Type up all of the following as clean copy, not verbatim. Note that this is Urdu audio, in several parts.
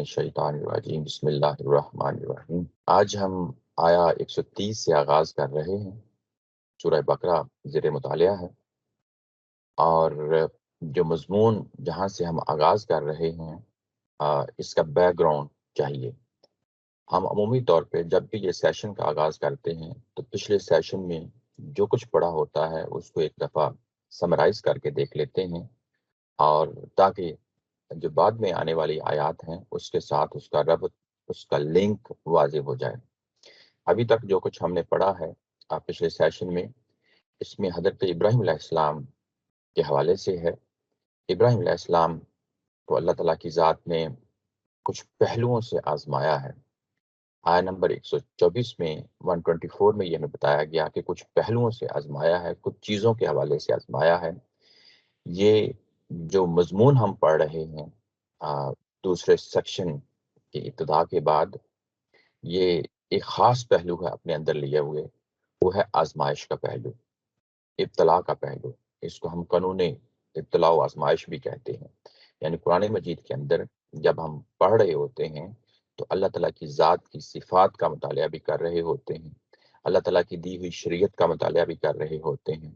الشیطان الرجیم بسم اللہ الرحمن الرحیم۔ آج ہم آیا 130 سے آغاز کر رہے ہیں۔ سورہ بقرہ زیر مطالعہ ہے، اور جو مضمون جہاں سے ہم آغاز کر رہے ہیں اس کا بیک گراؤنڈ چاہیے۔ ہم عمومی طور پہ جب بھی یہ سیشن کا آغاز کرتے ہیں تو پچھلے سیشن میں جو کچھ پڑھا ہوتا ہے اس کو ایک دفعہ سمرائز کر کے دیکھ لیتے ہیں، اور تاکہ جو بعد میں آنے والی آیات ہیں اس کے ساتھ اس کا ربط، اس کا لنک واضح ہو جائے۔ ابھی تک جو کچھ ہم نے پڑھا ہے پچھلے سیشن میں، اس میں حضرت ابراہیم علیہ السلام کے حوالے سے ہے۔ ابراہیم علیہ السلام کو اللہ تعالیٰ کی ذات نے کچھ پہلوؤں سے آزمایا ہے۔ آیا نمبر 124 میں 124 میں یہ ہمیں بتایا گیا کہ کچھ پہلوؤں سے آزمایا ہے، کچھ چیزوں کے حوالے سے آزمایا ہے۔ یہ جو مضمون ہم پڑھ رہے ہیں دوسرے سیکشن کی ابتدا کے بعد، یہ ایک خاص پہلو ہے اپنے اندر لیے ہوئے، وہ ہے آزمائش کا پہلو، ابتلا کا پہلو۔ اس کو ہم قانون ابتلا و آزمائش بھی کہتے ہیں۔ یعنی قرآن مجید کے اندر جب ہم پڑھ رہے ہوتے ہیں تو اللہ تعالیٰ کی ذات کی صفات کا مطالعہ بھی کر رہے ہوتے ہیں، اللہ تعالیٰ کی دی ہوئی شریعت کا مطالعہ بھی کر رہے ہوتے ہیں،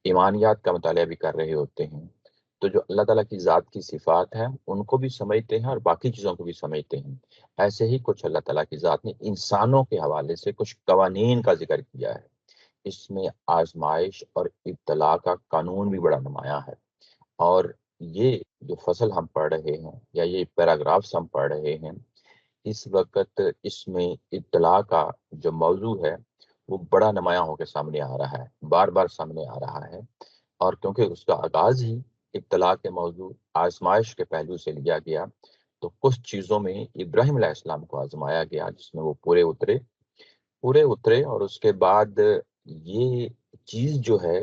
ایمانیات کا مطالعہ بھی کر رہے ہوتے ہیں، تو جو اللہ تعالیٰ کی ذات کی صفات ہیں ان کو بھی سمجھتے ہیں اور باقی چیزوں کو بھی سمجھتے ہیں۔ ایسے ہی کچھ اللہ تعالیٰ کی ذات نے انسانوں کے حوالے سے کچھ قوانین کا ذکر کیا ہے۔ اس میں آزمائش اور ابتلا کا قانون بھی بڑا نمایاں ہے، اور یہ جو فصل ہم پڑھ رہے ہیں یا یہ پیراگرافس ہم پڑھ رہے ہیں، اس وقت اس میں ابتلا کا جو موضوع ہے وہ بڑا نمایاں ہو کے سامنے آ رہا ہے، بار بار سامنے آ رہا ہے۔ اور کیونکہ اس کا آغاز ہی ابتلا کے موضوع آزمائش کے پہلو سے لیا گیا، تو کچھ چیزوں میں ابراہیم علیہ السلام کو آزمایا گیا جس میں وہ پورے اترے، اور اس کے بعد یہ چیز جو ہے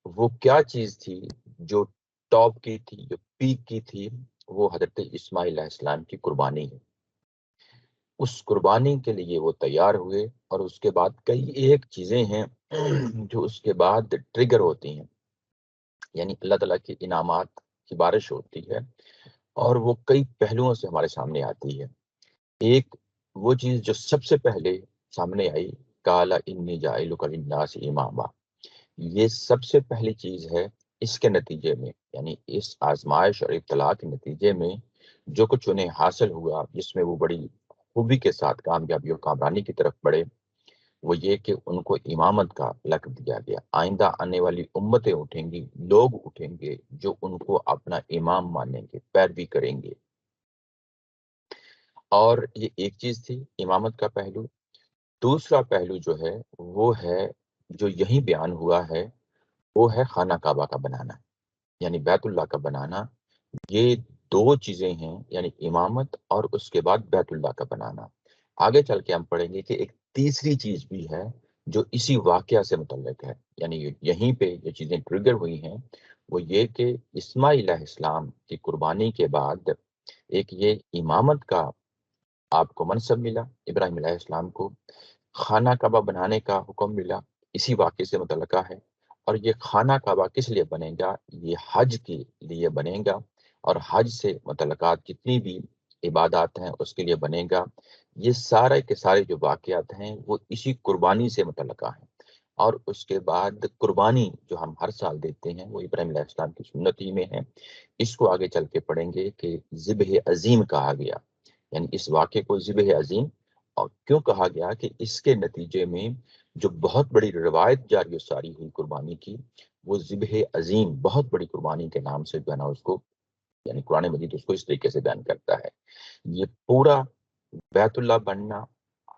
وہ کیا چیز تھی جو ٹاپ کی تھی، جو پیک کی تھی، وہ حضرت اسماعیل علیہ السلام کی قربانی ہے۔ اس قربانی کے لیے وہ تیار ہوئے، اور اس کے بعد کئی ایک چیزیں ہیں جو اس کے بعد ٹریگر ہوتی ہیں، یعنی اللہ تعالیٰ کی انعامات کی بارش ہوتی ہے، اور وہ کئی پہلوؤں سے ہمارے سامنے آتی ہے۔ ایک وہ چیز جو سب سے پہلے سامنے آئی، کالا انی جاعلک للناس اماما، یہ سب سے پہلی چیز ہے۔ اس کے نتیجے میں، یعنی اس آزمائش اور ابتلا کے نتیجے میں جو کچھ انہیں حاصل ہوا، جس میں وہ بڑی خوبی کے ساتھ کامیابی اور کامرانی کی طرف بڑھے، وہ یہ کہ ان کو امامت کا لقب دیا گیا۔ آئندہ آنے والی امتیں اٹھیں گی، لوگ اٹھیں گے جو ان کو اپنا امام مانیں گے، پیروی کریں گے۔ اور یہ ایک چیز تھی امامت کا پہلو۔ دوسرا پہلو جو ہے وہ ہے جو یہیں بیان ہوا ہے، وہ ہے خانہ کعبہ کا بنانا، یعنی بیت اللہ کا بنانا۔ یہ دو چیزیں ہیں، یعنی امامت اور اس کے بعد بیت اللہ کا بنانا۔ آگے چل کے ہم پڑھیں گے کہ ایک تیسری چیز بھی ہے جو اسی واقعہ سے متعلق ہے، یعنی یہیں پہ یہ چیزیں ٹریگر ہوئی ہیں، وہ یہ کہ اسماعیل علیہ السلام کی قربانی کے بعد ایک یہ امامت کا آپ کو منصب ملا، ابراہیم علیہ السلام کو خانہ کعبہ بنانے کا حکم ملا، اسی واقعے سے متعلقہ ہے۔ اور یہ خانہ کعبہ کس لیے بنے گا؟ یہ حج کے لیے بنے گا، اور حج سے متعلقات جتنی بھی عبادات ہیں اس کے لیے بنے گا۔ یہ سارے کے سارے جو واقعات ہیں وہ اسی قربانی سے متعلقہ ہیں۔ اور اس کے بعد قربانی جو ہم ہر سال دیتے ہیں وہ ابراہیم علیہ السلام کی سنت ہی میں ہے۔ اس کو آگے چل کے پڑھیں گے کہ ذبح عظیم کہا گیا، یعنی اس واقعے کو ذبح عظیم اور کیوں کہا گیا کہ اس کے نتیجے میں جو بہت بڑی روایت جاری و ساری ہوئی قربانی کی، وہ ذبح عظیم، بہت بڑی قربانی کے نام سے جو ہے نا اس کو، یعنی قرآن مجید اس کو اس طریقے سے بیان کرتا ہے۔ یہ پورا بیت اللہ بننا،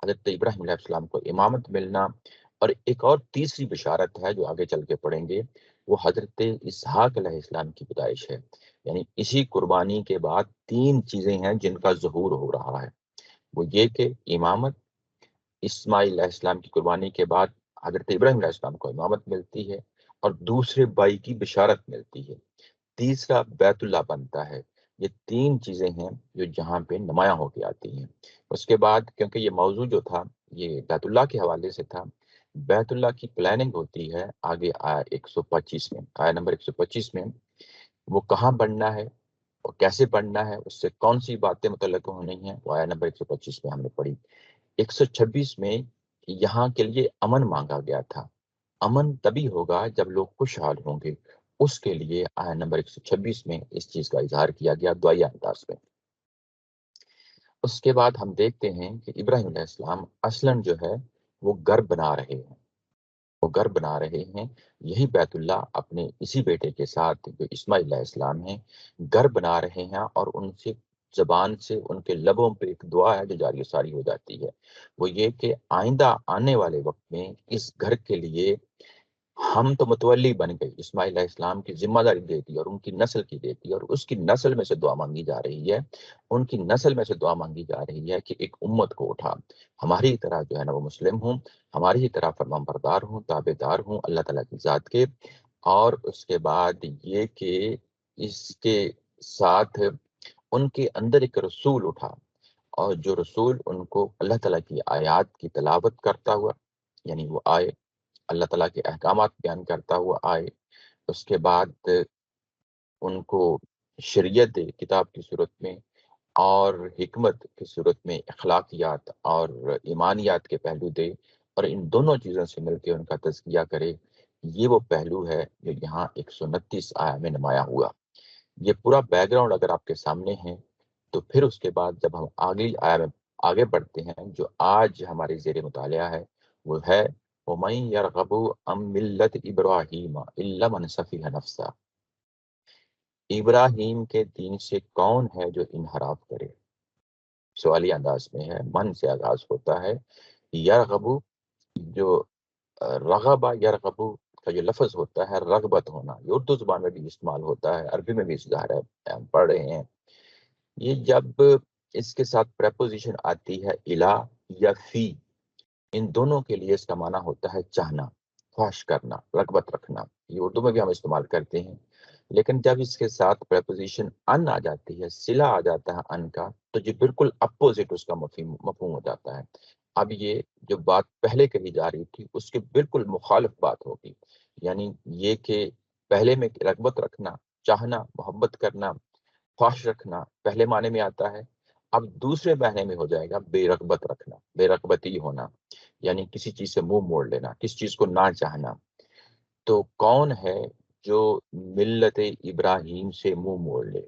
حضرت ابراہیم علیہ السلام کو امامت ملنا، اور ایک اور تیسری بشارت ہے جو آگے چل کے پڑھیں گے، وہ حضرت اسحاق علیہ السلام کی پیدائش ہے۔ یعنی اسی قربانی کے بعد تین چیزیں ہیں جن کا ظہور ہو رہا ہے، وہ یہ کہ امامت، اسماعیل علیہ السلام کی قربانی کے بعد حضرت ابراہیم علیہ السلام کو امامت ملتی ہے، اور دوسرے بھائی کی بشارت ملتی ہے، تیسرا بیت اللہ بنتا ہے۔ یہ تین چیزیں ہیں جو جہاں پہ نمایاں ہو کے آتی ہیں۔ اس کے بعد کیونکہ یہ موضوع جو تھا یہ بیت اللہ کے حوالے سے تھا، بیت اللہ کی پلاننگ ہوتی ہے آگے آیا 125 میں، آیا نمبر 125 میں، وہ کہاں بننا ہے، اور کیسے پڑھنا ہے، اس سے کون سی باتیں متعلق ہونی ہیں، وہ آیت نمبر 125 میں ہم نے پڑھی۔ 126 میں یہاں کے لیے امن مانگا گیا تھا۔ امن تبھی ہوگا جب لوگ خوشحال ہوں گے، اس کے لیے آیت نمبر 126 میں اس چیز کا اظہار کیا گیا دعائیہ انداز میں۔ اس کے بعد ہم دیکھتے ہیں کہ ابراہیم علیہ السلام اصلاً جو ہے وہ گھر بنا رہے ہیں، وہ گھر بنا رہے ہیں، یہی بیت اللہ اپنے اسی بیٹے کے ساتھ جو اسماعیل علیہ السلام ہیں گھر بنا رہے ہیں، اور ان سے زبان سے ان کے لبوں پہ ایک دعا ہے جو جاری و ساری ہو جاتی ہے، وہ یہ کہ آئندہ آنے والے وقت میں اس گھر کے لیے ہم تو متولی بن گئے، اسماعیل علیہ السلام کی ذمہ داری دے دی اور ان کی نسل کی دے دی، اور اس کی نسل میں سے دعا مانگی جا رہی ہے، ان کی نسل میں سے دعا مانگی جا رہی ہے کہ ایک امت کو اٹھا، ہماری طرح جو ہے نا وہ مسلم ہوں، ہماری ہی طرح فرمان بردار ہوں، تابع دار ہوں اللہ تعالیٰ کی ذات کے، اور اس کے بعد یہ کہ اس کے ساتھ ان کے اندر ایک رسول اٹھا، اور جو رسول ان کو اللہ تعالیٰ کی آیات کی تلاوت کرتا ہوا، یعنی وہ آئے اللہ تعالیٰ کے احکامات بیان کرتا ہوا آئے، اس کے بعد ان کو شریعت دے کتاب کی صورت میں، اور حکمت کی صورت میں اخلاقیات اور ایمانیات کے پہلو دے، اور ان دونوں چیزوں سے مل کے ان کا تزکیہ کرے۔ یہ وہ پہلو ہے جو یہاں 129 آیا میں نمایاں ہوا۔ یہ پورا بیک گراؤنڈ اگر آپ کے سامنے ہے تو پھر اس کے بعد جب ہم آیا میں آگے بڑھتے ہیں، جو آج ہمارے زیر مطالعہ ہے وہ ہے وَمَن يَرْغَبُ عَن مِّلَّةِ إِبْرَاهِيمَ إِلَّا مَنْ سَفِهَ نَفْسَهُ، ابراہیم کے دین سے کون ہے جو انحراف کرے؟ سوالی انداز میں ہے، من سے آغاز ہوتا ہے۔ یرغبو، جو رغبہ یرغبو کا جو لفظ ہوتا ہے رغبت ہونا، یہ اردو زبان میں بھی استعمال ہوتا ہے، عربی میں بھی اس ظاہر ہے ہم پڑھ رہے ہیں۔ یہ جب اس کے ساتھ پریپوزیشن آتی ہے الا یا فی، ان دونوں کے لیے اس کا معنی ہوتا ہے چاہنا، خواہش کرنا، رغبت رکھنا، یہ اردو میں بھی ہم استعمال کرتے ہیں۔ لیکن جب اس کے ساتھ پریپوزیشن ان آ جاتی ہے، صلہ آ جاتا ہے ان کا، تو یہ بالکل اپوزٹ اس کا مفہوم ہو جاتا ہے۔ اب یہ جو بات پہلے کہی جا رہی تھی اس کے بالکل مخالف بات ہوگی، یعنی یہ کہ پہلے میں رغبت رکھنا، چاہنا، محبت کرنا، خواہش رکھنا پہلے معنی میں آتا ہے، اب دوسرے معنی میں ہو جائے گا بے رغبت رکھنا، بے رغبتی ہونا، یعنی کسی چیز سے منہ موڑ لینا، کسی چیز کو نہ چاہنا۔ تو کون ہے جو ملت ابراہیم سے منہ موڑ لے؟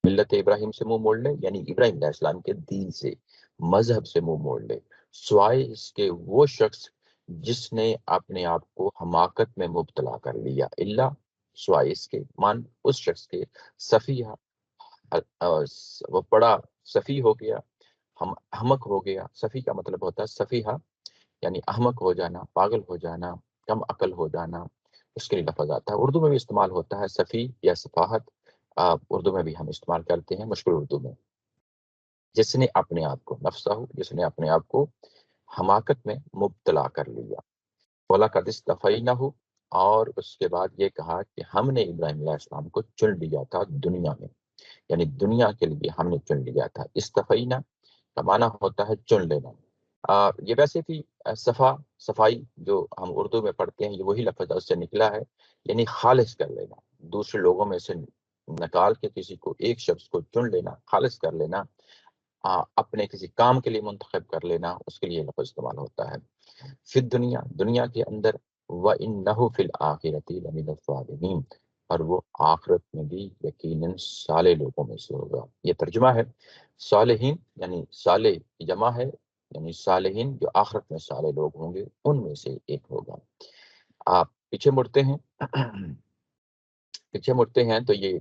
ملت ابراہیم سے منہ موڑ لے یعنی ابراہیم علیہ السلام کے دین سے، مذہب سے منہ موڑ لے، سوائے اس کے وہ شخص جس نے اپنے آپ کو حماقت میں مبتلا کر لیا، اللہ، سوائے اس کے، مان اس شخص کے، سفیہ، وہ بڑا سفی ہو گیا، ہم احمق ہو گیا۔ سفی کا مطلب ہوتا ہے سفیہ، یعنی احمق ہو جانا، پاگل ہو جانا، کم عقل ہو جانا، اس کے لیے لفظ آتا ہے۔ اردو میں بھی استعمال ہوتا ہے سفی یا صفاحت، اردو میں بھی ہم استعمال کرتے ہیں مشکل اردو میں، جس نے اپنے آپ کو نفسہ، جس نے اپنے آپ کو حماقت میں مبتلا کر لیا۔ وَلَقَدِ اسْتَفَيْنَاهُ، اور اس کے بعد یہ کہا کہ ہم نے ابراہیم علیہ السلام کو چن لیا تھا دنیا میں، یعنی دنیا کے لیے ہم نے چن لیا تھا۔ استفینا کا معنی ہوتا ہے چن لینا۔ یہ ویسے بھی صفائی جو ہم اردو میں پڑھتے ہیں یہ وہی لفظ اس سے نکلا ہے، یعنی خالص کر لینا، دوسرے لوگوں میں سے نکال کے کسی کو، ایک شخص کو چن لینا، خالص کر لینا، اپنے کسی کام کے لیے منتخب کر لینا، اس کے لیے لفظ استعمال ہوتا ہے۔ فی دنیا، دنیا کے اندر، وَإِنَّهُ فِي الْآخِرَةِ لَمِنَ الصَّالِحِينَ، اور وہ آخرت میں بھی یقیناً صالح لوگوں میں سے ہوگا۔ یہ ترجمہ ہے۔ صالحین یعنی صالح کی جمع ہے، یعنی صالحین جو آخرت میں صالح لوگ ہوں گے ان میں سے ایک ہوگا۔ آپ پیچھے مڑتے ہیں، پیچھے مڑتے ہیں تو یہ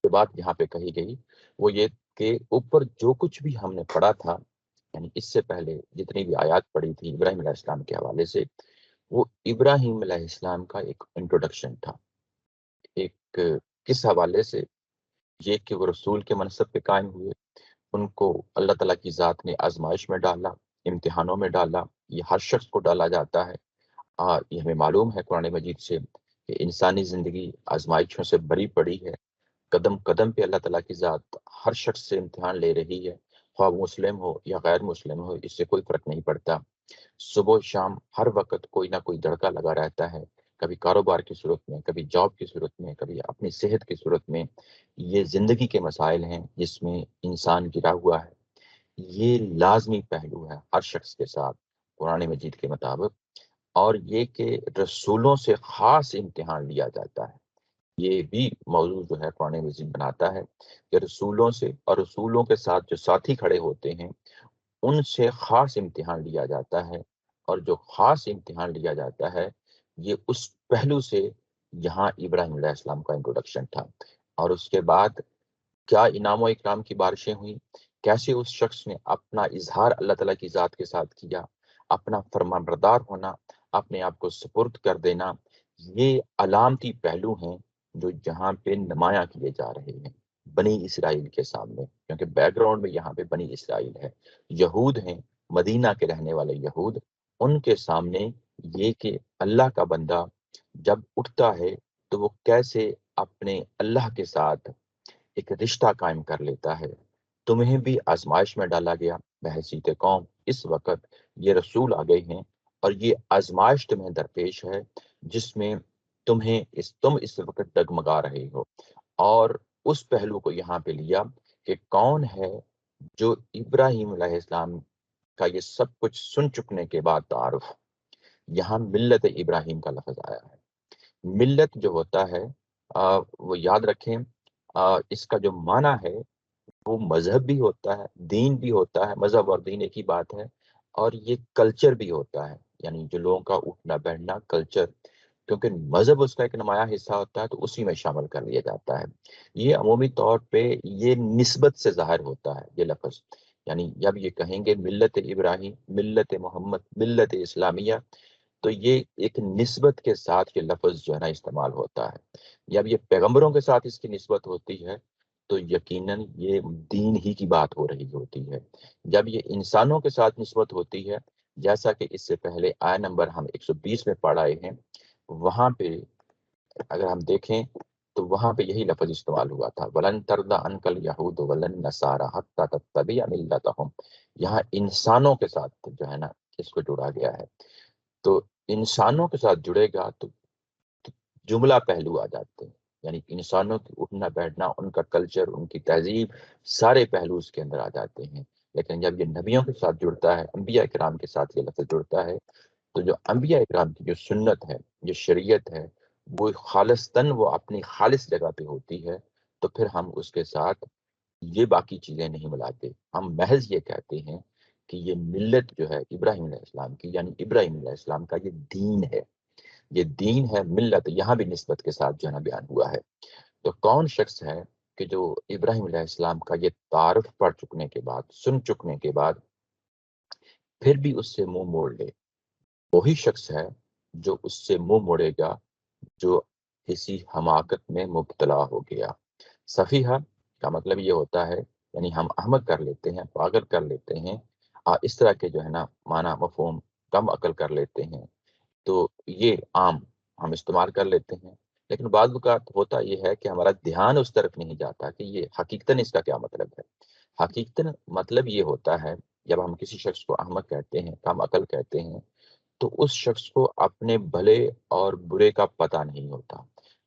جو بات یہاں پہ کہی گئی وہ یہ کہ اوپر جو کچھ بھی ہم نے پڑھا تھا، یعنی اس سے پہلے جتنی بھی آیات پڑھی تھی ابراہیم علیہ السلام کے حوالے سے، وہ ابراہیم علیہ السلام کا ایک انٹروڈکشن تھا، ایک کس حوالے سے؟ یہ کہ وہ رسول کے منصب پہ قائم ہوئے، ان کو اللہ تعالیٰ کی ذات نے آزمائش میں ڈالا، امتحانوں میں ڈالا، یہ ہر شخص کو ڈالا جاتا ہے۔ یہ ہمیں معلوم ہے قرآن مجید سے کہ انسانی زندگی آزمائشوں سے بری پڑی ہے، قدم قدم پہ اللہ تعالیٰ کی ذات ہر شخص سے امتحان لے رہی ہے، خواہ وہ مسلم ہو یا غیر مسلم ہو، اس سے کوئی فرق نہیں پڑتا۔ صبح و شام ہر وقت کوئی نہ کوئی دھڑکا لگا رہتا ہے کبھی کاروبار کی صورت میں، کبھی جاب کی صورت میں، کبھی اپنی صحت کی صورت میں. یہ زندگی کے مسائل ہیں جس میں انسان گرا ہوا ہے. یہ لازمی پہلو ہے ہر شخص کے ساتھ قرآن مجید کے مطابق. اور یہ کہ رسولوں سے خاص امتحان لیا جاتا ہے. یہ بھی موضوع جو ہے قرآن مجید بناتا ہے کہ رسولوں سے اور رسولوں کے ساتھ جو ساتھی کھڑے ہوتے ہیں ان سے خاص امتحان لیا جاتا ہے. اور جو خاص امتحان لیا جاتا ہے یہ اس پہلو سے جہاں ابراہیم علیہ السلام کا انٹروڈکشن تھا. اور اس کے بعد کیا انعام و اکرام کی بارشیں ہوئیں، کیسے اس شخص نے اپنا اظہار اللہ تعالیٰ کی ذات کے ساتھ کیا، اپنا فرمان بردار ہونا، اپنے آپ کو سپرد کر دینا. یہ علامتی پہلو ہیں جو جہاں پہ نمایاں کیے جا رہے ہیں بنی اسرائیل کے سامنے، کیونکہ بیک گراؤنڈ میں یہاں پہ بنی اسرائیل ہے، یہود ہیں، مدینہ کے رہنے والے یہود. ان کے سامنے یہ کہ اللہ کا بندہ جب اٹھتا ہے تو وہ کیسے اپنے اللہ کے ساتھ ایک رشتہ قائم کر لیتا ہے. تمہیں بھی آزمائش میں ڈالا گیا بحیثیت قوم. اس وقت یہ رسول آ گئے ہیں اور یہ آزمائش تمہیں درپیش ہے جس میں تم اس وقت ڈگمگا رہے ہو. اور اس پہلو کو یہاں پہ لیا کہ کون ہے جو ابراہیم علیہ السلام کا یہ سب کچھ سن چکنے کے بعد تعارف. یہاں ملت ابراہیم کا لفظ آیا ہے. ملت جو ہوتا ہے وہ یاد رکھیں اس کا جو معنی ہے وہ مذہب بھی ہوتا ہے، دین بھی ہوتا ہے. مذہب اور دین ایک ہی بات ہے. اور یہ کلچر بھی ہوتا ہے، یعنی جو لوگوں کا اٹھنا بیٹھنا کلچر، کیونکہ مذہب اس کا ایک نمایاں حصہ ہوتا ہے تو اسی میں شامل کر لیا جاتا ہے. یہ عمومی طور پہ یہ نسبت سے ظاہر ہوتا ہے یہ لفظ. یعنی جب یہ کہیں گے ملت ابراہیم، ملت محمد، ملت اسلامیہ، تو یہ ایک نسبت کے ساتھ یہ لفظ جو ہے نا استعمال ہوتا ہے. جب یہ پیغمبروں کے ساتھ اس کی نسبت ہوتی ہے تو یقیناً یہ دین ہی کی بات ہو رہی ہوتی ہے. جب یہ انسانوں کے ساتھ نسبت ہوتی ہے، جیسا کہ اس سے پہلے آیت نمبر ہم 120 میں پڑھ آئے ہیں، وہاں پہ اگر ہم دیکھیں تو وہاں پہ یہی لفظ استعمال ہوا تھا، وَلَن تَرْضَ عَنْكَ الْيَهُودُ وَلَا النَّصَارَىٰ حَتَّىٰ تَتَّبِعَ مِلَّتَهُمْ. یہاں انسانوں کے ساتھ جو ہے نا اس کو جوڑا گیا ہے. تو انسانوں کے ساتھ جڑے گا تو جملہ پہلو آ جاتے ہیں، یعنی انسانوں کی اٹھنا بیٹھنا، ان کا کلچر، ان کی تہذیب، سارے پہلو اس کے اندر آ جاتے ہیں. لیکن جب یہ نبیوں کے ساتھ جڑتا ہے، انبیاء کرام کے ساتھ یہ لفظ جڑتا ہے، تو جو انبیاء کرام کی جو سنت ہے، جو شریعت ہے، وہ خالصتاً وہ اپنی خالص جگہ پہ ہوتی ہے. تو پھر ہم اس کے ساتھ یہ باقی چیزیں نہیں ملاتے. ہم محض یہ کہتے ہیں کہ یہ ملت جو ہے ابراہیم علیہ السلام کی، یعنی ابراہیم علیہ السلام کا یہ دین ہے. یہ دین ہے. ملت یہاں بھی نسبت کے ساتھ جو ہے نا بیان ہوا ہے. تو کون شخص ہے کہ جو ابراہیم علیہ السلام کا یہ تعارف پڑھ چکنے کے بعد، سن چکنے کے بعد پھر بھی اس سے منہ موڑ لے؟ وہی شخص ہے جو اس سے منہ موڑے گا جو کسی حماقت میں مبتلا ہو گیا. سفیہہ کا مطلب یہ ہوتا ہے یعنی ہم احمق کر لیتے ہیں، پاگل کر لیتے ہیں، اس طرح کے جو ہے نا معنی مفہوم کم عقل کر لیتے ہیں. تو یہ عام ہم استعمال کر لیتے ہیں. لیکن بعض اوقات ہوتا یہ ہے کہ ہمارا دھیان اس طرف نہیں جاتا کہ یہ حقیقتاً اس کا کیا مطلب ہے. حقیقتاً مطلب یہ ہوتا ہے جب ہم کسی شخص کو احمق کہتے ہیں، کم عقل کہتے ہیں، تو اس شخص کو اپنے بھلے اور برے کا پتہ نہیں ہوتا.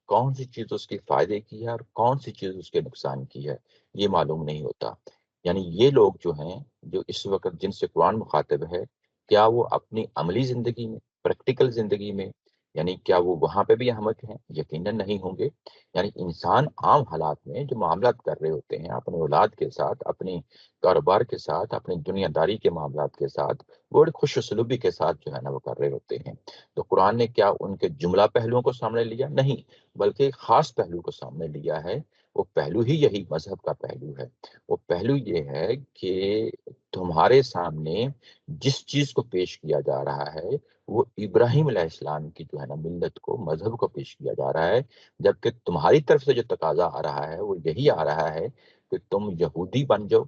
کون سی چیز اس کی فائدے کی ہے اور کون سی چیز اس کے نقصان کی ہے یہ معلوم نہیں ہوتا. یعنی یہ لوگ جو ہیں، جو اس وقت جن سے قرآن مخاطب ہے، کیا وہ اپنی عملی زندگی میں، پریکٹیکل زندگی میں، یعنی کیا وہ وہاں پہ بھی احمق ہیں؟ یقیناً نہیں ہوں گے. یعنی انسان عام حالات میں جو معاملات کر رہے ہوتے ہیں اپنے اولاد کے ساتھ، اپنی کاروبار کے ساتھ، اپنی دنیا داری کے معاملات کے ساتھ، بڑے خوش اسلوبی کے ساتھ جو ہے نا وہ کر رہے ہوتے ہیں. تو قرآن نے کیا ان کے جملہ پہلوؤں کو سامنے لیا؟ نہیں، بلکہ ایک خاص پہلو کو سامنے لیا ہے. وہ پہلو ہی یہی مذہب کا پہلو ہے. وہ پہلو یہ ہے کہ تمہارے سامنے جس چیز کو پیش کیا جا رہا ہے وہ ابراہیم علیہ السلام کی جو ہے نا ملت کو، مذہب کو پیش کیا جا رہا ہے. جبکہ تمہاری طرف سے جو تقاضا آ رہا ہے وہ یہی آ رہا ہے کہ تم یہودی بن جاؤ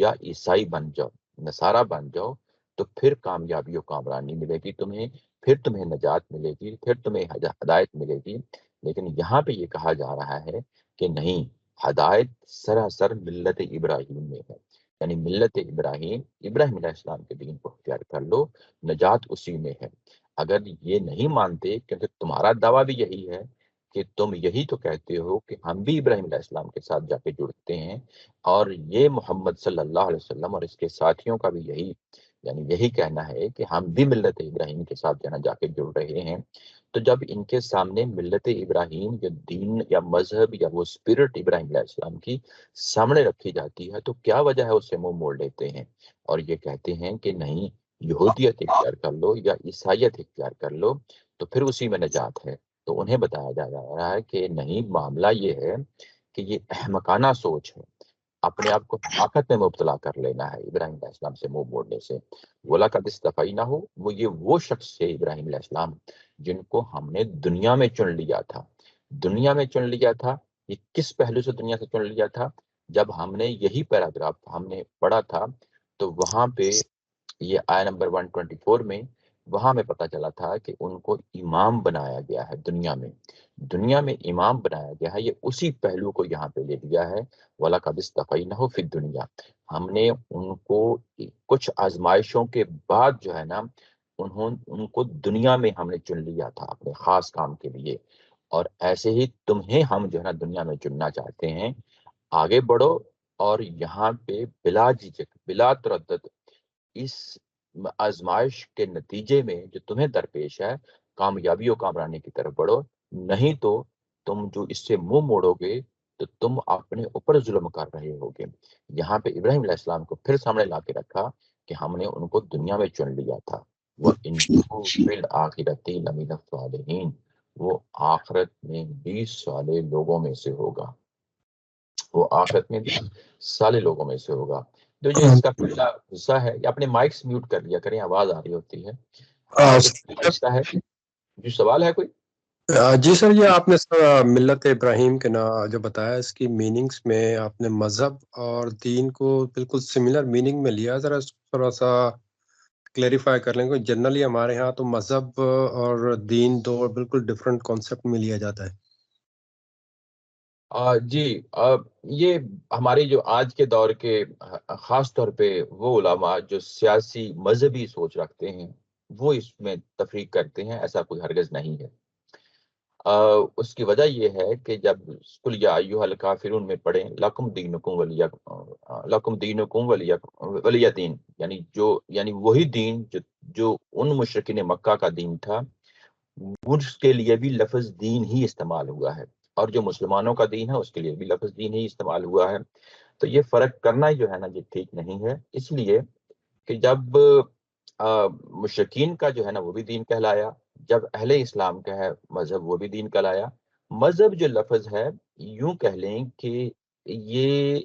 یا عیسائی بن جاؤ، نصارہ بن جاؤ، تو پھر کامیابی و کامرانی ملے گی تمہیں، پھر تمہیں نجات ملے گی، پھر تمہیں ہدایت ملے گی. لیکن یہاں پہ یہ کہا جا رہا ہے کہ نہیں، ہدایت سراسر ملت ابراہیم میں ہے. یعنی ملت ابراہیم، ابراہیم علیہ السلام کے دین کو اختیار کر لو، نجات اسی میں ہے. اگر یہ نہیں مانتے، کیونکہ تمہارا دعویٰ بھی یہی ہے کہ تم یہی تو کہتے ہو کہ ہم بھی ابراہیم علیہ السلام کے ساتھ جا کے جڑتے ہیں، اور یہ محمد صلی اللہ علیہ وسلم اور اس کے ساتھیوں کا بھی یہی کہنا ہے کہ ہم بھی ملت ابراہیم کے ساتھ جا کے جڑ رہے ہیں، تو جب ان کے سامنے ملت ابراہیم یا دین یا مذہب یا وہ اسپرٹ ابراہیم علیہ السلام کی سامنے رکھی جاتی ہے، تو کیا وجہ ہے اس سے منہ موڑ لیتے ہیں اور یہ کہتے ہیں کہ نہیں، یہودیت اختیار کر لو یا عیسائیت اختیار کر لو تو پھر اسی میں نجات ہے۔ تو انہیں بتایا جا رہا ہے کہ نہیں، معاملہ یہ ہے کہ یہ احمقانہ سوچ ہے، اپنے آپ کو حماقت میں مبتلا کر لینا ہے ابراہیم علیہ السلام سے منہ موڑنے سے۔ وَلَقَدِ اسْتَفَيْنَاهُ، وہ وہ شخص ہے ابراہیم علیہ السلام جن کو ہم نے دنیا میں چن لیا تھا۔ دنیا میں چن لیا تھا، یہ کس پہلو سے دنیا سے چن لیا تھا؟ جب ہم نے یہی پیراگراف ہم نے پڑھا تھا تو وہاں پہ یہ آیہ نمبر 124 میں وہاں میں پتہ چلا تھا کہ ان کو امام بنایا گیا ہے دنیا میں امام بنایا گیا ہے۔ یہ اسی پہلو کو یہاں پہ لے لیا ہے، وَلَقَدِ اسْتَفَيْنَاهُ فِي الدُّنْيَا، ہم نے ان کو کچھ آزمائشوں کے بعد جو ہے نا ان کو دنیا میں ہم نے چن لیا تھا اپنے خاص کام کے لیے، اور ایسے ہی تمہیں ہم جو ہے نا دنیا میں چننا چاہتے ہیں۔ آگے بڑھو اور یہاں پہ بلا جھجک بلا تردد اس آزمائش کے نتیجے میں جو تمہیں درپیش ہے کامیابی و کامرانی کی طرف بڑھو، نہیں تو تم جو اس سے منہ موڑو گے تو تم اپنے اوپر ظلم کر رہے ہوگے۔ یہاں پہ ابراہیم علیہ السلام کو پھر سامنے لا کے رکھا کہ ہم نے ان کو دنیا میں چن لیا تھا۔ وَإِنَّهُ فِي الْآخِرَةِ لَمِنَ الصَّالِحِينَ، وہ آخرت میں بھی صالح لوگوں میں سے ہوگا، وہ آخرت میں بھی صالح لوگوں میں سے ہوگا۔ جو یہ اس کا پہلا حصہ ہے، یہ اپنے مائکس میوٹ کر لیا کریں، آواز آ رہی ہوتی ہے۔ جو پہلا حصہ ہے، جو سوال ہے کوئی؟ جی سر، یہ آپ نے ملت ابراہیم کے نا جو بتایا، اس کی میننگز میں آپ نے مذہب اور دین کو بالکل سملر میننگ میں لیا، ذرا تھوڑا سا کلیریفائی کر لیں گے۔ جنرلی ہمارے ہاں تو مذہب اور دین دو بالکل ڈفرینٹ کانسیپٹ میں لیا جاتا ہے۔ جی، یہ ہماری جو آج کے دور کے خاص طور پہ وہ علماء جو سیاسی مذہبی سوچ رکھتے ہیں وہ اس میں تفریق کرتے ہیں، ایسا کوئی ہرگز نہیں ہے۔ اس کی وجہ یہ ہے کہ جب قُلْ یَا أَیُّہَا الْکَافِرُونَ میں پڑھیں لَکُمْ دِینُکُمْ وَلِیَ دِین، یعنی وہی دین جو ان مشرکین مکہ کا دین تھا، اس کے لیے بھی لفظ دین ہی استعمال ہوا ہے، اور جو مسلمانوں کا دین ہے اس کے لیے بھی لفظ دین ہی استعمال ہوا ہے۔ تو یہ فرق کرنا جو ہے نا یہ ٹھیک نہیں ہے، اس لیے کہ جب مشرکین کا جو ہے نا وہ بھی دین کہلایا، جب اہل اسلام کا ہے مذہب وہ بھی دین کہلایا۔ مذہب جو لفظ ہے، یوں کہہ لیں کہ یہ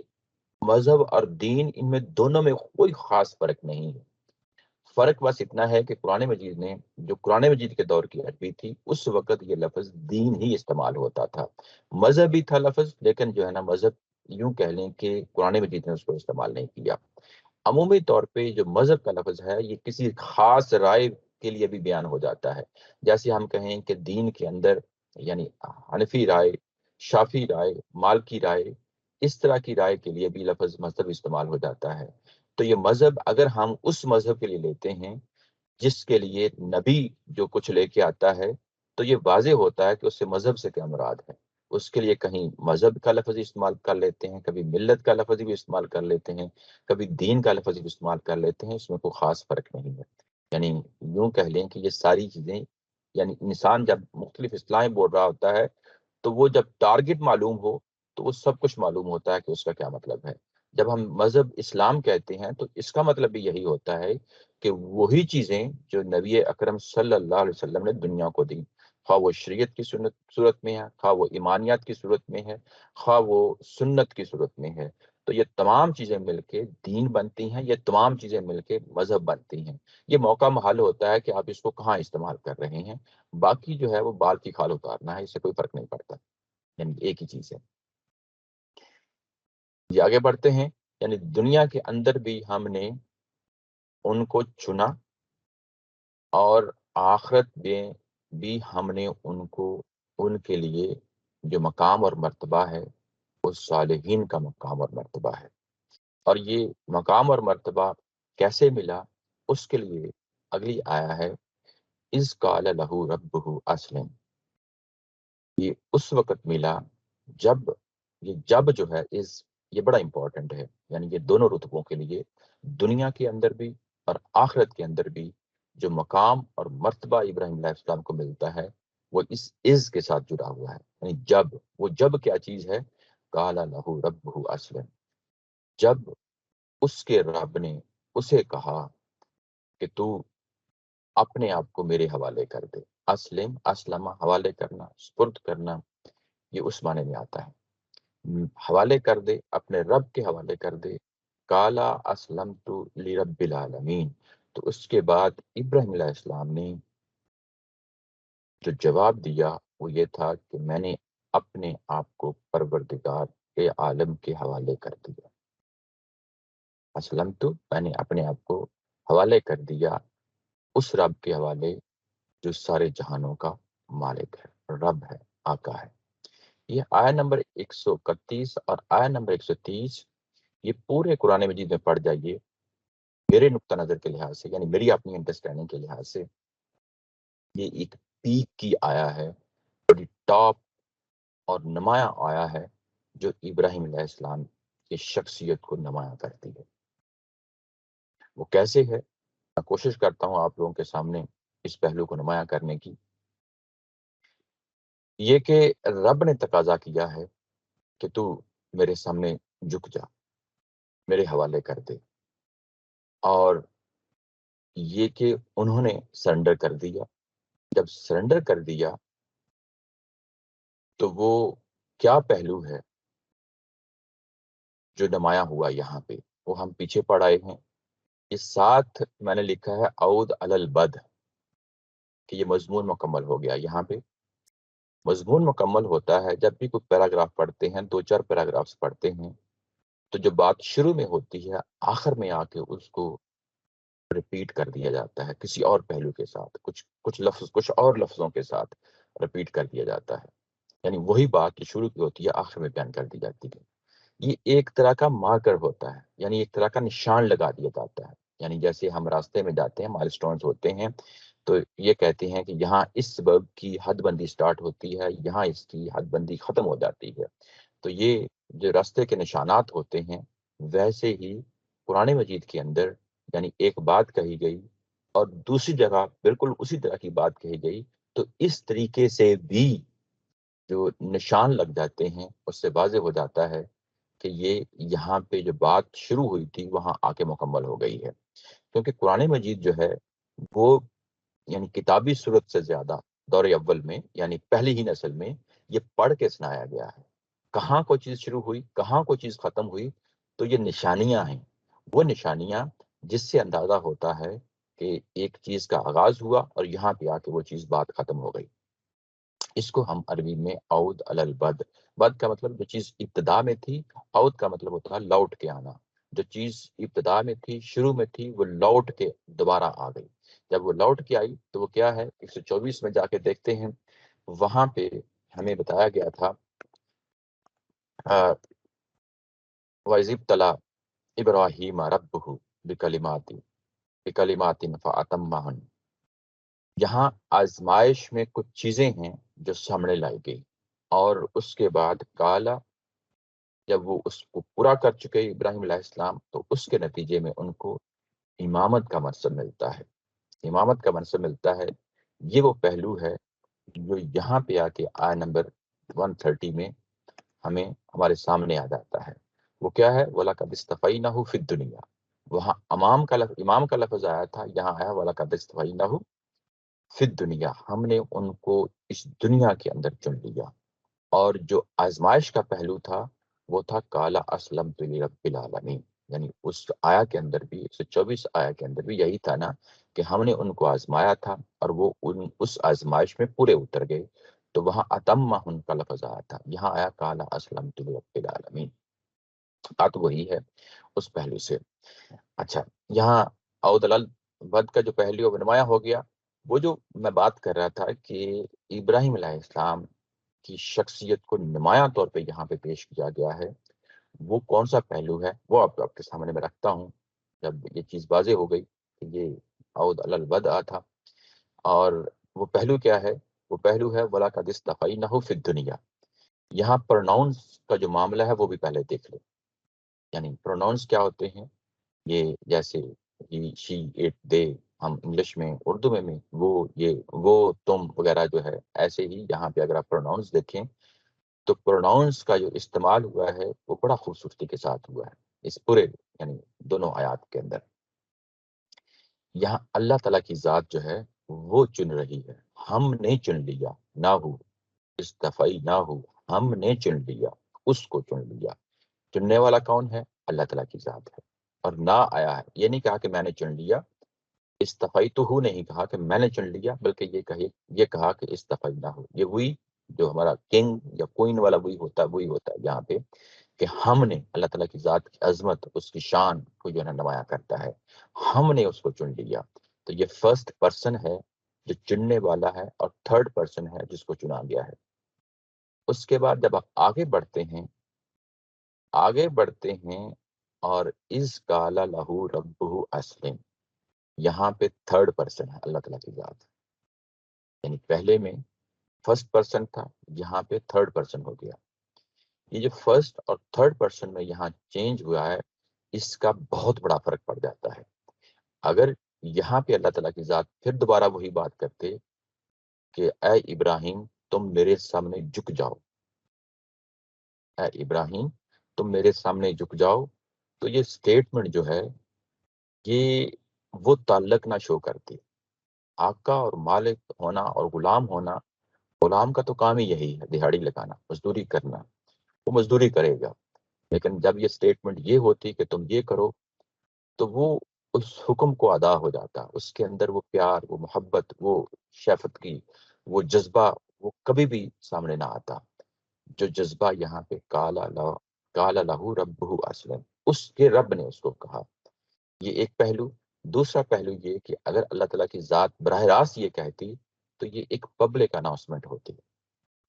مذہب اور دین، ان میں دونوں میں کوئی خاص فرق نہیں ہے۔ فرق بس اتنا ہے کہ قرآن مجید نے جو قرآن مجید کے دور کی عربی تھی، اس وقت یہ لفظ دین ہی استعمال ہوتا تھا۔ مذہب بھی تھا لفظ، لیکن جو ہے نا مذہب یوں کہہ لیں کہ قرآن مجید نے اس کو استعمال نہیں کیا۔ عمومی طور پہ جو مذہب کا لفظ ہے یہ کسی خاص رائے کے لیے بھی بیان ہو جاتا ہے، جیسے ہم کہیں کہ دین کے اندر یعنی حنفی رائے، شافی رائے، مالکی رائے، اس طرح کی رائے کے لیے بھی لفظ مذہب استعمال ہو جاتا ہے۔ تو یہ مذہب اگر ہم اس مذہب کے لیے لیتے ہیں جس کے لیے نبی جو کچھ لے کے آتا ہے، تو یہ واضح ہوتا ہے کہ اس سے مذہب سے کیا مراد ہے۔ اس کے لیے کہیں مذہب کا لفظ استعمال کر لیتے ہیں، کبھی ملت کا لفظ بھی استعمال کر لیتے ہیں، کبھی دین کا لفظ بھی استعمال کر لیتے ہیں، اس میں کوئی خاص فرق نہیں ہے۔ یعنی یوں کہہ لیں کہ یہ ساری چیزیں، یعنی انسان جب مختلف اصطلاحیں بول رہا ہوتا ہے تو وہ جب ٹارگٹ معلوم ہو تو وہ سب کچھ معلوم ہوتا ہے کہ اس کا کیا مطلب ہے۔ جب ہم مذہب اسلام کہتے ہیں تو اس کا مطلب بھی یہی ہوتا ہے کہ وہی چیزیں جو نبی اکرم صلی اللہ علیہ وسلم نے دنیا کو دی، خواہ وہ شریعت کی صورت میں ہے، خواہ وہ ایمانیات کی صورت میں ہے، خواہ وہ سنت کی صورت میں ہے، تو یہ تمام چیزیں مل کے دین بنتی ہیں، یہ تمام چیزیں مل کے مذہب بنتی ہیں۔ یہ موقع محال ہوتا ہے کہ آپ اس کو کہاں استعمال کر رہے ہیں، باقی جو ہے وہ بال کی کھال اتارنا ہے، اس سے کوئی فرق نہیں پڑتا، یعنی ایک ہی چیز ہے۔ یہ آگے بڑھتے ہیں، یعنی دنیا کے اندر بھی ہم نے ان کو چنا، اور آخرت میں بھی ہم نے ان کے لیے جو مقام اور مرتبہ ہے وہ صالحین کا مقام اور مرتبہ ہے۔ اور یہ مقام اور مرتبہ کیسے ملا، اس کے لیے اگلی آیا ہے اذ قال لہ ربہ اسلم، یہ اس وقت ملا جب، یہ جب جو ہے اس، یہ بڑا امپورٹنٹ ہے، یعنی یہ دونوں رتبوں کے لیے، دنیا کے اندر بھی اور آخرت کے اندر بھی جو مقام اور مرتبہ ابراہیم علیہ السلام کو ملتا ہے وہ اس از کے ساتھ جڑا ہوا ہے، یعنی جب، وہ جب کیا چیز ہے؟ قال لہ ربہ اسلم، جب اس کے رب نے اسے کہا کہ تو اپنے آپ کو میرے حوالے کر دے۔ اسلم، اسلم، حوالے کرنا، سپرد کرنا، یہ اس معنی میں آتا ہے، حوالے کر دے، اپنے رب کے حوالے کر دے۔ کالا اسلمت لرب العالمین، تو اس کے بعد ابراہیم علیہ السلام نے جو جواب دیا وہ یہ تھا کہ میں نے اپنے آپ کو پروردگار کے عالم کے حوالے کر دیا۔ اسلمت، میں نے اپنے آپ کو حوالے کر دیا اس رب کے حوالے جو سارے جہانوں کا مالک ہے، رب ہے، آقا ہے۔ یہ آیا نمبر 131 اور آیا نمبر 130، یہ پورے قرآن مجید میں پڑھ جائیے، میرے نقطہ نظر کے لحاظ سے، یعنی میری اپنی انڈرسٹینڈنگ کے لحاظ سے یہ ایک پیک کی آیا ہے، بڑی ٹاپ اور نمایاں آیا ہے جو ابراہیم علیہ السلام کی شخصیت کو نمایاں کرتی ہے۔ وہ کیسے ہے؟ میں کوشش کرتا ہوں آپ لوگوں کے سامنے اس پہلو کو نمایاں کرنے کی۔ یہ کہ رب نے تقاضا کیا ہے کہ تو میرے سامنے جھک جا، میرے حوالے کر دے، اور یہ کہ انہوں نے سرنڈر کر دیا۔ جب سرنڈر کر دیا تو وہ کیا پہلو ہے جو نمایاں ہوا یہاں پہ، وہ ہم پیچھے پڑھ آئے ہیں۔ اس ساتھ میں نے لکھا ہے عود علی البد، کہ یہ مضمون مکمل ہو گیا۔ یہاں پہ مضمون مکمل ہوتا ہے جب بھی کوئی پیراگراف پڑھتے ہیں، 2-4 پیراگرافس پڑھتے ہیں، تو جو بات شروع میں ہوتی ہے آخر میں آ کے اس کو ریپیٹ کر دیا جاتا ہے کسی اور پہلو کے ساتھ، کچھ لفظ کچھ اور لفظوں کے ساتھ ریپیٹ کر دیا جاتا ہے، یعنی وہی بات جو شروع کی ہوتی ہے آخر میں بیان کر دی جاتی ہے۔ یہ ایک طرح کا مارکر ہوتا ہے، یعنی ایک طرح کا نشان لگا دیا جاتا ہے، یعنی جیسے ہم راستے میں جاتے ہیں، مائل سٹونز ہوتے ہیں، تو یہ کہتے ہیں کہ یہاں اس سبب کی حد بندی سٹارٹ ہوتی ہے، یہاں اس کی حد بندی ختم ہو جاتی ہے۔ تو یہ جو راستے کے نشانات ہوتے ہیں، ویسے ہی قرآن مجید کے اندر، یعنی ایک بات کہی گئی اور دوسری جگہ بالکل اسی طرح کی بات کہی گئی، تو اس طریقے سے بھی جو نشان لگ جاتے ہیں اس سے واضح ہو جاتا ہے کہ یہ یہاں پہ جو بات شروع ہوئی تھی وہاں آ کے مکمل ہو گئی ہے۔ کیونکہ قرآن مجید جو ہے وہ یعنی کتابی صورت سے زیادہ دور اول میں، یعنی پہلی ہی نسل میں یہ پڑھ کے سنایا گیا ہے۔ کہاں کوئی چیز شروع ہوئی، کہاں کوئی چیز ختم ہوئی، تو یہ نشانیاں ہیں، وہ نشانیاں جس سے اندازہ ہوتا ہے کہ ایک چیز کا آغاز ہوا اور یہاں پہ آ کے وہ چیز بات ختم ہو گئی۔ اس کو ہم عربی میں عود علی البد، بد کا مطلب جو چیز ابتدا میں تھی، عود کا مطلب ہوتا ہے لوٹ کے آنا، جو چیز ابتدا میں تھی، شروع میں تھی، وہ لوٹ کے دوبارہ آ گئی۔ جب وہ لوٹ کے آئی تو وہ کیا ہے؟ 124 میں جا کے دیکھتے ہیں، وہاں پہ ہمیں بتایا گیا تھا وَإِذِ ابْتَلَىٰ إِبْرَاهِيمَ رَبُّهُ بِكَلِمَاتٍ فَأَتَمَّهُنَّ، یہاں آزمائش میں کچھ چیزیں ہیں جو سامنے لائی گئی، اور اس کے بعد کالا، جب وہ اس کو پورا کر چکے ابراہیم علیہ السلام، تو اس کے نتیجے میں ان کو امامت کا منصب ملتا ہے۔ امامت کا منصب ملتا ہے، یہ وہ پہلو ہے جو یہاں پہ آ کے آیا نمبر 130 میں ہمیں ہمارے سامنے آ جاتا ہے۔ وہ کیا ہے؟ وَلَقَدِ اسْتَفَيْنَاهُ فِي الدُّنْيَا، وہاں امام کا لفظ آیا تھا، یہاں آیا وَلَقَدِ اسْتَفَيْنَاهُ فِي الدُّنْيَا، ہم نے ان کو اس دنیا کے اندر چن لیا۔ اور جو آزمائش کا پہلو تھا وہ تھا کالا اسلمت لرب العالمین، یعنی اس آیا کے اندر بھی 124 آیا کے اندر بھی یہی تھا نا کہ ہم نے ان کو آزمایا تھا اور وہ اس آزمائش میں پورے اتر گئے، تو وہاں اتمہن کا لفظ آیا تھا، یہاں آیا کالا اسلمت لرب العالمین، بات وہی ہے اس پہلو سے۔ اچھا، یہاں عود البد کا جو پہلو وہ نمایاں ہو گیا۔ وہ جو میں بات کر رہا تھا کہ ابراہیم علیہ السلام کی شخصیت کو نمایاں طور پہ یہاں پہ پیش کیا گیا ہے، وہ کون سا پہلو ہے وہ آپ کے سامنے میں رکھتا ہوں۔ جب یہ چیز واضح ہو گئی کہ یہ عود علی البد تھا، اور وہ پہلو کیا ہے؟ وہ پہلو ہے وَلَقَدِ اسْتَفَيْنَهُ فِي الدُّنْيَا. یہاں پروناؤنس کا جو معاملہ ہے وہ بھی پہلے دیکھ لیں. یعنی پروناؤنس کیا ہوتے ہیں؟ یہ جیسے ہی، شی، اٹ، دے، ہم انگلش میں، اردو میں وہ، یہ، وہ، تم وغیرہ جو ہے، ایسے ہی یہاں پہ اگر آپ پروناؤنس دیکھیں تو پروناؤنس کا جو استعمال ہوا ہے وہ بڑا خوبصورتی کے ساتھ ہوا ہے اس پورے یعنی دونوں آیات کے اندر. یہاں اللہ تعالیٰ کی ذات جو ہے وہ چن رہی ہے، ہم نے چن لیا، نہ ہو استفائی، نہ ہو، ہم نے چن لیا، اس کو چن لیا. چننے والا کون ہے؟ اللہ تعالیٰ کی ذات ہے. اور نہ آیا ہے، یہ نہیں کہا کہ میں نے چن لیا. استفائی تو ہو نہیں کہا کہ میں نے چن لیا، بلکہ یہ کہا کہ استفائی نہ ہو. یہ وہی جو ہمارا کنگ یا کوئن والا وہی ہوتا ہے یہاں پہ، کہ ہم نے اللہ تعالیٰ کی ذات کی عظمت، اس کی شان کو جو ہے نمایاں کرتا ہے، ہم نے اس کو چن لیا. تو یہ فرسٹ پرسن ہے جو چننے والا ہے، اور تھرڈ پرسن ہے جس کو چنا گیا ہے. اس کے بعد جب آپ آگے بڑھتے ہیں اور اس کالا لہو ربہ اسلم، یہاں پہ تھرڈ پرسن ہے اللہ تعالیٰ کی ذات. یعنی پہلے میں فرسٹ پرسن تھا، یہاں پہ تھرڈ پرسن ہو گیا. یہ جو فرسٹ اور تھرڈ پرسن میں یہاں چینج ہوا ہے، اس کا بہت بڑا فرق پڑ جاتا ہے. اگر یہاں پہ اللہ تعالیٰ کی ذات پھر دوبارہ وہی بات کرتے کہ اے ابراہیم تم میرے سامنے جھک جاؤ، اے ابراہیم تم میرے سامنے جھک جاؤ، تو یہ سٹیٹمنٹ جو ہے یہ وہ تعلق نہ شو کرتی. آقا اور مالک ہونا اور غلام ہونا، غلام کا تو کام ہی یہی ہے، دہاڑی لگانا، مزدوری کرنا، وہ مزدوری کرے گا. لیکن جب یہ سٹیٹمنٹ یہ ہوتی کہ تم یہ کرو، تو وہ اس حکم کو ادا ہو جاتا. اس کے اندر وہ پیار، وہ محبت، وہ شفقت کی وہ جذبہ وہ کبھی بھی سامنے نہ آتا. جو جذبہ یہاں پہ کالا لہو ربہ اسلم، اس کے رب نے اس کو کہا. یہ ایک پہلو. دوسرا پہلو یہ کہ اگر اللہ تعالیٰ کی ذات براہ راست یہ کہتی تو یہ ایک پبلک اناؤنسمنٹ ہوتی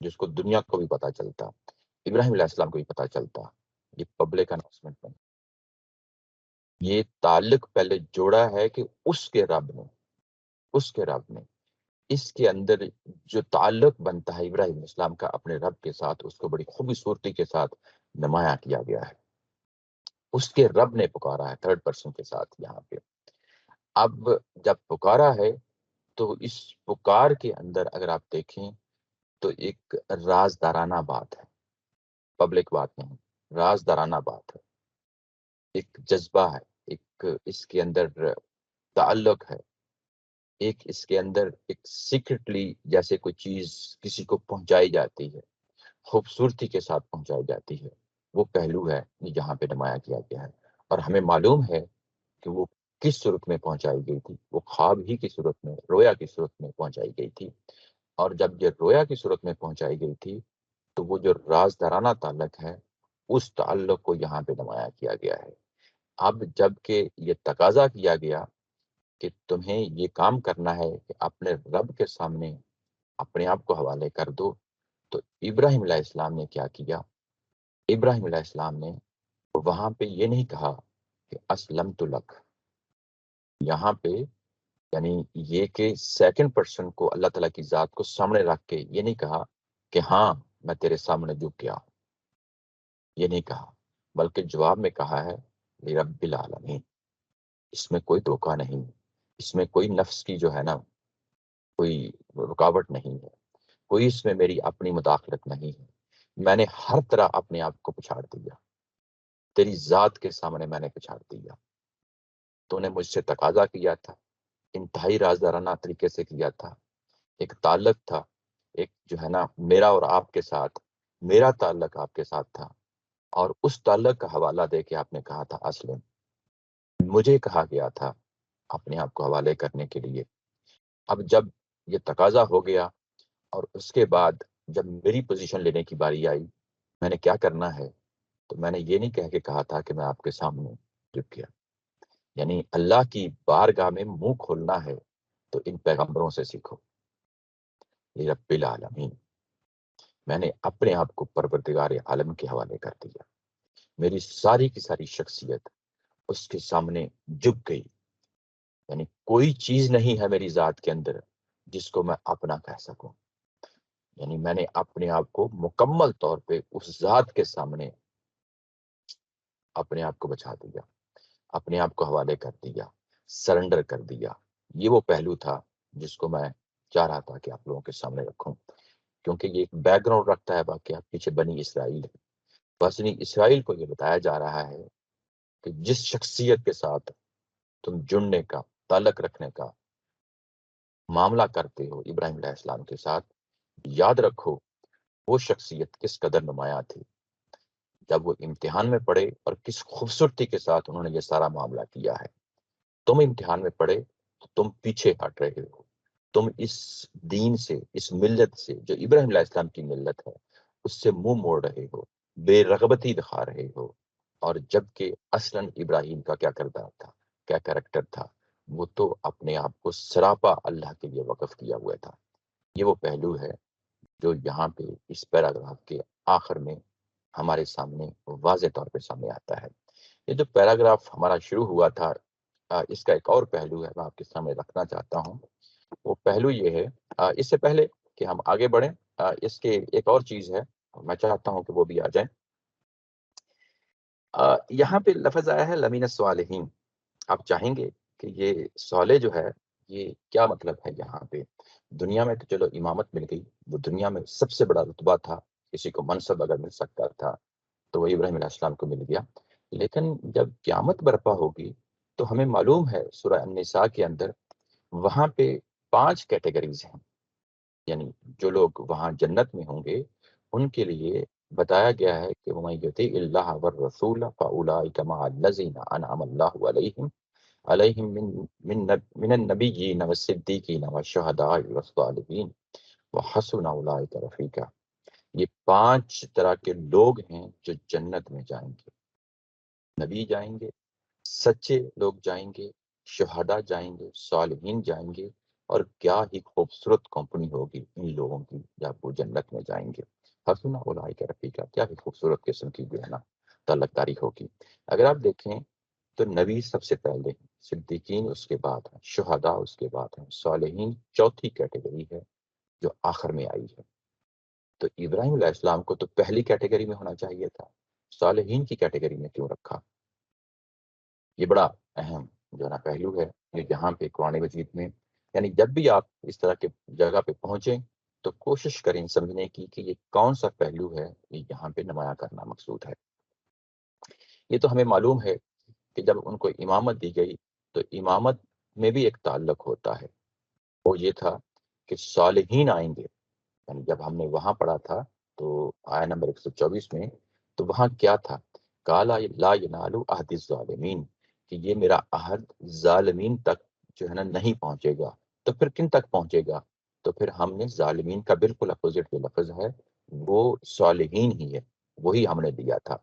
جس کو دنیا کو بھی پتا چلتا، ابراہیم علیہ السلام کو بھی پتا چلتا. یہ پبلک اناؤنسمنٹ میں یہ تعلق پہلے جوڑا ہے کہ اس کے رب نے اس کے اندر جو تعلق بنتا ہے ابراہیم علیہ السلام کا اپنے رب کے ساتھ، اس کو بڑی خوبصورتی کے ساتھ نمایاں کیا گیا ہے. اس کے رب نے پکارا ہے تھرڈ پرسن کے ساتھ یہاں پہ. اب جب پکارا ہے تو اس پکار کے اندر اگر آپ دیکھیں تو ایک رازدارانہ بات ہے، پبلک بات نہیں، رازدارانہ بات ہے. ایک جذبہ ہے، ایک اس کے اندر تعلق ہے، ایک اس کے اندر ایک سیکرٹلی جیسے کوئی چیز کسی کو پہنچائی جاتی ہے، خوبصورتی کے ساتھ پہنچائی جاتی ہے. وہ پہلو ہے جہاں پہ نمایاں کیا گیا ہے. اور ہمیں معلوم ہے کہ وہ کس صورت میں پہنچائی گئی تھی. وہ خواب ہی کی صورت میں، رویا کی صورت میں پہنچائی گئی تھی. اور جب یہ رویا کی صورت میں پہنچائی گئی تھی تو وہ جو رازدارانہ تعلق ہے اس تعلق کو یہاں پہ نمایاں کیا گیا ہے. اب جب کہ یہ تقاضا کیا گیا کہ تمہیں یہ کام کرنا ہے کہ اپنے رب کے سامنے اپنے آپ کو حوالے کر دو، تو ابراہیم علیہ السلام نے کیا کیا؟ ابراہیم علیہ السلام نے وہاں پہ یہ نہیں کہا کہ اسلمت لک. یہاں پہ یعنی یہ کہ سیکنڈ پرسن کو اللہ تعالیٰ کی ذات کو سامنے رکھ کے یہ نہیں کہا کہ ہاں میں تیرے سامنے جھک گیا، یہ نہیں کہا، بلکہ جواب میں کہا ہے رب العالمین. اس میں کوئی دھوکہ نہیں، اس میں کوئی نفس کی جو ہے نا کوئی رکاوٹ نہیں ہے، کوئی اس میں میری اپنی مداخلت نہیں ہے. میں نے ہر طرح اپنے آپ کو پچھاڑ دیا، تیری ذات کے سامنے میں نے پچھاڑ دیا. تو نے مجھ سے تقاضا کیا تھا، انتہائی رازدارانہ طریقے سے کیا تھا. ایک تعلق تھا، ایک جو ہے نا میرا اور آپ کے ساتھ، میرا تعلق آپ کے ساتھ تھا، اور اس تعلق کا حوالہ دے کے آپ نے کہا تھا اسلم. مجھے کہا گیا تھا اپنے آپ کو حوالے کرنے کے لیے. اب جب یہ تقاضا ہو گیا اور اس کے بعد جب میری پوزیشن لینے کی باری آئی، میں نے کیا کرنا ہے، تو میں نے یہ نہیں کہہ کے کہا تھا کہ میں آپ کے سامنے جھک گیا. یعنی اللہ کی بارگاہ میں منہ کھولنا ہے تو ان پیغمبروں سے سیکھو. رب العالمین، میں نے اپنے آپ کو پروردگار عالم کے حوالے کر دیا. میری ساری کی ساری شخصیت اس کے سامنے جھک گئی. یعنی کوئی چیز نہیں ہے میری ذات کے اندر جس کو میں اپنا کہہ سکوں. یعنی میں نے اپنے آپ کو مکمل طور پہ اس ذات کے سامنے اپنے آپ کو بچا دیا، اپنے آپ کو حوالے کر دیا، سرنڈر کر دیا. یہ وہ پہلو تھا جس کو میں چاہ رہا تھا کہ آپ لوگوں کے سامنے رکھوں، کیونکہ یہ ایک بیک گراؤنڈ رکھتا ہے واقعہ پیچھے بنی اسرائیل. بنی اسرائیل کو یہ بتایا جا رہا ہے کہ جس شخصیت کے ساتھ تم جڑنے کا، تعلق رکھنے کا معاملہ کرتے ہو ابراہیم علیہ السلام کے ساتھ، یاد رکھو وہ شخصیت کس قدر نمایاں تھی. جب وہ امتحان میں پڑے اور کس خوبصورتی کے ساتھ انہوں نے یہ سارا معاملہ کیا ہے. تم امتحان میں پڑے تو تم پیچھے ہٹ رہے ہو، تم اس دین سے، اس ملت سے جو ابراہیم علیہ السلام کی ملت ہے اس سے منہ موڑ رہے ہو، بے رغبتی دکھا رہے ہو. اور جبکہ اصلاً ابراہیم کا کیا کردار تھا، کیا کریکٹر تھا، وہ تو اپنے آپ کو سراپا اللہ کے لیے وقف کیا ہوا تھا. یہ وہ پہلو ہے جو یہاں پہ اس پیراگراف کے آخر میں ہمارے سامنے واضح طور پہ سامنے آتا ہے. یہ جو پیراگراف ہمارا شروع ہوا تھا، اس کا ایک اور پہلو ہے میں آپ کے سامنے رکھنا چاہتا ہوں. وہ پہلو یہ ہے، اس سے پہلے کہ ہم آگے بڑھیں، اس کے ایک اور چیز ہے میں چاہتا ہوں کہ وہ بھی آ جائیں. یہاں پہ لفظ آیا ہے لمین الصالحین. آپ چاہیں گے کہ یہ صالح جو ہے یہ کیا مطلب ہے. یہاں پہ دنیا میں تو چلو امامت مل گئی، وہ دنیا میں سب سے بڑا رتبہ تھا، کسی کو منصب اگر مل سکتا تھا تو وہ ابراہیم علیہ السلام کو مل گیا. لیکن جب قیامت برپا ہوگی تو ہمیں معلوم ہے سورہ النساء کے اندر وہاں پہ 5 کیٹیگریز ہیں. یعنی جو لوگ وہاں جنت میں ہوں گے ان کے لیے بتایا گیا ہے کہ وَمَن یُطِعِ اللَّهَ وَالرَّسُولَ فَأُولَٰئِکَ مَعَ الَّذِینَ أَنْعَمَ اللَّهُ عَلَیْہِم مِّنَ النَّبِیِّینَ وَالصِّدِّیقِینَ وَالشُّہَدَاءِ وَالصَّالِحِینَ وَحَسُنَ أُولَٰئِکَ رَفِیقًا. یہ 5 طرح کے لوگ ہیں جو جنت میں جائیں گے. نبی جائیں گے، سچے لوگ جائیں گے، شہداء جائیں گے، صالحین جائیں گے. اور کیا ہی خوبصورت کمپنی ہوگی ان لوگوں کی جب وہ جنت میں جائیں گے. حسن اولئک رفیقا، کیا ہی خوبصورت قسم کی جو ہے نا تعلق داری ہوگی. اگر آپ دیکھیں تو نبی سب سے پہلے ہیں، صدیقین اس کے بعد ہیں، شہداء اس کے بعد ہیں، صالحین چوتھی کیٹیگری ہے جو آخر میں آئی ہے. تو ابراہیم علیہ السلام کو تو پہلی کیٹیگری میں ہونا چاہیے تھا، صالحین کی کیٹیگری میں کیوں رکھا؟ یہ بڑا اہم جو ہے نا پہلو ہے جو یہاں پہ قرآن مجید میں، یعنی جب بھی آپ اس طرح کے جگہ پہ پہنچیں تو کوشش کریں سمجھنے کی کہ یہ کون سا پہلو ہے یہ یہاں پہ نمایاں کرنا مقصود ہے. یہ تو ہمیں معلوم ہے کہ جب ان کو امامت دی گئی تو امامت میں بھی ایک تعلق ہوتا ہے، وہ یہ تھا کہ صالحین آئیں گے. یعنی جب ہم نے وہاں پڑھا تھا تو آیا نمبر 124 میں تو وہاں کیا تھا، کالا لا ینال عہد الظالمین، کہ یہ میرا عہد ظالمین تک جو ہے نا نہیں پہنچے گا. تو پھر کن تک پہنچے گا؟ تو پھر ہم نے ظالمین کا بالکل اپوزٹ جو لفظ ہے وہ صالحین ہی ہے، وہی ہم نے دیا تھا،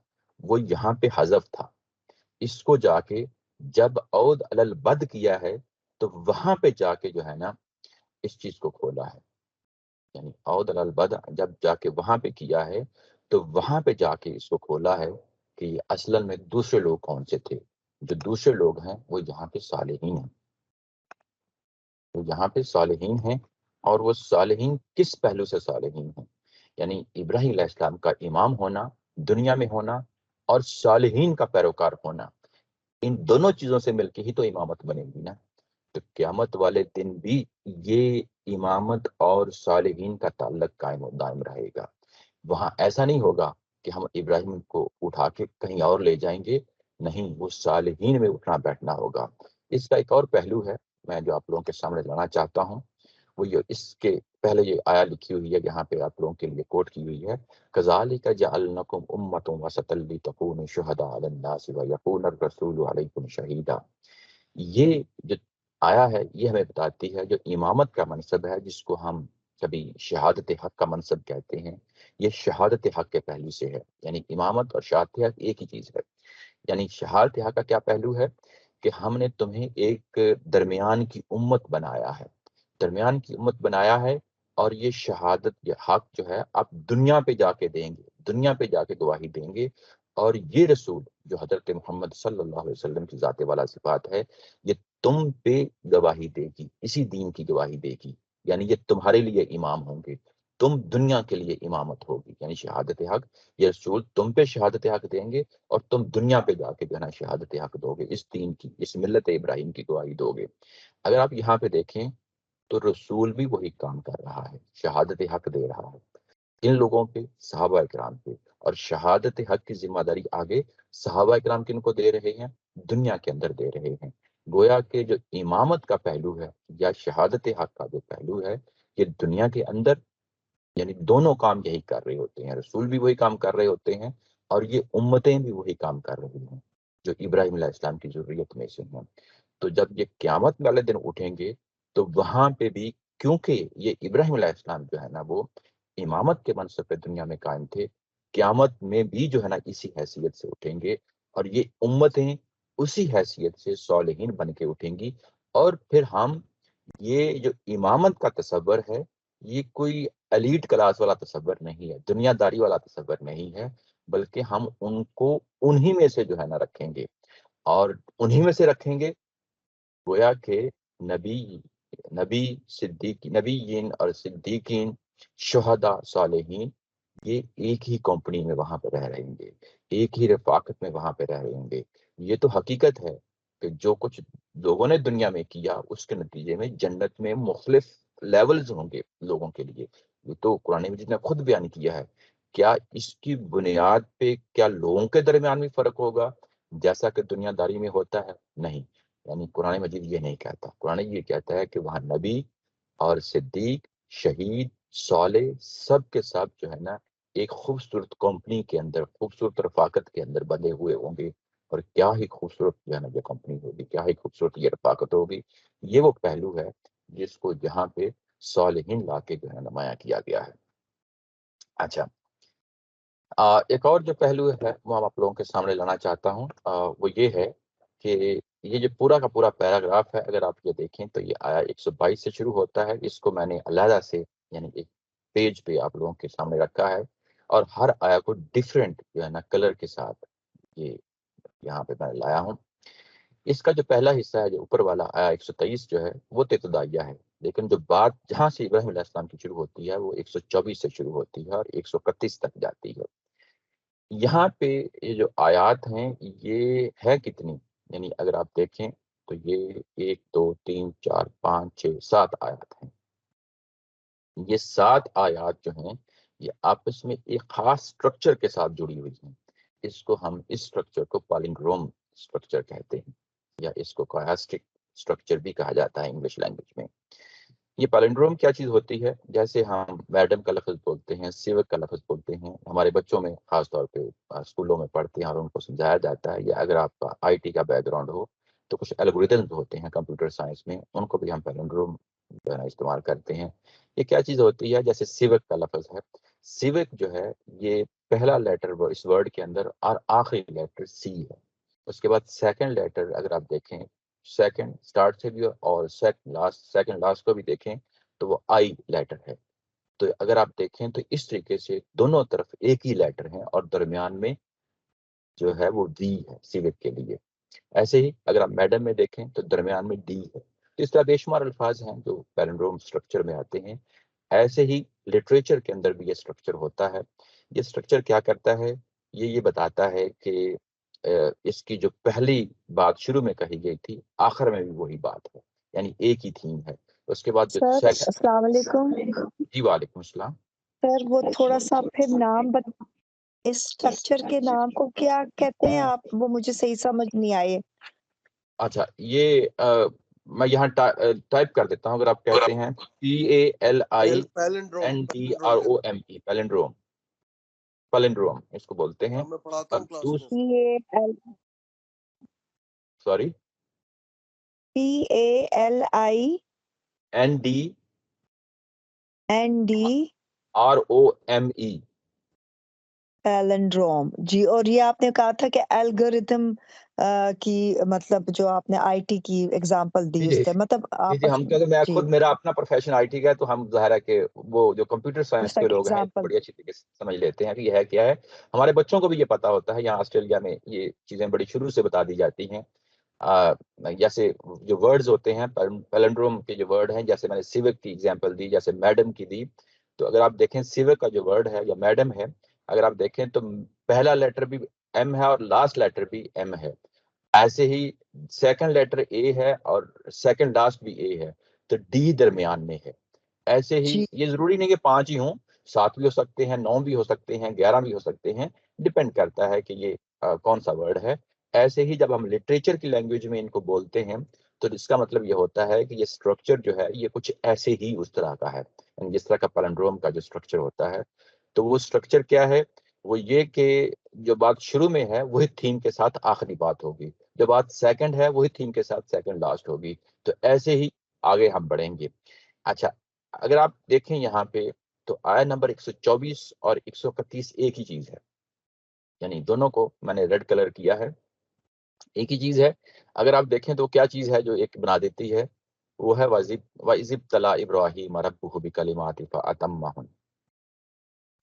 وہ یہاں پہ حذف تھا. اس کو جا کے جب عود علی البد کیا ہے تو وہاں پہ جا کے جو ہے نا اس چیز کو کھولا ہے. یعنی عود علی البد جب جا کے وہاں پہ کیا ہے تو وہاں پہ جا کے اس کو کھولا ہے کہ اصل میں دوسرے لوگ کون سے تھے. جو دوسرے لوگ ہیں وہ یہاں پہ صالحین ہیں، وہ یہاں پہ صالحین ہیں. اور وہ صالحین کس پہلو سے صالحین ہیں؟ یعنی ابراہیم علیہ السلام کا امام ہونا، دنیا میں ہونا، اور صالحین کا پیروکار ہونا، ان دونوں چیزوں سے مل کے ہی تو امامت بنے گی نا. تو قیامت والے دن بھی یہ امامت اور صالحین کا تعلق قائم و دائم رہے گا. وہاں ایسا نہیں ہوگا کہ ہم ابراہیم کو اٹھا کے کہیں اور لے جائیں گے، نہیں، وہ صالحین میں اٹھنا بیٹھنا ہوگا. اس کا ایک اور پہلو ہے میں جو آپ لوگوں کے سامنے لانا چاہتا ہوں، وہ یہ اس کے پہلے یہ آیا لکھی ہوئی ہے یہاں پہ آپ لوگوں کے لیے کوٹ کی ہوئی ہے، کذالک جعلنکم امۃ وسطا لتکونوا شہداء علی الناس ویکون الرسول علیکم شہیدا. یہ جو آیا ہے یہ ہمیں بتاتی ہے جو امامت کا منصب ہے جس کو ہم کبھی شہادت حق کا منصب کہتے ہیں، یہ شہادت حق کے پہلو سے ہے. یعنی امامت اور شہادت حق ایک ہی چیز ہے. یعنی شہادت حق کا کیا پہلو ہے کہ ہم نے تمہیں ایک درمیان کی امت بنایا ہے، درمیان کی امت بنایا ہے، اور یہ شہادت یہ حق جو ہے آپ دنیا پہ جا کے دیں گے، دنیا پہ جا کے گواہی دیں گے. اور یہ رسول جو حضرت محمد صلی اللہ علیہ وسلم کی ذات والا صفات ہے، یہ تم پہ گواہی دے گی، اسی دین کی گواہی دے گی. یعنی یہ تمہارے لیے امام ہوں گے، تم دنیا کے لیے امامت ہوگی، یعنی شہادت حق یہ رسول تم پہ شہادت حق دیں گے اور تم دنیا پہ جا کے جو ہے نا شہادت حق دو گے، اس دین کی، اس ملت ابراہیم کی گواہی دو گے۔ اگر آپ یہاں پہ دیکھیں تو رسول بھی وہی کام کر رہا ہے، شہادت حق دے رہا ہے ان لوگوں پہ، صحابہ اکرام پہ، اور شہادت حق کی ذمہ داری آگے صحابہ اکرام کن کو دے رہے ہیں؟ دنیا کے اندر دے رہے ہیں۔ گویا کہ جو امامت کا پہلو ہے یا شہادت حق کا جو پہلو ہے، یہ دنیا کے اندر یعنی دونوں کام یہی کر رہے ہوتے ہیں، رسول بھی وہی کام کر رہے ہوتے ہیں اور یہ امتیں بھی وہی کام کر رہی ہیں جو ابراہیم علیہ السلام کی ذریت میں سے ہیں۔ تو جب یہ قیامت والے دن اٹھیں گے تو وہاں پہ بھی، کیونکہ یہ ابراہیم علیہ السلام جو ہے نا وہ امامت کے منصب پہ دنیا میں قائم تھے، قیامت میں بھی جو ہے نا اسی حیثیت سے اٹھیں گے، اور یہ امتیں اسی حیثیت سے صالحین بن کے اٹھیں گی۔ اور پھر ہم یہ جو امامت کا تصور ہے، یہ کوئی ایلیٹ کلاس والا تصور نہیں ہے، دنیا داری والا تصور نہیں ہے، بلکہ ہم ان کو انہی میں سے جو ہے نا رکھیں گے، اور انہی میں سے رکھیں گے گویا کہ نبی نبیین اور صدیقین، شہداء، صالحین، یہ ایک ہی کمپنی میں وہاں پہ رہ رہیں گے، ایک ہی رفاقت میں وہاں پہ رہ رہیں گے۔ یہ تو حقیقت ہے کہ جو کچھ لوگوں نے دنیا میں کیا اس کے نتیجے میں جنت میں مختلف لیولز ہوں گے لوگوں کے لیے، یہ تو قرآن مجید نے خود بیان کیا ہے۔ کیا اس کی بنیاد پہ کیا لوگوں کے درمیان بھی فرق ہوگا جیسا کہ دنیا داری میں ہوتا ہے؟ نہیں، یعنی قرآن مجید یہ نہیں کہتا، قرآن یہ کہتا ہے کہ وہاں نبی اور صدیق، شہید، صالح، سب کے سب جو ہے نا ایک خوبصورت کمپنی کے اندر، خوبصورت رفاقت کے اندر بندے ہوئے ہوں گے، اور کیا ہی خوبصورت جو ہے نا یہ کمپنی ہوگی، کیا ہی خوبصورت یہ رفاقت ہوگی۔ یہ وہ پہلو ہے جس کو جہاں پہ صالحین لا کے جو ہے نمایاں کیا گیا ہے۔ اچھا، ایک اور جو پہلو ہے وہ ہم آپ لوگوں کے سامنے لانا چاہتا ہوں، وہ یہ ہے کہ یہ جو پورا کا پورا پیراگراف ہے، اگر آپ یہ دیکھیں تو یہ آیا 122 سے شروع ہوتا ہے۔ اس کو میں نے علیحدہ سے یعنی ایک پیج پہ آپ لوگوں کے سامنے رکھا ہے، اور ہر آیا کو ڈیفرنٹ جو ہے نا کلر کے ساتھ یہ یہاں پہ میں لایا ہوں۔ اس کا جو پہلا حصہ ہے، جو اوپر والا آیا 123 جو ہے وہ ابتدائیہ ہے، لیکن جو بات جہاں سے ابراہیم علیہ السلام کی شروع ہوتی ہے وہ 124 سے شروع ہوتی ہے اور 131 تک جاتی ہے۔ یہاں پہ یہ جو آیات ہیں یہ ہے کتنی، یعنی اگر آپ دیکھیں تو یہ 1 2 3 4 5 6 7 آیات ہیں۔ یہ 7 آیات جو ہیں یہ آپس میں ایک خاص سٹرکچر کے ساتھ جڑی ہوئی ہیں۔ اس کو ہم اس سٹرکچر کو پالنڈروم سٹرکچر کہتے ہیں، یا اس کو کواسٹک سٹرکچر بھی کہا جاتا ہے انگلش لینگویج میں۔ یہ پالنڈروم کیا چیز ہوتی ہے؟ جیسے ہم میڈم کا لفظ بولتے ہیں، سیوک کا لفظ بولتے ہیں، ہمارے بچوں میں خاص طور پہ اسکولوں میں پڑھتے ہیں اور ان کو سمجھایا جاتا ہے، یا اگر آپ کا آئی ٹی کا بیک گراؤنڈ ہو تو کچھ الگوریتمز ہوتے ہیں کمپیوٹر سائنس میں، ان کو بھی ہم پالنڈروم جو ہے نا استعمال کرتے ہیں۔ یہ کیا چیز ہوتی ہے؟ جیسے سیوک کا لفظ ہے، سیوک جو ہے یہ پہلا لیٹر اس ورڈ کے اندر اور آخری لیٹر سی ہے، اس کے بعد سیکنڈ لیٹر اگر آپ دیکھیں سیکنڈ اسٹارٹ سے بھی اور سیکنڈ لاسٹ کو بھی دیکھیں تو وہ آئی لیٹر ہے۔ تو اگر آپ دیکھیں تو اس طریقے سے دونوں طرف ایک ہی لیٹر ہیں اور درمیان میں جو ہے وہ وی ہے سیوک کے لیے۔ ایسے ہی اگر آپ میڈم میں دیکھیں تو درمیان میں ڈی ہے۔ اس طرح بے شمار الفاظ ہیں جو پیلنڈروم سٹرکچر میں آتے ہیں۔ ایسے ہی لٹریچر کے اندر بھی یہ سٹرکچر ہوتا ہے۔ یہ سٹرکچر کیا کرتا ہے؟ یہ بتاتا ہے کہ اس کی جو پہلی بات شروع میں کہی گئی تھی آخر میں بھی وہی بات ہے، یعنی ایک ہی تھیم ہے۔ اس کے بعد جو سر السلام علیکم۔ جی وعلیکم السلام۔ سر وہ تھوڑا سا پھر نام اس سٹرکچر کے نام کو کیا کہتے ہیں آپ؟ وہ مجھے صحیح سمجھ نہیں آئے۔ اچھا، یہ میں یہاں ٹائپ کر دیتا ہوں۔ اگر آپ کہتے ہیں PALINDROME، پیلنڈروم اس کو بولتے ہیں۔ Sorry, PALINDROME۔ پیلنڈروم جی۔ اور یہ آپ نے کہا تھا کہ الگوریتم کی مطلب جو آپ نے آئی ٹی کی ایگزامپل دی اس سے مطلب جی ہم کہتے ہیں، میں خود میرا اپنا پروفیشن آئی ٹی کا ہے، تو ہم ظاہر ہے کہ وہ جو کمپیوٹر سائنس کے لوگ ہیں بڑی اچھی طریقے سے سمجھ لیتے ہیں کہ یہ ہے کیا ہے۔ ہمارے بچوں کو بھی یہ پتا ہوتا ہے، یہاں آسٹریلیا میں یہ چیزیں بڑی شروع سے بتا دی جاتی ہیں۔ جیسے جو ورڈز ہوتے ہیں پیلنڈروم کے جو ورڈ ہیں، جیسے میں نے سیوک کی ایگزامپل دی، جیسے میڈم کی دی، تو اگر آپ دیکھیں سیوک کا جو ورڈ ہے یا میڈم ہے، اگر آپ دیکھیں تو پہلا لیٹر بھی ایم ہے اور لاسٹ لیٹر بھی ایم ہے. ایسے ہی سیکنڈ لیٹر اے ہے اور سیکنڈ لاسٹ بھی اے ہے، تو ڈی درمیان میں ہے. ایسے ہی جی یہ ضروری نہیں کہ 5 ہی ہوں، 7 بھی ہو سکتے ہیں، 9 بھی ہو سکتے ہیں، 11 بھی ہو سکتے ہیں، ڈپینڈ کرتا ہے کہ یہ کون سا ورڈ ہے. ایسے ہی جب ہم لٹریچر کی لینگویج میں ان کو بولتے ہیں تو اس کا مطلب یہ ہوتا ہے کہ یہ سٹرکچر جو ہے یہ کچھ ایسے ہی اس طرح کا ہے، جس طرح کا پلنڈروم کا جو سٹرکچر ہوتا ہے. تو وہ سٹرکچر کیا ہے؟ وہ یہ کہ جو بات شروع میں ہے وہی تھیم کے ساتھ آخری بات ہوگی، جو بات سیکنڈ ہے وہی تھیم کے ساتھ سیکنڈ لاسٹ ہوگی. تو ایسے ہی آگے ہم بڑھیں گے. اچھا، اگر آپ دیکھیں یہاں پہ تو آیا نمبر 124 اور 131 ایک ہی چیز ہے، یعنی دونوں کو میں نے ریڈ کلر کیا ہے، ایک ہی چیز ہے. اگر آپ دیکھیں تو کیا چیز ہے جو ایک بنا دیتی ہے؟ وہ ہے وَإِذِ ابْتَلَىٰ إِبْرَاهِيمَ رَبُّهُ بِكَلِمَاتٍ فَأَتَمَّهُنَّ.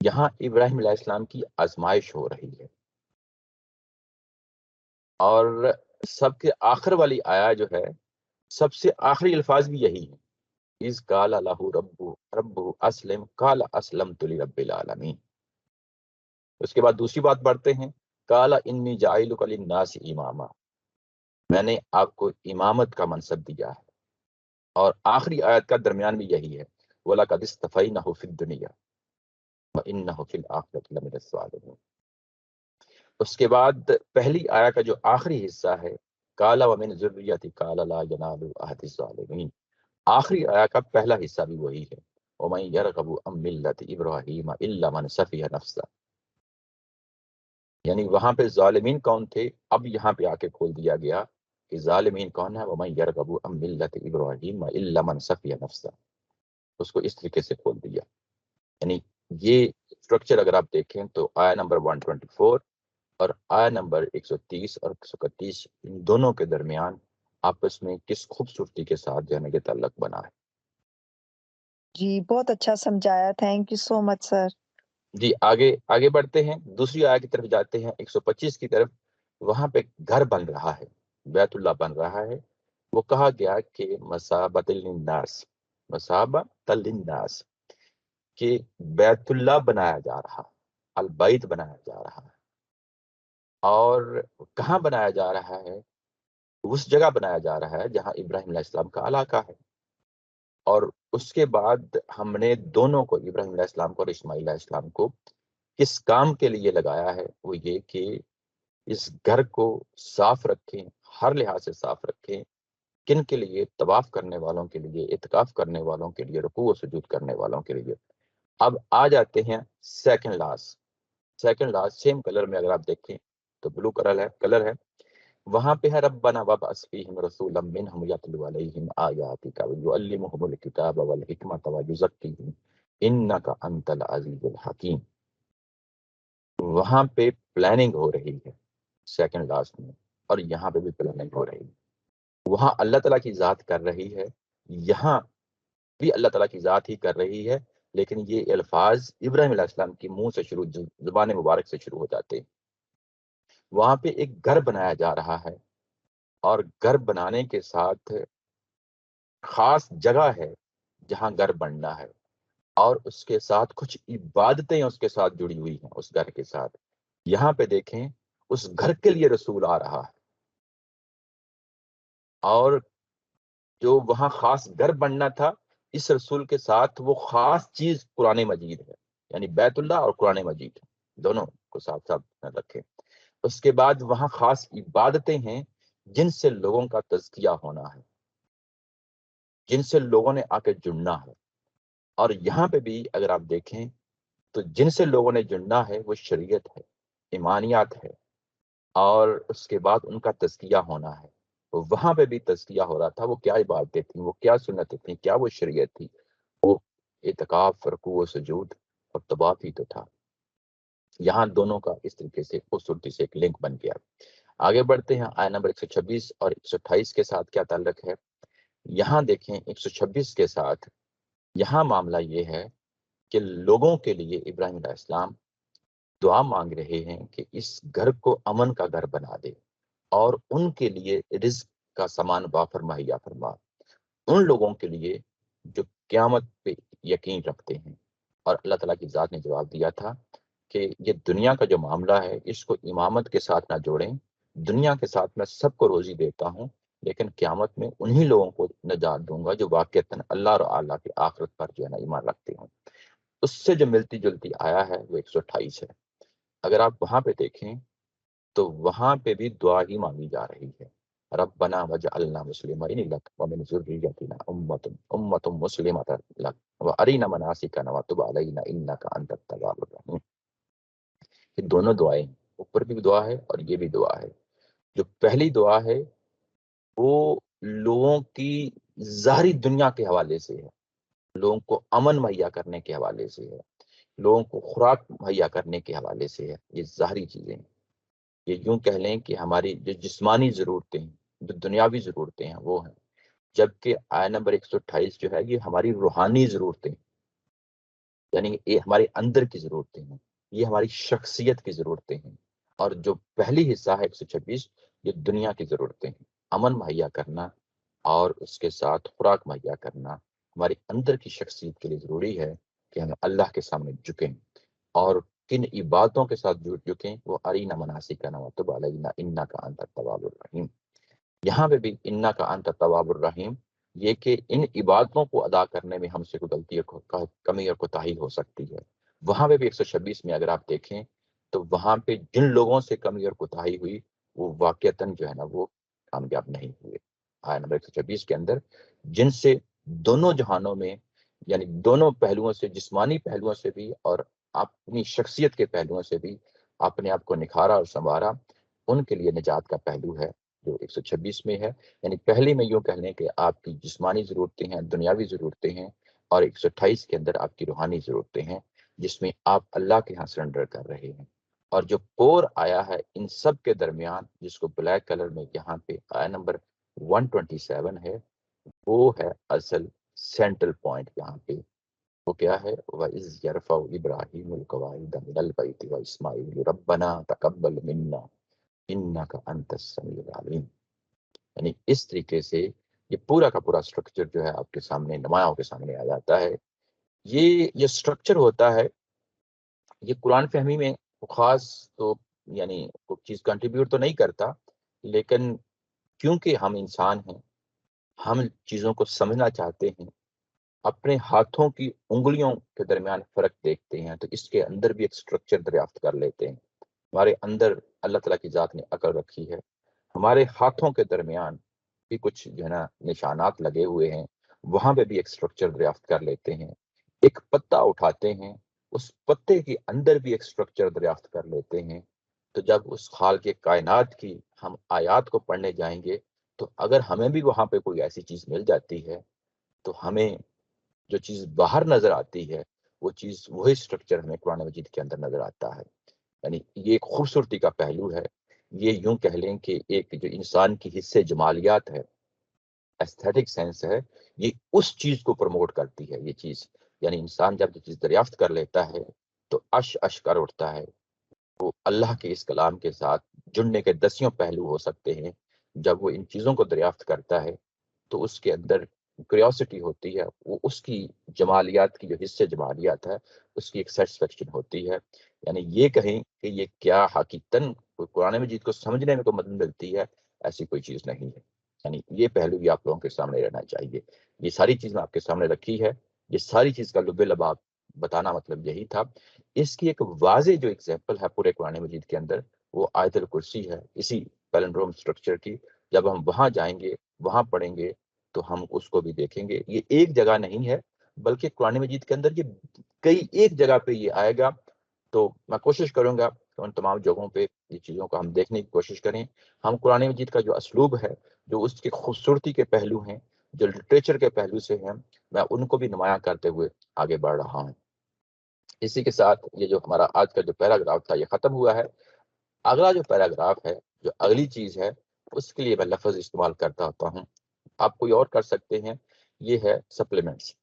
یہاں ابراہیم علیہ السلام کی آزمائش ہو رہی ہے، اور سب کے آخر والی آیا جو ہے، سب سے آخری الفاظ بھی یہی ہیں. اِذْ قَالَ لَهُ رَبُّهُ أَسْلِمْ قَالَ أَسْلَمْتُ لِرَبِّ الْعَالَمِينَ. اس کے بعد دوسری بات پڑھتے ہیں، قَالَ إِنِّي جَاعِلُكَ لِلنَّاسِ إِمَامًا. میں نے آپ کو امامت کا منصب دیا ہے. اور آخری آیت کا درمیان بھی یہی ہے، وَلَقَدِ اسْتَفَيْنَاهُ فِي الدُّنْيَا وَإِنَّهُ فِي الْآخِرَةِ لَمِنَ الصَّالِحِينَ. اس کے بعد پہلی آیا کا جو آخری حصہ ہے، قَالَ وَمِنْ ذُرِّيَّتِي قَالَ لَا يَنَالُ عَهْدِ الظَّالِمِينَ. آخری آیا کا پہلا حصہ بھی وہی ہے، وَمَنْ يَرْغَبُ عَنْ مِلَّةِ إِبْرَاهِيمَ إِلَّا مَنْ سَفِهَ نَفْسَهُ. یعنی وہاں پہ ظالمین کون تھے، اب یہاں پہ آ کے کھول دیا گیا کہ ظالمین کون ہے. وَمَنْ يَرْغَبُ عَنْ مِلَّةِ إِبْرَاهِيمَ إِلَّا مَنْ سَفِهَ نَفْسَهُ. اس کو اس طریقے سے کھول دیا. یعنی یہ اسٹرکچر اگر آپ دیکھیں تو آیا نمبر 124 اور آیا نمبر 130 اور 131 ان دونوں کے درمیان آپس میں کس خوبصورتی کے ساتھ جو ہے یہ تعلق بنا ہے. جی بہت اچھا سمجھایا، تھینک یو سو مچ سر. جی آگے بڑھتے ہیں، دوسری آیا کی طرف جاتے ہیں، 125 کی طرف. وہاں پہ گھر بن رہا ہے، بیت اللہ بن رہا ہے. وہ کہا گیا کہ مثابۃ للناس، مثابۃ للناس، کہ بیت اللہ بنایا جا رہا، البیت بنایا جا رہا ہے. اور کہاں بنایا جا رہا ہے؟ اس جگہ بنایا جا رہا ہے جہاں ابراہیم علیہ السلام کا علاقہ ہے. اور اس کے بعد ہم نے دونوں کو، ابراہیم علیہ السلام کو اور اسماعیل علیہ السلام کو، کس کام کے لیے لگایا ہے؟ وہ یہ کہ اس گھر کو صاف رکھیں، ہر لحاظ سے صاف رکھیں. کن کے لیے؟ طواف کرنے والوں کے لیے، اعتکاف کرنے والوں کے لیے، رکوع و سجود کرنے والوں کے لیے. اب آ جاتے ہیں سیکنڈ لاسٹ سیم کلر میں، اگر آپ دیکھیں تو بلو کلر ہے. وہاں پہ ہے ربنا وابعث فیہم رسولا منہم یتلو علیہم آیاتک ویعلمہم الکتاب والحکمۃ ویزکیہم انک انت العزیز الحکیم. وہاں پہ پلاننگ ہو رہی ہے سیکنڈ لاسٹ میں، اور یہاں پہ بھی پلاننگ ہو رہی ہے. وہاں اللہ تعالیٰ کی ذات کر رہی ہے، یہاں بھی اللہ تعالیٰ کی ذات ہی کر رہی ہے، لیکن یہ الفاظ ابراہیم علیہ السلام کی منہ سے شروع، زبان مبارک سے شروع ہو جاتے ہیں. وہاں پہ ایک گھر بنایا جا رہا ہے، اور گھر بنانے کے ساتھ خاص جگہ ہے جہاں گھر بننا ہے، اور اس کے ساتھ کچھ عبادتیں اس کے ساتھ جڑی ہوئی ہیں اس گھر کے ساتھ. یہاں پہ دیکھیں اس گھر کے لیے رسول آ رہا ہے، اور جو وہاں خاص گھر بننا تھا، اس رسول کے ساتھ وہ خاص چیز قرآن مجید ہے. یعنی بیت اللہ اور قرآن مجید دونوں کو ساتھ ساتھ رکھیں. اس کے بعد وہاں خاص عبادتیں ہیں جن سے لوگوں کا تزکیہ ہونا ہے، جن سے لوگوں نے آ کے جڑنا ہے. اور یہاں پہ بھی اگر آپ دیکھیں تو جن سے لوگوں نے جڑنا ہے وہ شریعت ہے، ایمانیات ہے، اور اس کے بعد ان کا تزکیہ ہونا ہے. وہاں پہ بھی تزکیہ ہو رہا تھا. وہ کیا عبادتیں تھیں، وہ کیا سنتیں تھیں، کیا وہ شریعت تھی؟ وہ اعتکاف، رکوع و سجود اور طواف ہی تو تھا. یہاں دونوں کا اس طریقے سے خوبصورتی سے ایک لنک بن گیا. آگے بڑھتے ہیں، آیت نمبر 126 اور 128 کے ساتھ کیا تعلق ہے؟ یہاں دیکھیں 126 کے ساتھ یہاں معاملہ یہ ہے کہ لوگوں کے لیے ابراہیم علیہ السلام دعا مانگ رہے ہیں کہ اس گھر کو امن کا گھر بنا دے. اور ان کے لیے رزق کا سامان وافر مہیا فرما، ان لوگوں کے لیے جو قیامت پہ یقین رکھتے ہیں۔ اور اللہ تعالیٰ کی ذات نے جواب دیا تھا کہ یہ دنیا کا جو معاملہ ہے اس کو امامت کے ساتھ نہ جوڑیں، دنیا کے ساتھ میں سب کو روزی دیتا ہوں، لیکن قیامت میں انہی لوگوں کو نجات دوں گا جو واقعتاً اللہ اور اللہ کی آخرت پر جو ہے نا ایمان رکھتے ہوں۔ اس سے جو ملتی جلتی آیا ہے وہ 128 ہے۔ اگر آپ وہاں پہ دیکھیں تو وہاں پہ بھی دعا ہی مانگی جا رہی ہے، ربنا وجعلنا مسلمین لک ومن ذریتنا امۃ مسلمۃ لک وارنا مناسکنا وتب علینا انک انت التواب الرحیم۔ یہ دونوں دعائیں، اوپر بھی دعا ہے اور یہ بھی دعا ہے۔ جو پہلی دعا ہے وہ لوگوں کی ظاہری دنیا کے حوالے سے ہے، لوگوں کو امن مہیا کرنے کے حوالے سے ہے، لوگوں کو خوراک مہیا کرنے کے حوالے سے ہے، یہ ظاہری چیزیں ہیں۔ یہ یوں کہہ لیں کہ ہماری جو جسمانی ضرورتیں ہیں، جو دنیاوی ضرورتیں ہیں وہ ہیں، جبکہ آیا نمبر 128 جو ہے یہ ہماری روحانی ضرورتیں، یعنی یہ ہمارے اندر کی ضرورتیں ہیں، یہ ہماری شخصیت کی ضرورتیں ہیں۔ اور جو پہلی حصہ ہے 126 یہ دنیا کی ضرورتیں ہیں، امن مہیا کرنا اور اس کے ساتھ خوراک مہیا کرنا ہمارے اندر کی شخصیت کے لیے ضروری ہے کہ ہم اللہ کے سامنے جھکیں، اور کن عبادتوں کے ساتھ جڑ چکیں وہ ارینا مناسکنا وتب علینا انک انت التواب الرحیم۔ یہاں پہ بھی انک انت التواب الرحیم، یہ کہ ان عبادتوں کو ادا کرنے میں ہم سے کوئی غلطی اور کمی اور کوتاہی ہو سکتی ہے۔ وہاں پہ بھی 126 میں اگر آپ دیکھیں تو وہاں پہ جن لوگوں سے کمی اور کوتاہی ہوئی وہ واقعتاً جو ہے نا وہ کامیاب نہیں ہوئے۔ آیا نمبر 126 کے اندر جن سے دونوں جہانوں میں، یعنی دونوں پہلوؤں سے، جسمانی پہلوؤں سے بھی اور اپنی شخصیت کے پہلوؤں سے بھی اپنے آپ کو نکھارا اور سنوارا، ان کے لیے نجات کا پہلو ہے جو 126 میں ہے۔ یعنی پہلے میں یوں کہہ لیں کہ آپ کی جسمانی ضرورتیں ہیں، دنیاوی ضرورتیں ہیں، اور 128 کے اندر آپ کی روحانی ضرورتیں ہیں جس میں آپ اللہ کے ہاں سرنڈر کر رہے ہیں۔ اور جو کور آیا ہے ان سب کے درمیان، جس کو بلیک کلر میں یہاں پہ آیا نمبر 127 ہے، وہ ہے اصل سینٹرل پوائنٹ یہاں پہ۔ وہ کیا ہے؟ وَإِذْ يَرْفَعُ إِبْرَاهِيمُ الْقَوَاعِدَ مِنَ الْبَيْتِ وَإِسْمَاعِيلُ رَبَّنَا تَقَبَّلْ مِنَّا إِنَّكَ أَنْتَ السَّمِيعُ الْعَلِيمُ۔ یعنی اس طریقے سے یہ پورا کا پورا سٹرکچر جو ہے آپ کے سامنے، نمایاں کے سامنے آ جاتا ہے۔ یہ سٹرکچر ہوتا ہے، یہ قرآن فہمی میں خاص تو یعنی کوئی چیز کنٹریبیوٹ تو نہیں کرتا، لیکن کیونکہ ہم انسان ہیں، ہم چیزوں کو سمجھنا چاہتے ہیں، اپنے ہاتھوں کی انگلیوں کے درمیان فرق دیکھتے ہیں، تو اس کے اندر بھی ایک سٹرکچر دریافت کر لیتے ہیں۔ ہمارے اندر اللہ تعالیٰ کی ذات نے عقل رکھی ہے، ہمارے ہاتھوں کے درمیان بھی کچھ جو ہے نا نشانات لگے ہوئے ہیں، وہاں پہ بھی ایک سٹرکچر دریافت کر لیتے ہیں۔ ایک پتا اٹھاتے ہیں، اس پتے کے اندر بھی ایک سٹرکچر دریافت کر لیتے ہیں۔ تو جب اس خالق کائنات کی ہم آیات کو پڑھنے جائیں گے تو اگر ہمیں بھی وہاں پہ کوئی ایسی چیز مل جاتی ہے تو ہمیں جو چیز باہر نظر آتی ہے وہ چیز، وہی سٹرکچر ہمیں قرآن مجید کے اندر نظر آتا ہے۔ یعنی یہ ایک خوبصورتی کا پہلو ہے۔ یہ یوں کہہ لیں کہ ایک جو انسان کی حصے جمالیات ہے، ایستھیٹک سینس ہے، یہ اس چیز کو پروموٹ کرتی ہے۔ یہ چیز یعنی انسان جب یہ چیز دریافت کر لیتا ہے تو اش کر اٹھتا ہے۔ وہ اللہ کے اس کلام کے ساتھ جڑنے کے دسیوں پہلو ہو سکتے ہیں۔ جب وہ ان چیزوں کو دریافت کرتا ہے تو اس کے اندر کیوریوسٹی ہوتی ہے، وہ اس کی جمالیات کی جو حصے جمالیات ہے اس کی ایک سیٹسفیکشن ہوتی ہے۔ یعنی یہ کہیں کہ یہ کیا حقیقتاً قرآن مجید کو سمجھنے میں کوئی مدد ملتی ہے، ایسی کوئی چیز نہیں ہے۔ یعنی یہ پہلو بھی آپ لوگوں کے سامنے رہنا چاہیے۔ یہ ساری چیز میں آپ کے سامنے رکھی ہے، یہ ساری چیز کا لب لباب بتانا مطلب یہی تھا۔ اس کی ایک واضح جو ایگزامپل ہے پورے قرآن مجید کے اندر وہ آیت الکرسی ہے، اسی پیلنڈروم سٹرکچر کی۔ جب ہم وہاں جائیں گے، وہاں پڑھیں گے تو ہم اس کو بھی دیکھیں گے۔ یہ ایک جگہ نہیں ہے بلکہ قرآن مجید کے اندر یہ کئی ایک جگہ پہ یہ آئے گا۔ تو میں کوشش کروں گا کہ ان تمام جگہوں پہ یہ چیزوں کو ہم دیکھنے کی کوشش کریں۔ ہم قرآن مجید کا جو اسلوب ہے، جو اس کی خوبصورتی کے پہلو ہیں، جو لٹریچر کے پہلو سے ہیں، میں ان کو بھی نمایاں کرتے ہوئے آگے بڑھ رہا ہوں۔ اسی کے ساتھ یہ جو ہمارا آج کا جو پیراگراف تھا یہ ختم ہوا ہے۔ اگلا جو پیراگراف ہے، جو اگلی چیز ہے، اس کے لیے میں لفظ استعمال کرتا ہوتا ہوں، آپ کوئی اور کر سکتے ہیں، یہ ہے سپلیمنٹس۔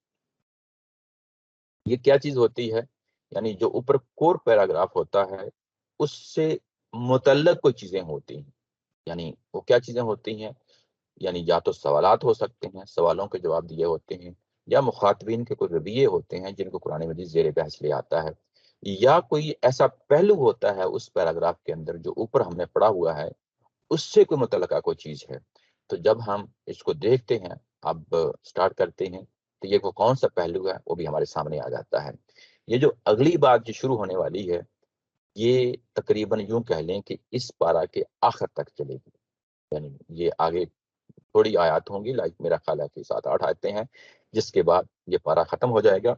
یہ کیا چیز ہوتی ہے؟ یعنی جو اوپر کور پیراگراف ہوتا ہے اس سے متعلق کوئی چیزیں ہوتی ہیں، یعنی وہ کیا چیزیں ہوتی ہیں؟ یعنی یا تو سوالات ہو سکتے ہیں، سوالوں کے جواب دیے ہوتے ہیں، یا مخاطبین کے کوئی رویے ہوتے ہیں جن کو قرآن مجید زیر بحث لے آتا ہے، یا کوئی ایسا پہلو ہوتا ہے اس پیراگراف کے اندر جو اوپر ہم نے پڑھا ہوا ہے، اس سے کوئی متعلقہ کوئی چیز ہے۔ تو جب ہم اس کو دیکھتے ہیں، اب سٹارٹ کرتے ہیں، تو یہ کون سا پہلو ہے وہ بھی ہمارے سامنے آ جاتا ہے۔ یہ جو اگلی بات جو شروع ہونے والی ہے، یہ تقریباً یوں کہہ لیں کہ اس پارہ کے آخر تک چلے گی، یعنی یہ آگے تھوڑی آیات ہوں گی، لائک میرا خیال ہے کہ 7-8 آیتیں ہیں، جس کے بعد یہ پارہ ختم ہو جائے گا،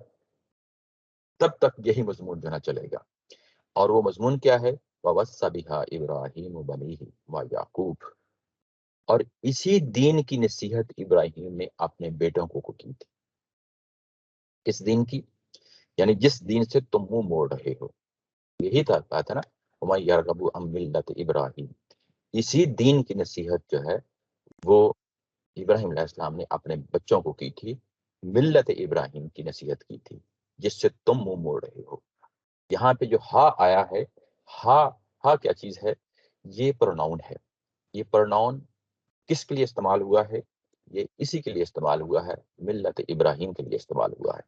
تب تک یہی مضمون جو ہے چلے گا۔ اور وہ مضمون کیا ہے؟ وَوَصَّى بِهَا إِبْرَاهِيمُ بَنِيهِ وَيَعْقُوبُ، اور اسی دین کی نصیحت ابراہیم نے اپنے بیٹوں کو کی تھی۔ کس دین کی؟ یعنی جس دین سے تم منہ موڑ رہے ہو، یہی تھا بات ہے نا، وَمَن يَرْغَبُ عَن مِّلَّةِ إِبْرَاهِيمَ، اسی دین کی نصیحت جو ہے وہ ابراہیم علیہ السلام نے اپنے بچوں کو کی تھی، ملت ابراہیم کی نصیحت کی تھی جس سے تم منہ موڑ رہے ہو۔ یہاں پہ جو ہا آیا ہے، ہا کیا چیز ہے؟ یہ پروناؤن ہے۔ یہ پروناؤن کس کے لیے استعمال ہوا ہے؟ یہ اسی کے لیے استعمال ہوا ہے، ملت ابراہیم کے لیے استعمال ہوا ہے،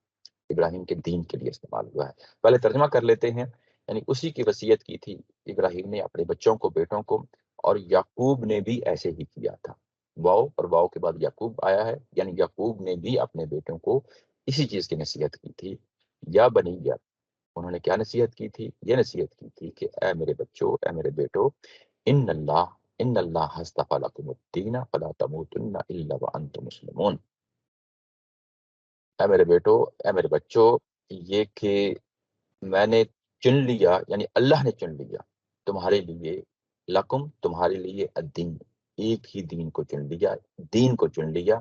ابراہیم کے دین کے لیے استعمال ہوا ہے۔ پہلے ترجمہ کر لیتے ہیں، یعنی اسی کی وصیت کی تھی ابراہیم نے اپنے بچوں کو، بیٹوں کو، اور یعقوب نے بھی ایسے ہی کیا تھا۔ واؤ اور واؤ کے بعد یعقوب آیا ہے، یعنی یعقوب نے بھی اپنے بیٹوں کو اسی چیز کی نصیحت کی تھی۔ یا بنی، یا انہوں نے کیا نصیحت کی تھی؟ یہ نصیحت کی تھی کہ اے میرے بچوں، اے میرے بیٹو، ان اللہ اصطفی لکم الدین فلا تموتن الا وانتم مسلمون۔ اے میرے بیٹو، اے میرے بچوں، یہ کہ میں نے چن لیا، یعنی اللہ نے چن لیا تمہارے لیے، لکم تمہارے لیے، الدین ایک ہی دین کو چن لیا، دین کو چن لیا۔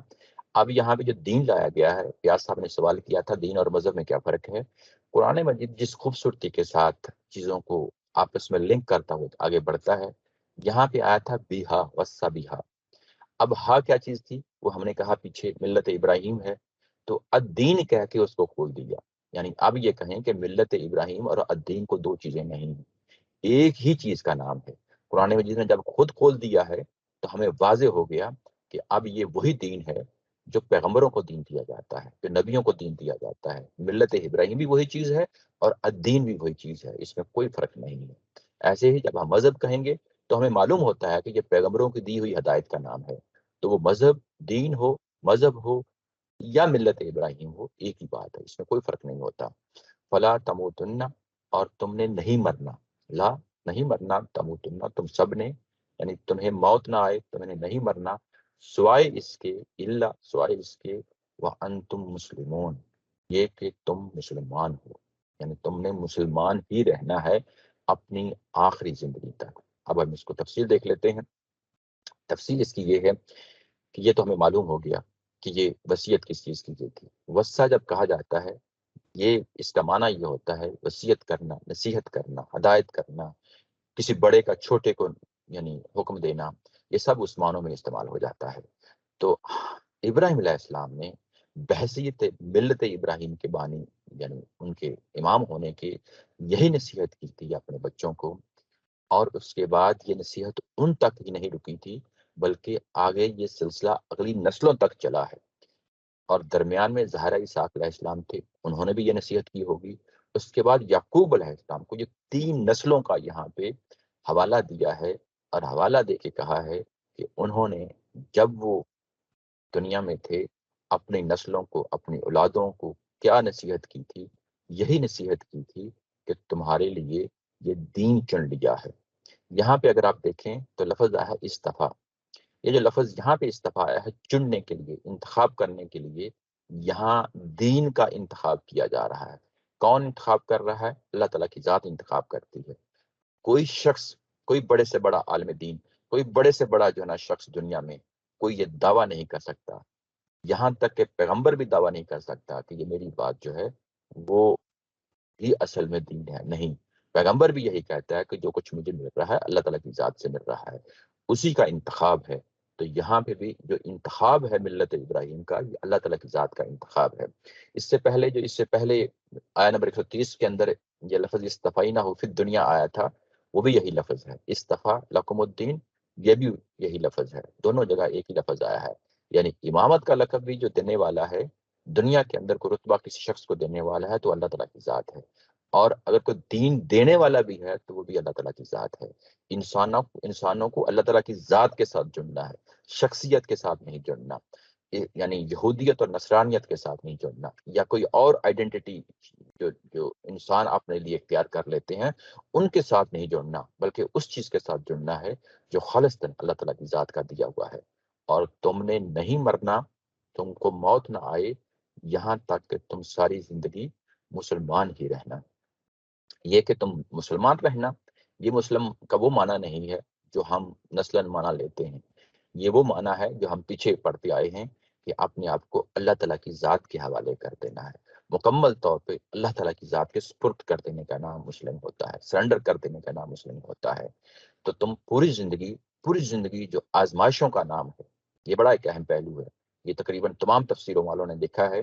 اب یہاں پہ جو دین لایا گیا ہے، پیاس صاحب نے سوال کیا تھا دین اور مذہب میں کیا فرق ہے۔ قرآن مجید جس خوبصورتی کے ساتھ چیزوں کو آپس میں لنک کرتا ہوا آگے بڑھتا ہے، یہاں پہ آیا تھا بیہا وسا بیہا۔ اب ہا کیا چیز تھی؟ وہ ہم نے کہا پیچھے ملت ابراہیم ہے، تو الدین کہہ کے اس کو کھول دیا، یعنی اب یہ کہیں کہ ملت ابراہیم اور الدین کو دو چیزیں نہیں ہیں، ایک ہی چیز کا نام ہے۔ قرآن مجید نے جب خود کھول دیا ہے تو ہمیں واضح ہو گیا کہ اب یہ وہی دین ہے جو پیغمبروں کو دین دیا جاتا ہے، جو نبیوں کو دین دیا جاتا ہے۔ ملت ابراہیم بھی وہی چیز ہے اور الدین بھی وہی چیز ہے، اس میں کوئی فرق نہیں ہے۔ ایسے ہی جب ہم مذہب کہیں گے تو ہمیں معلوم ہوتا ہے کہ یہ پیغمبروں کی دی ہوئی ہدایت کا نام ہے، تو وہ مذہب، دین ہو، مذہب ہو یا ملت ابراہیم ہو، ایک ہی بات ہے، اس میں کوئی فرق نہیں ہوتا۔ فلا تموتن، اور تم نے نہیں مرنا، لا نہیں مرنا، تموتن تم سب نے، یعنی تمہیں موت نہ آئے، تم نے نہیں مرنا، سوائے اس کے، الا سوائے اس کے، وانتم مسلمون، یہ کہ تم مسلمان ہو، یعنی تم نے مسلمان ہی رہنا ہے اپنی آخری زندگی تک۔ اب ہم اس کو تفصیل دیکھ لیتے ہیں۔ تفصیل اس کی یہ ہے کہ یہ تو ہمیں معلوم ہو گیا کہ یہ وصیت کس چیز کی گئی تھی۔ وصیہ جب کہا جاتا ہے، یہ اس کا معنی یہ ہوتا ہے وصیت کرنا، نصیحت کرنا، ہدایت کرنا، کسی بڑے کا چھوٹے کو یعنی حکم دینا، یہ سب اس معنوں میں استعمال ہو جاتا ہے۔ تو ابراہیم علیہ السلام نے بحیثیت ملت ابراہیم کے بانی، یعنی ان کے امام ہونے کی، یہی نصیحت کی تھی اپنے بچوں کو، اور اس کے بعد یہ نصیحت ان تک ہی نہیں رکی تھی بلکہ آگے یہ سلسلہ اگلی نسلوں تک چلا ہے۔ اور درمیان میں زہرہ اسحاق علیہ السلام تھے، انہوں نے بھی یہ نصیحت کی ہوگی۔ اس کے بعد یعقوب علیہ السلام کو یہ 3 نسلوں کا یہاں پہ حوالہ دیا ہے، اور حوالہ دے کے کہا ہے کہ انہوں نے جب وہ دنیا میں تھے اپنی نسلوں کو، اپنی اولادوں کو کیا نصیحت کی تھی؟ یہی نصیحت کی تھی کہ تمہارے لیے یہ دین چن لیا ہے۔ یہاں پہ اگر آپ دیکھیں تو لفظ آیا ہے استفا، یہ جو لفظ یہاں پہ استفا آیا ہے چننے کے لیے، انتخاب کرنے کے لیے، یہاں دین کا انتخاب کیا جا رہا ہے۔ کون انتخاب کر رہا ہے؟ اللہ تعالیٰ کی ذات انتخاب کرتی ہے۔ کوئی شخص، کوئی بڑے سے بڑا عالم دین، کوئی بڑے سے بڑا جو ہے نا شخص دنیا میں، کوئی یہ دعویٰ نہیں کر سکتا، یہاں تک کہ پیغمبر بھی دعویٰ نہیں کر سکتا کہ یہ میری بات جو ہے وہ ہی اصل میں دین ہے، نہیں۔ پیغمبر بھی یہی کہتا ہے کہ جو کچھ مجھے مل رہا ہے اللہ تعالیٰ کی ذات سے مل رہا ہے، اسی کا انتخاب ہے۔ تو یہاں پہ بھی جو انتخاب ہے ملت ابراہیم کا، یہ اللہ تعالیٰ کی ذات کا انتخاب ہے۔ اس سے پہلے آیا نمبر 130 کے اندر یہ لفظ استفینا ہو فی الدنیا آیا تھا، وہ بھی یہی لفظ ہے، استفا لکم الدین، یہ بھی یہی لفظ ہے، دونوں جگہ ایک ہی لفظ آیا ہے، یعنی امامت کا لقب بھی جو دینے والا ہے دنیا کے اندر کوئی رتبہ کسی شخص کو دینے والا ہے تو اللہ تعالیٰ کی ذات ہے، اور اگر کوئی دین دینے والا بھی ہے تو وہ بھی اللہ تعالیٰ کی ذات ہے۔ انسانوں کو اللہ تعالیٰ کی ذات کے ساتھ جڑنا ہے، شخصیت کے ساتھ نہیں جڑنا، یعنی یہودیت اور نصرانیت کے ساتھ نہیں جڑنا، یا کوئی اور آئیڈینٹی جو انسان اپنے لیے اختیار کر لیتے ہیں ان کے ساتھ نہیں جڑنا، بلکہ اس چیز کے ساتھ جڑنا ہے جو خالصتاً اللہ تعالیٰ کی ذات کا دیا ہوا ہے۔ اور تم نے نہیں مرنا، تم کو موت نہ آئے یہاں تک کہ تم ساری زندگی مسلمان ہی رہنا۔ یہ کہ تم مسلمان رہنا، یہ مسلم کا وہ معنی نہیں ہے جو ہم نسلاً معنی لیتے ہیں، یہ وہ معنی ہے جو ہم پیچھے پڑھتے آئے ہیں کہ اپنے آپ کو اللہ تعالیٰ کی ذات کے حوالے کر دینا ہے، مکمل طور پہ اللہ تعالیٰ کی ذات کے سپرد کر دینے کا نام مسلم ہوتا ہے، سرنڈر کر دینے کا نام مسلم ہوتا ہے۔ تو تم پوری زندگی جو آزمائشوں کا نام ہے، یہ بڑا ایک اہم پہلو ہے، یہ تقریباً تمام تفسیروں والوں نے دیکھا ہے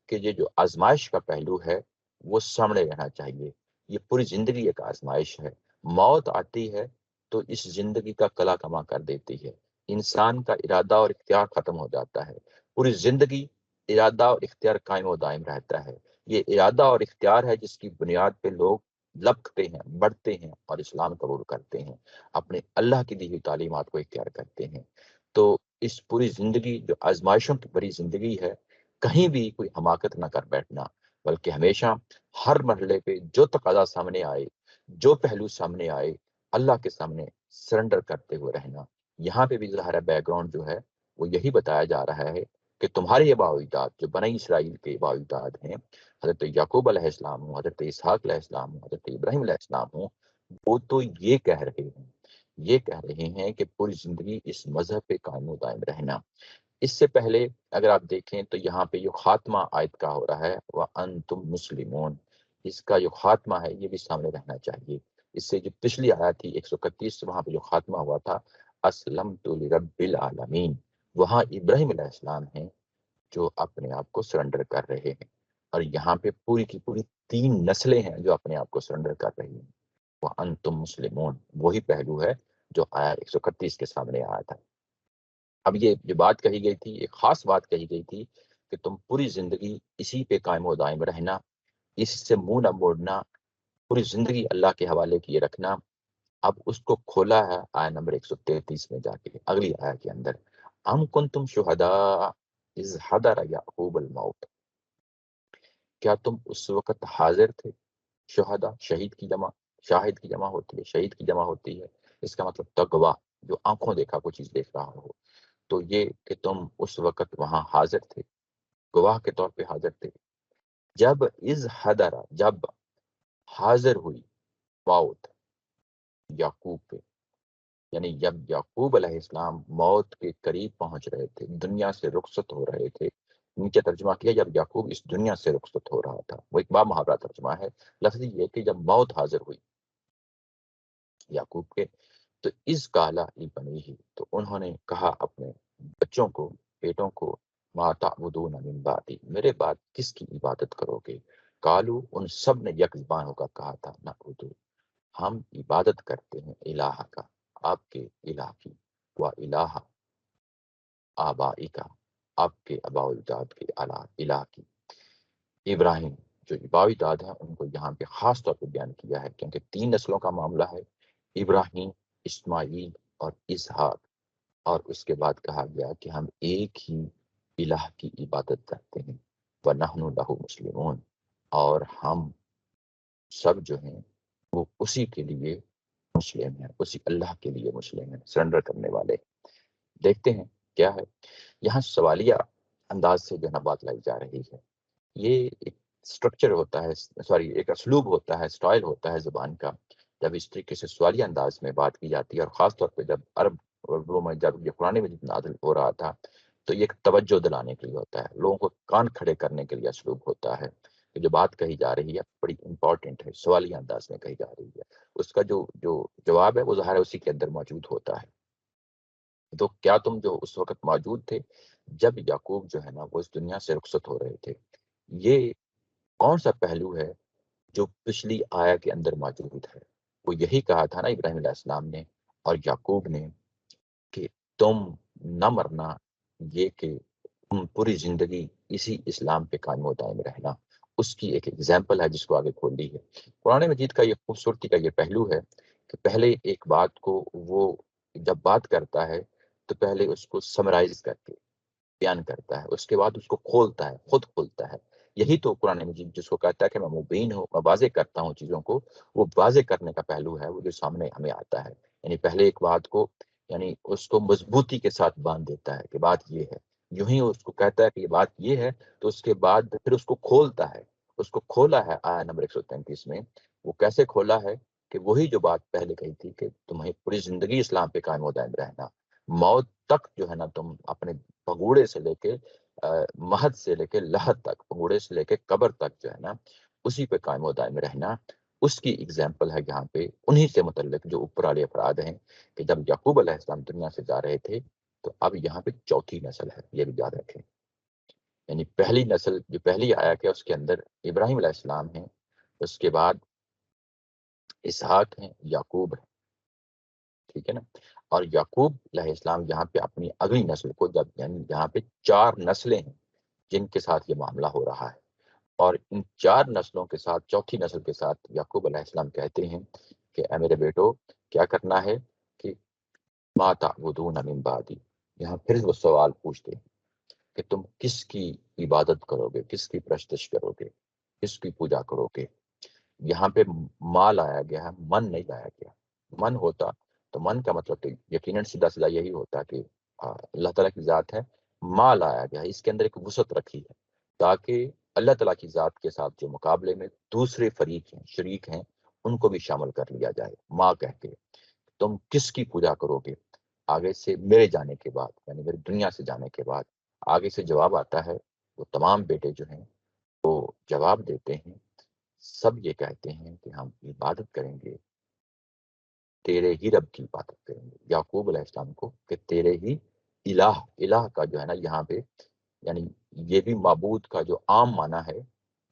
کہ یہ جو آزمائش کا پہلو ہے وہ سامنے رہنا چاہیے۔ یہ پوری زندگی ایک آزمائش ہے، موت آتی ہے تو اس زندگی کا کلا کما کر دیتی ہے، انسان کا ارادہ اور اختیار ختم ہو جاتا ہے، پوری زندگی ارادہ اور اختیار قائم و دائم رہتا ہے۔ یہ ارادہ اور اختیار ہے جس کی بنیاد پہ لوگ لپکتے ہیں، بڑھتے ہیں اور اسلام قبول کرتے ہیں، اپنے اللہ کی دی ہوئی تعلیمات کو اختیار کرتے ہیں۔ تو اس پوری زندگی جو آزمائشوں کی بڑی زندگی ہے، کہیں بھی کوئی حماقت نہ کر بیٹھنا، بلکہ ہمیشہ ہر مرحلے پہ جو تقاضا سامنے آئے، جو پہلو سامنے آئے، اللہ کے سامنے سرنڈر کرتے ہوئے رہنا۔ یہاں پہ بھی ظاہر بیک گراؤنڈ جو ہے وہ یہی بتایا جا رہا ہے کہ تمہارے یہ باوجداد جو بنی اسرائیل کے باوجداد ہیں، حضرت یعقوب علیہ السلام ہوں، حضرت اسحاق علیہ السلام ہوں، حضرت ابراہیم علیہ السلام ہوں، وہ تو یہ کہہ رہے ہیں کہ پوری زندگی اس مذہب پہ قائم و دائم رہنا۔ اس سے پہلے اگر آپ دیکھیں تو یہاں پہ جو خاتمہ آیت کا ہو رہا ہے وَأَنْتُمْ مُسْلِمُونَ، اس کا جو خاتمہ ہے یہ بھی سامنے رہنا چاہیے۔ اس سے جو پچھلی آیت تھی 131، وہاں پہ جو خاتمہ ہوا تھا اسلمت لرب العالمین، وہاں ابراہیم علیہ السلام ہیں جو اپنے آپ کو سرنڈر کر رہے ہیں، اور یہاں پہ پوری کی پوری 3 نسلیں ہیں جو اپنے آپ کو سرنڈر کر رہی ہیں۔ وَأَنْتُمْ مُسْلِمُونَ وہی پہلو ہے جو آیا 131 کے سامنے آیا تھا۔ اب یہ جو بات کہی گئی تھی، ایک خاص بات کہی گئی تھی کہ تم پوری زندگی اسی پہ قائم و دائم رہنا، اس سے منہ نہ موڑنا، پوری زندگی اللہ کے حوالے کیے رکھنا۔ اب اس کو کھولا ہے آیا نمبر 133 میں جا کے، اگلی آیا کے اندر، ام کنتم شہداء اذ حضر یعقوب الموت، کیا تم اس وقت حاضر تھے؟ شہداء شہید کی جمع، شاہد کی جمع ہوتی ہے، شہید کی جمع ہوتی ہے، اس کا مطلب تو گواہ، جو آنکھوں دیکھا کوئی چیز دیکھ رہا ہو۔ تو یہ کہ تم اس وقت وہاں حاضر تھے، گواہ کے طور پہ حاضر تھے، جب از حضر، جب حاضر ہوئی موت یعقوب پہ، یعنی جب یعقوب علیہ السلام موت کے قریب پہنچ رہے تھے، دنیا سے رخصت ہو رہے تھے، نیچے ترجمہ کیا جب یعقوب اس دنیا سے رخصت ہو رہا تھا، وہ ایک بار محاورہ ترجمہ ہے، لفظی یہ کہ جب موت حاضر ہوئی یعقوب کے، تو اس کالا ای بنی ہی، تو انہوں نے کہا اپنے بچوں کو، بیٹوں کو، ما تعبدون من بعدی، میرے بعد کس کی عبادت کرو گے؟ کالو، ان سب نے یک زبان ہو کر کہا تھا، نعبدو، ہم عبادت کرتے ہیں الہ کا، آپ کے الہ کی، و الہ آبائی کا، آپ کے آباء و اجداد کے الہ کی۔ ابراہیم جو آباء و اجداد ہیں ان کو یہاں پہ خاص طور پہ بیان کیا ہے، کیونکہ 3 نسلوں کا معاملہ ہے، ابراہیم، اسماعیل اور اسحاق، اور اس کے بعد کہا گیا کہ ہم ایک ہی الہ کی عبادت کرتے ہیں، وَنَحْنُ لَهُ مُسْلِمُونَ، اور ہم سب جو ہیں وہ اسی کے لیے مسلم ہیں، اسی اللہ کے لیے مسلم ہیں، سرنڈر کرنے والے۔ دیکھتے ہیں کیا ہے یہاں سوالیہ انداز سے جو ہے بات لائی جا رہی ہے، یہ ایک سٹرکچر ہوتا ہے، سوری ایک اسلوب ہوتا ہے، سٹائل ہوتا ہے زبان کا، جب اس طریقے سے سوالیہ انداز میں بات کی جاتی ہے، اور خاص طور پہ جب عرب اردو میں جب یہ قرآن مجید نازل ہو رہا تھا تو یہ ایک توجہ دلانے کے لیے ہوتا ہے، لوگوں کو کان کھڑے کرنے کے لیے اسلوب ہوتا ہے کہ جو بات کہی جا رہی ہے بڑی امپورٹنٹ ہے، سوالیہ انداز میں کہی جا رہی ہے، اس کا جو جواب ہے وہ ظاہر ہے اسی کے اندر موجود ہوتا ہے۔ تو کیا تم جو اس وقت موجود تھے جب یعقوب جو ہے نا وہ اس دنیا سے رخصت ہو رہے تھے؟ یہ کون سا پہلو ہے جو پچھلی آیا کے اندر موجود ہے؟ وہ یہی کہا تھا نا ابراہیم علیہ السلام نے اور یعقوب نے تم نہ مرنا، یہ کہ تم پوری زندگی اسی اسلام پہ قائم و دائم رہنا، اس کی ایک ایگزامپل ہے جس کو آگے کھول دی ہے۔ قرآن مجید کا یہ خوبصورتی کا یہ پہلو ہے کہ پہلے ایک بات کو وہ جب بات کرتا ہے تو پہلے اس کو سمرائز کر کے بیان کرتا ہے، اس کے بعد اس کو کھولتا ہے، خود کھولتا ہے۔ یہی تو قرآن مجید جس کو کہتا ہے کہ میں مبین ہوں، میں واضح کرتا ہوں چیزوں کو، وہ واضح کرنے کا پہلو ہے وہ جو سامنے ہمیں آتا ہے۔ یعنی پہلے ایک بات کو یعنی اس کو مضبوطی کے ساتھ باندھ دیتا ہے کہ بات یہ ہے، یوں ہی اس کو کہتا ہے کہ یہ بات یہ ہے، تو اس کے بعد پھر اس کو کھولتا ہے۔ اس کو کھولا ہے آیا نمبر 133 میں۔ وہ کیسے کھولا ہے کہ وہی جو بات پہلے کہی تھی کہ تمہیں پوری زندگی اسلام پہ قائم و دائم رہنا، موت تک جو ہے نا تم اپنے پگوڑے سے لے کے مہد سے لے کے لحد تک، پگوڑے سے لے کے قبر تک جو ہے نا اسی پہ قائم و دائم رہنا، اس کی ایگزامپل ہے یہاں پہ انہی سے متعلق جو اوپر والے افراد ہیں کہ جب یعقوب علیہ السلام دنیا سے جا رہے تھے تو اب یہاں پہ چوتھی نسل ہے، یہ بھی یاد رکھیں۔ یعنی پہلی نسل جو پہلی آیا کہ اس کے اندر ابراہیم علیہ السلام ہیں، اس کے بعد اسحاق ہیں، یعقوب ہے، ٹھیک ہے نا۔ اور یعقوب علیہ السلام یہاں پہ اپنی اگلی نسل کو جب یعنی یہاں پہ 4 نسلیں ہیں جن کے ساتھ یہ معاملہ ہو رہا ہے، اور ان 4 نسلوں کے ساتھ چوتھی نسل کے ساتھ یعقوب علیہ السلام کہتے ہیں کہ اے میرے بیٹو کیا کرنا ہے کہ ما تعبدون من بعدی، یہاں پھر وہ سوال پوچھتے ہیں کہ تم کس کی عبادت کرو گے، کس کی پرستش کرو گے، کس کی پوجا کرو گے۔ یہاں پہ ما لایا گیا ہے، من نہیں لایا گیا۔ من ہوتا تو من کا مطلب تو یقیناً سیدھا سیدھا یہی ہوتا کہ اللہ تعالیٰ کی ذات ہے، ما لایا گیا ہے، اس کے اندر ایک وسعت رکھی ہے تاکہ اللہ تعالیٰ کی ذات کے ساتھ جو مقابلے میں دوسرے فریق ہیں، شریک ہیں، ان کو بھی شامل کر لیا جائے۔ ما کہہ کے تم کس کی پوجا کرو گے، آگے سے میرے جانے کے بعد یعنی میری دنیا سے جانے کے بعد آگے سے جواب آتا ہے۔ وہ تمام بیٹے جو ہیں وہ جواب دیتے ہیں، سب یہ کہتے ہیں کہ ہم عبادت کریں گے، تیرے ہی رب کی عبادت کریں گے، یعقوب علیہ السلام کو کہ تیرے ہی الہ کا جو ہے نا یہاں پہ یعنی یہ بھی معبود کا جو عام معنی ہے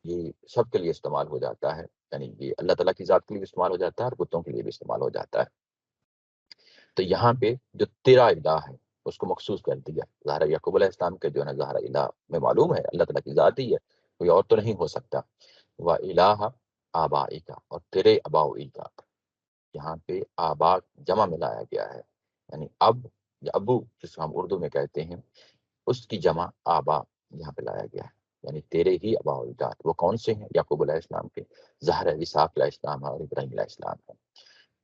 یہ سب کے لیے استعمال ہو جاتا ہے، یعنی یہ اللہ تعالیٰ کی ذات کے لیے بھی استعمال ہو جاتا ہے اور بتوں کے لیے بھی استعمال ہو جاتا ہے۔ تو یہاں پہ جو تیرا الہ ہے اس کو مخصوص کر دیا۔ ظاہر یعقوب علیہ السلام کے جو ہے نا ظاہر الہ میں معلوم ہے اللہ تعالیٰ کی ذات ہی ہے، کوئی اور تو نہیں ہو سکتا۔ وہ الہ آبائی کا، اور تیرے اباؤ کا، یہاں پہ آبا جمع ملایا گیا ہے، یعنی اب یا ابو جس کو ہم اردو میں کہتے ہیں اس کی جمع آبا یہاں پہ لایا گیا ہے، یعنی تیرے ہی ابا و اجداد۔ وہ کون سے ہیں؟ یعقوب علیہ السلام کے، ظاہر اسحاق علیہ السلام اور ابراہیم علیہ السلام ہے۔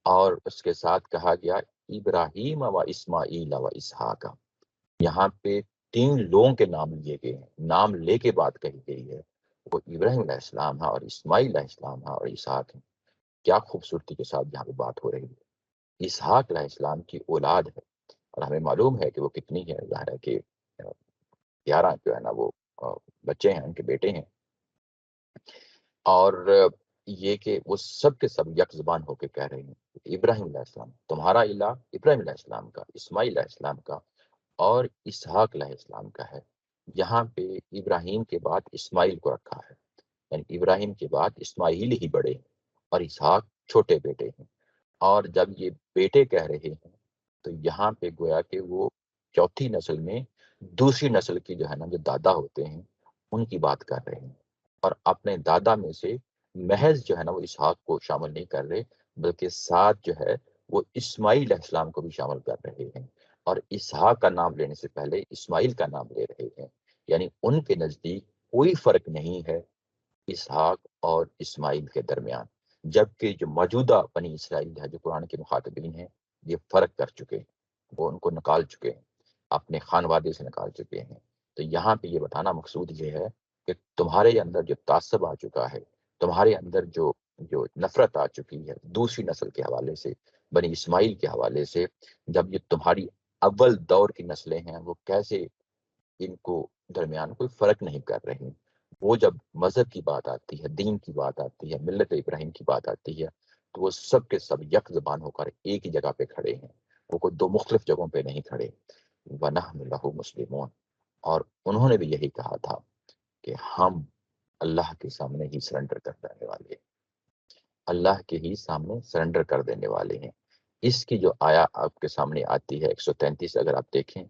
اور اس کے ساتھ کہا گیا ابراہیم و اسماعیل و اسحاق، یہاں پہ 3 لوگوں کے نام لیے گئے ہیں، نام لے کے بات کہی گئی ہے، وہ ابراہیم علیہ السلام ہے اور اسماعیل علیہ السلام ہے اور اسحاق ہے۔ کیا خوبصورتی کے ساتھ یہاں پہ بات ہو رہی ہے۔ اسحاق علیہ السلام کی اولاد ہے اور ہمیں معلوم ہے کہ وہ کتنی ہے، ظاہر ہے کہ 11 جو ہے نا وہ بچے ہیں، ان کے بیٹے ہیں، اور یہ کہ وہ سب کے سب یک زبان ہو کے کہہ رہے ہیں ابراہیم علیہ السلام تمہارا الہ ابراہیم علیہ السلام کا، اسماعیل علیہ السلام کا اور اسحاق علیہ السلام کا ہے۔ یہاں پہ ابراہیم کے بعد اسماعیل کو رکھا ہے، یعنی ابراہیم کے بعد اسماعیل ہی بڑے ہیں اور اسحاق چھوٹے بیٹے ہیں۔ اور جب یہ بیٹے کہہ رہے ہیں تو یہاں پہ گویا کہ وہ چوتھی نسل میں دوسری نسل کی جو ہے نا جو دادا ہوتے ہیں ان کی بات کر رہے ہیں، اور اپنے دادا میں سے محض جو ہے نا وہ اسحاق کو شامل نہیں کر رہے بلکہ ساتھ جو ہے وہ اسماعیل علیہ السلام کو بھی شامل کر رہے ہیں، اور اسحاق کا نام لینے سے پہلے اسماعیل کا نام لے رہے ہیں۔ یعنی ان کے نزدیک کوئی فرق نہیں ہے اسحاق اور اسماعیل کے درمیان، جبکہ جو موجودہ بنی اسرائیل ہے جو قرآن کے مخاطبین ہیں یہ فرق کر چکے ہیں، وہ ان کو نکال چکے ہیں، اپنے خانوادے سے نکال چکے ہیں۔ تو یہاں پہ یہ بتانا مقصود یہ ہے کہ تمہارے اندر جو تعصب آ چکا ہے، تمہارے اندر جو نفرت آ چکی ہے دوسری نسل کے حوالے سے، بنی اسماعیل کے حوالے سے، جب یہ تمہاری اول دور کی نسلیں ہیں وہ کیسے ان کو درمیان کوئی فرق نہیں کر رہی، وہ جب مذہب کی بات آتی ہے، دین کی بات آتی ہے، ملت ابراہیم کی بات آتی ہے تو وہ سب کے سب یک زبان ہو کر ایک ہی جگہ پہ کھڑے ہیں، وہ کوئی 2 مختلف جگہوں پہ نہیں کھڑے۔ وَنَحْنُ لَهُ مُسْلِمُونَ، اور انہوں نے بھی یہی کہا تھا کہ ہم اللہ کے سامنے ہی سرنڈر کر دینے والے ہیں، اللہ کے ہی سامنے سرنڈر کر دینے والے ہیں۔ اس کی جو آیا آپ کے سامنے آتی ہے 133، اگر آپ دیکھیں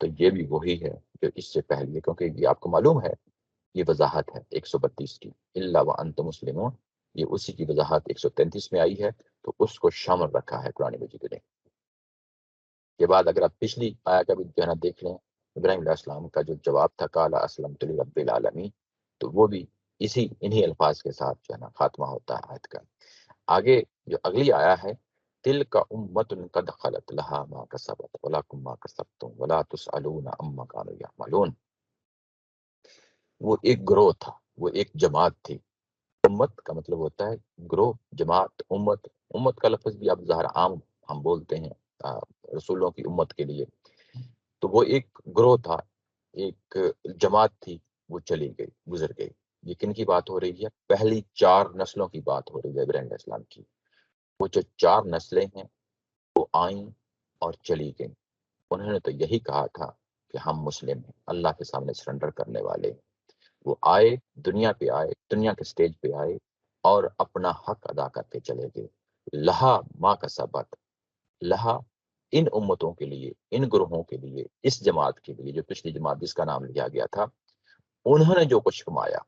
تو یہ بھی وہی ہے جو اس سے پہلے، کیونکہ یہ آپ کو معلوم ہے یہ وضاحت ہے 132 کی، الا وانتم مسلمون، یہ اسی کی وضاحت 133 میں آئی ہے، تو اس کو شامل رکھا ہے قرآن مجید نے۔ کے بعد اگر آپ پچھلی آیا کا بھی جو ہے نا دیکھ لیں، ابراہیم علیہ السلام کا جو جواب تھا قالا اسلمت لرب العالمین، تو وہ بھی انہی الفاظ کے ساتھ جو ہے نا خاتمہ ہوتا ہے آیت کا۔ آگے جو اگلی آیا ہے، تلک امۃ قد خلت لہا ما کسبت ولکم ما کسبتم ولا تسألون عما كانوا يعملون، وہ ایک گروہ تھا، وہ ایک جماعت تھی۔ امت کا مطلب ہوتا ہے گروہ، جماعت، امت۔ امت کا لفظ بھی آپ ظاہر عام ہم بولتے ہیں رسولوں کی امت کے لیے، تو وہ ایک گروہ تھا، ایک جماعت تھی، وہ چلی گئی، گزر گئی۔ یہ کن کی بات ہو رہی ہے؟ پہلی 4 نسلوں کی بات ہو رہی ہے ابراہیم علیہ السلام کی۔ وہ جو 4 نسلیں ہیں وہ آئیں اور چلی گئیں، انہوں نے تو یہی کہا تھا کہ ہم مسلم ہیں، اللہ کے سامنے سرنڈر کرنے والے ہیں۔ وہ آئے، دنیا پہ آئے، دنیا کے سٹیج پہ آئے اور اپنا حق ادا کر کے چلے گئے۔ لہا ما کسبت، لہا ان امتوں کے لیے، ان گروہوں کے لیے، اس جماعت کے لیے جو پچھلی جماعت جس کا نام لیا گیا تھا، انہوں نے جو کچھ کمایا،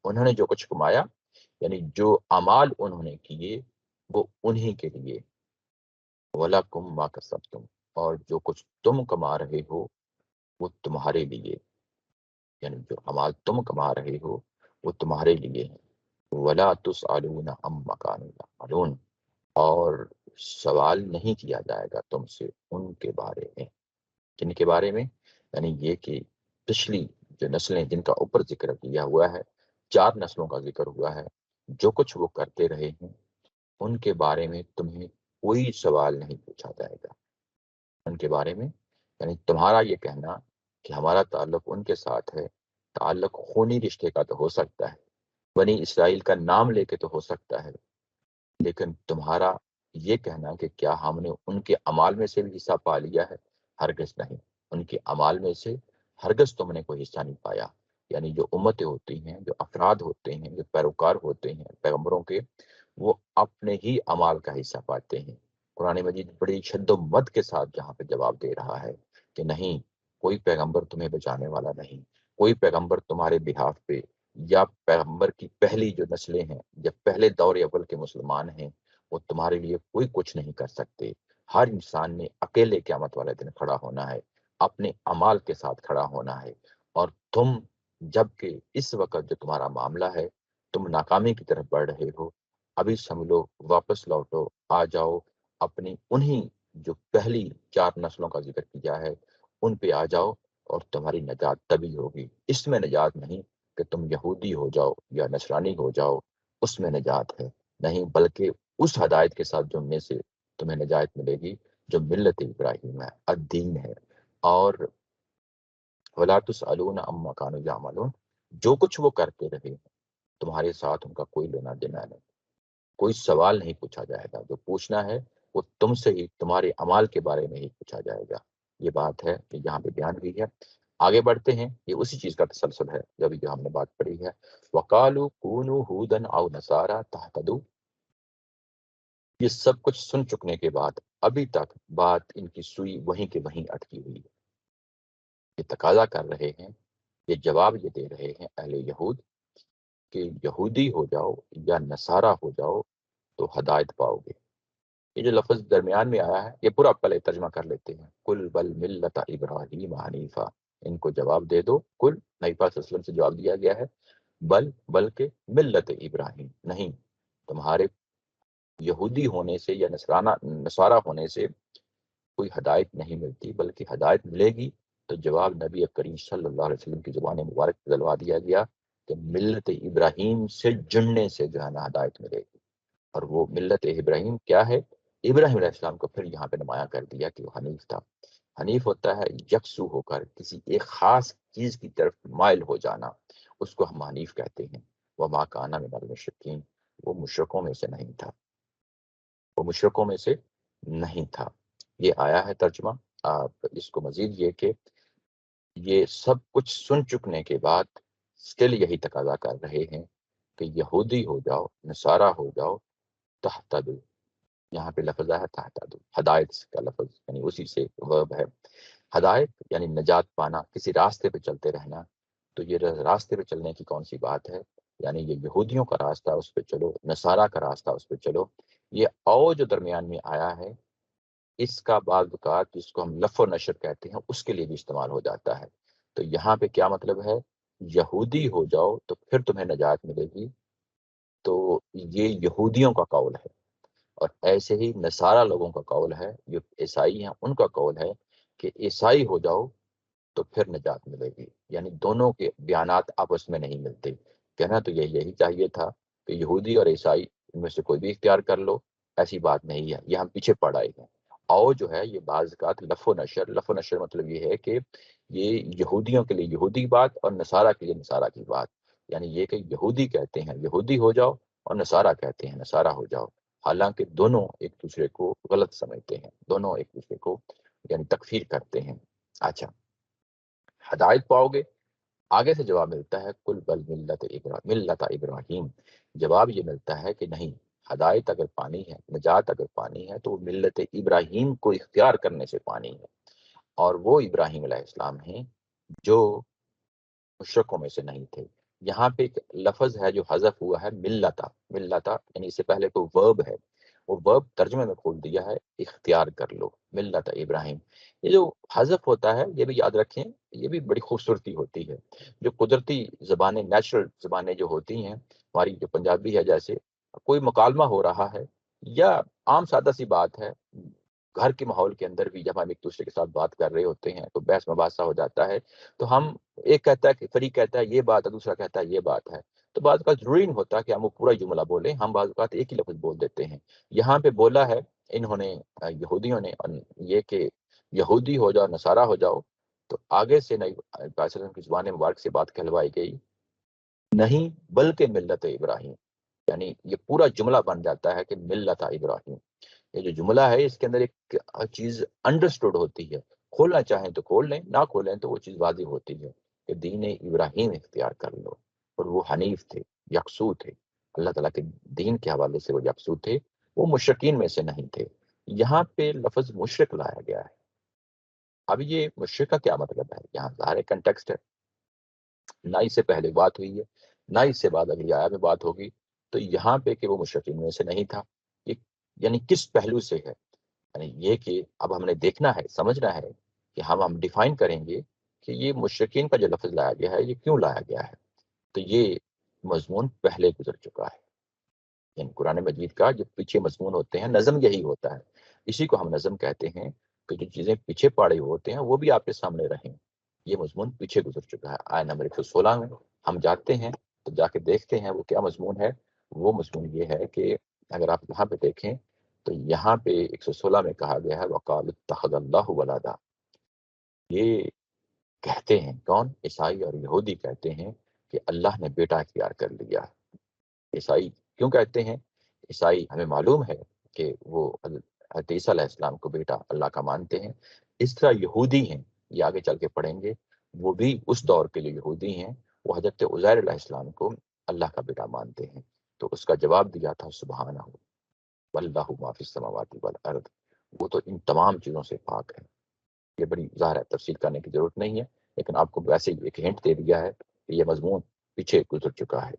انہوں نے جو کچھ کمایا، یعنی جو اعمال انہوں نے کیے وہ انہی کے لیے۔ وَلَكُمْ مَا كَسَبْتُمْ، اور جو کچھ تم کما رہے ہو وہ تمہارے لیے، یعنی جو اعمال تم کما رہے ہو وہ تمہارے لیے ہیں۔ وَلَا تُسْأَلُونَ عَمَّا كَانُوا يَعْمَلُونَ، اور سوال نہیں کیا جائے گا تم سے ان کے بارے میں۔ جن کے بارے میں؟ یعنی یہ کہ پچھلی جو نسلیں جن کا اوپر ذکر کیا ہوا ہے، 4 نسلوں کا ذکر ہوا ہے، جو کچھ وہ کرتے رہے ہیں ان کے بارے میں تمہیں کوئی سوال نہیں پوچھا جائے گا۔ ان کے بارے میں یعنی تمہارا یہ کہنا کہ ہمارا تعلق ان کے ساتھ ہے، تعلق خونی رشتے کا تو ہو سکتا ہے، بنی اسرائیل کا نام لے کے تو ہو سکتا ہے، لیکن تمہارا یہ کہنا کہ کیا ہم نے ان کے اعمال میں سے بھی حصہ پا لیا ہے، ہرگز نہیں۔ ان کے اعمال میں سے ہرگز تم نے کوئی حصہ نہیں پایا۔ یعنی جو امتیں ہوتی ہیں، جو افراد ہوتے ہیں، جو پیروکار ہوتے ہیں پیغمبروں کے، وہ اپنے ہی اعمال کا حصہ پاتے ہیں۔ قرآن مجید بڑی شد و مد کے ساتھ جہاں پہ جواب دے رہا ہے کہ نہیں، کوئی پیغمبر تمہیں بچانے والا نہیں، کوئی پیغمبر تمہارے بہاف پہ، یا پیغمبر کی پہلی جو نسلیں ہیں، جب پہلے دور اول کے مسلمان ہیں، وہ تمہارے لیے کوئی کچھ نہیں کر سکتے۔ ہر انسان نے اکیلے قیامت والے دن کھڑا ہونا ہے، اپنے اعمال کے ساتھ کھڑا ہونا ہے، اور تم جب کہ اس وقت جو تمہارا معاملہ ہے تم ناکامی کی طرف بڑھ رہے ہو، ابھی سنبھلو، واپس لوٹو، آ جاؤ اپنی انہی جو پہلی 4 نسلوں کا ذکر کیا ہے ان پہ آ جاؤ، اور تمہاری نجات تبھی ہوگی۔ اس میں نجات نہیں کہ تم یہودی ہو جاؤ یا نصرانی ہو جاؤ، اس میں نجات ہے نہیں، بلکہ اس ہدایت کے ساتھ جڑنے سے تمہیں نجات ملے گی جو ملت ابراہیم ہے، الدین ہے۔ اور وَلَا تُسْأَلُونَ عَمَّا كَانُوا يَعْمَلُونَ، جو کچھ وہ کرتے رہے تمہارے ساتھ ان کا کوئی لینا دینا نہیں، کوئی سوال نہیں پوچھا جائے گا۔ جو پوچھنا ہے وہ تم سے ہی، تمہارے اعمال کے بارے میں ہی پوچھا جائے گا۔ یہ بات ہے کہ یہاں پہ بیان ہوئی ہے۔ آگے بڑھتے ہیں، یہ اسی چیز کا تسلسل ہے جو ہم نے بات پڑھی ہے۔ وَقَالُوا كُونُوا هُودًا أَوْ نَصَارَىٰ تَهْتَدُوا، یہ سب کچھ سن چکنے کے بعد ابھی تک بات ان کی سوئی وہیں کے وہیں اٹکی ہوئی ہے۔ یہ تقاضا کر رہے ہیں، یہ جواب یہ دے رہے ہیں اہل یہود کہ یہودی ہو جاؤ یا نصارہ ہو جاؤ تو ہدایت پاؤ گے۔ یہ جو لفظ درمیان میں آیا ہے یہ پورا پہلے ترجمہ کر لیتے ہیں۔ کل بل ملت ابراہیم حنیفہ، ان کو جواب دے دو، کل نبی پاک صلی اللہ علیہ وسلم سے جواب دیا گیا ہے، بلکہ ملت ابراہیم نہیں، تمہارے یہودی ہونے سے یا نصارہ ہونے سے کوئی ہدایت نہیں ملتی، بلکہ ہدایت ملے گی تو جواب نبی کریم صلی اللہ علیہ وسلم کی زبان مبارک دلوا دیا گیا کہ ملت ابراہیم سے جڑنے سے جو ہے نا ہدایت ملے گی۔ اور وہ ملت ابراہیم کیا ہے؟ ابراہیم علیہ السلام کو پھر یہاں پہ نمایاں کر دیا کہ وہ حنیف تھا۔ حنیف ہوتا ہے یکسو ہو کر کسی ایک خاص چیز کی طرف مائل ہو جانا، اس کو ہم حنیف کہتے ہیں۔ وما کان من المشرکین، وہ مشرکوں میں سے نہیں تھا، وہ مشرکوں میں سے نہیں تھا۔ یہ آیا ہے ترجمہ۔ آپ اس کو مزید یہ کہ یہ سب کچھ سن چکنے کے بعد سٹل یہی تقاضا کر رہے ہیں کہ یہودی ہو جاؤ، نصارہ ہو جاؤ، تہتدوا، یہاں پہ لفظ آیا تہتدو، ہدایت کا لفظ، یعنی اسی سے ورب ہے ہدایت، یعنی نجات پانا، کسی راستے پہ چلتے رہنا۔ تو یہ راستے پہ چلنے کی کون سی بات ہے؟ یعنی یہ یہودیوں کا راستہ اس پہ چلو، نصارہ کا راستہ اس پہ چلو۔ یہ او جو درمیان میں آیا ہے، اس کا بعض اوقات جس کو ہم لف و نشر کہتے ہیں اس کے لیے بھی استعمال ہو جاتا ہے۔ تو یہاں پہ کیا مطلب ہے؟ یہودی ہو جاؤ تو پھر تمہیں نجات ملے گی، تو یہ یہودیوں کا قول ہے۔ اور ایسے ہی نصارہ لوگوں کا قول ہے، جو عیسائی ہیں ان کا قول ہے کہ عیسائی ہو جاؤ تو پھر نجات ملے گی۔ یعنی دونوں کے بیانات آپس میں نہیں ملتے۔ کہنا تو یہی چاہیے تھا کہ یہودی اور عیسائی ان میں سے کوئی بھی اختیار کر لو، ایسی بات نہیں ہے، یہ ہم پیچھے پڑ آئے ہیں۔ او جو ہے یہ بعض اوقات لف و نشر مطلب یہ ہے کہ یہ یہودیوں کے لیے یہودی بات اور نصارہ کے لیے نصارہ کی بات۔ یعنی یہ کہ یہودی کہتے ہیں یہودی ہو جاؤ، اور نصارہ کہتے ہیں نصارہ ہو جاؤ، حالانکہ دونوں ایک دوسرے کو غلط سمجھتے ہیں، دونوں ایک دوسرے کو یعنی تکفیر کرتے ہیں۔ اچھا، ہدایت پاؤ گے، آگے سے جواب ملتا ہے کل بل ملت ابراہیم۔ جواب یہ ملتا ہے کہ نہیں، ہدایت اگر پانی ہے، نجات اگر پانی ہے تو وہ ملت ابراہیم کو اختیار کرنے سے پانی ہے، اور وہ ابراہیم علیہ السلام ہیں جو مشرکوں میں سے نہیں تھے۔ یہاں پہ ایک لفظ ہے جو حذف ہوا ہے، ملتا، یعنی اس سے پہلے کوئی ورب ہے، وہ ورب ترجمے میں کھول دیا ہے اختیار کر لو، ملت ابراہیم۔ یہ جو حذف ہوتا ہے یہ بھی یاد رکھیں، یہ بھی بڑی خوبصورتی ہوتی ہے۔ جو قدرتی زبانیں، نیچرل زبانیں جو ہوتی ہیں، ہماری جو پنجابی ہے، جیسے کوئی مکالمہ ہو رہا ہے یا عام سادہ سی بات ہے، گھر کے ماحول کے اندر بھی جب ہم ایک دوسرے کے ساتھ بات کر رہے ہوتے ہیں تو بحث مباحثہ ہو جاتا ہے، تو ہم ایک کہتا ہے کہ فریق کہتا ہے یہ بات ہے، دوسرا کہتا ہے یہ بات ہے، تو بعض اوقات ضروری نہیں ہوتا کہ ہم وہ پورا جملہ بولیں، ہم بعض اوقات ایک ہی لفظ بول دیتے ہیں۔ یہاں پہ بولا ہے انہوں نے، یہودیوں نے، یہ کہ یہودی ہو جاؤ، نصارہ ہو جاؤ، تو آگے سے نبی صلی اللہ علیہ وسلم کی زبان مبارک سے بات کہلوائی گئی، نہیں بلکہ ملت ابراہیم۔ یعنی یہ پورا جملہ بن جاتا ہے کہ ملت ابراہیم۔ یہ جو جملہ ہے اس کے اندر ایک چیز انڈرسٹوڈ ہوتی ہے، کھولنا چاہیں تو کھول لیں، نہ کھولیں تو وہ چیز واضح ہوتی ہے کہ دین ابراہیم اختیار کر لو۔ اور وہ حنیف تھے، یکسو تھے، اللہ تعالیٰ کے دین کے حوالے سے وہ یکسو تھے، وہ مشرکین میں سے نہیں تھے۔ یہاں پہ لفظ مشرک لایا گیا ہے۔ اب یہ مشرک کا کیا مطلب ہے؟ یہاں ظاہر کنٹیکسٹ ہے، نہ اس سے پہلے بات ہوئی ہے، نہ اس سے بعد اگلی آیت میں بات ہوگی، تو یہاں پہ کہ وہ مشرکین میں سے نہیں تھا، یہ یعنی کس پہلو سے ہے؟ یعنی یہ کہ اب ہم نے دیکھنا ہے، سمجھنا ہے کہ ہم ڈیفائن کریں گے کہ یہ مشرکین کا جو لفظ لایا گیا ہے یہ کیوں لایا گیا ہے۔ تو یہ مضمون پہلے گزر چکا ہے، یعنی قرآن مجید کا جو پیچھے مضمون ہوتے ہیں، نظم یہی ہوتا ہے، اسی کو ہم نظم کہتے ہیں کہ جو چیزیں پیچھے پڑے ہوتے ہیں وہ بھی آپ کے سامنے رہیں۔ یہ مضمون پیچھے گزر چکا ہے۔ آیت نمبر 116 میں ہم جاتے ہیں تو جا کے دیکھتے ہیں وہ کیا مضمون ہے۔ وہ مضمون یہ ہے کہ اگر آپ یہاں پہ دیکھیں تو یہاں پہ 116 میں کہا گیا ہے وَقَالُوا اتَّخَذَ اللَّهُ وَلَدًا۔ یہ کہتے ہیں کون؟ عیسائی اور یہودی کہتے ہیں کہ اللہ نے بیٹا اختیار کر لیا۔ عیسائی کیوں کہتے ہیں؟ عیسائی ہمیں معلوم ہے کہ وہ حضرت عیسیٰ علیہ السلام کو بیٹا اللہ کا مانتے ہیں، اس طرح یہودی ہیں، یہ آگے چل کے پڑھیں گے، وہ بھی اس دور کے جو یہودی ہیں وہ حضرت عزیر علیہ السلام کو اللہ کا بیٹا مانتے ہیں۔ تو اس کا جواب دیا تھا سبحانہ واللہ ما فی السماوات والارض، وہ تو ان تمام چیزوں سے پاک ہے۔ یہ بڑی ظاہر ہے، تفصیل کرنے کی ضرورت نہیں ہے، لیکن آپ کو ویسے ہی ایک ہنٹ دے دیا ہے کہ یہ مضمون پیچھے گزر چکا ہے۔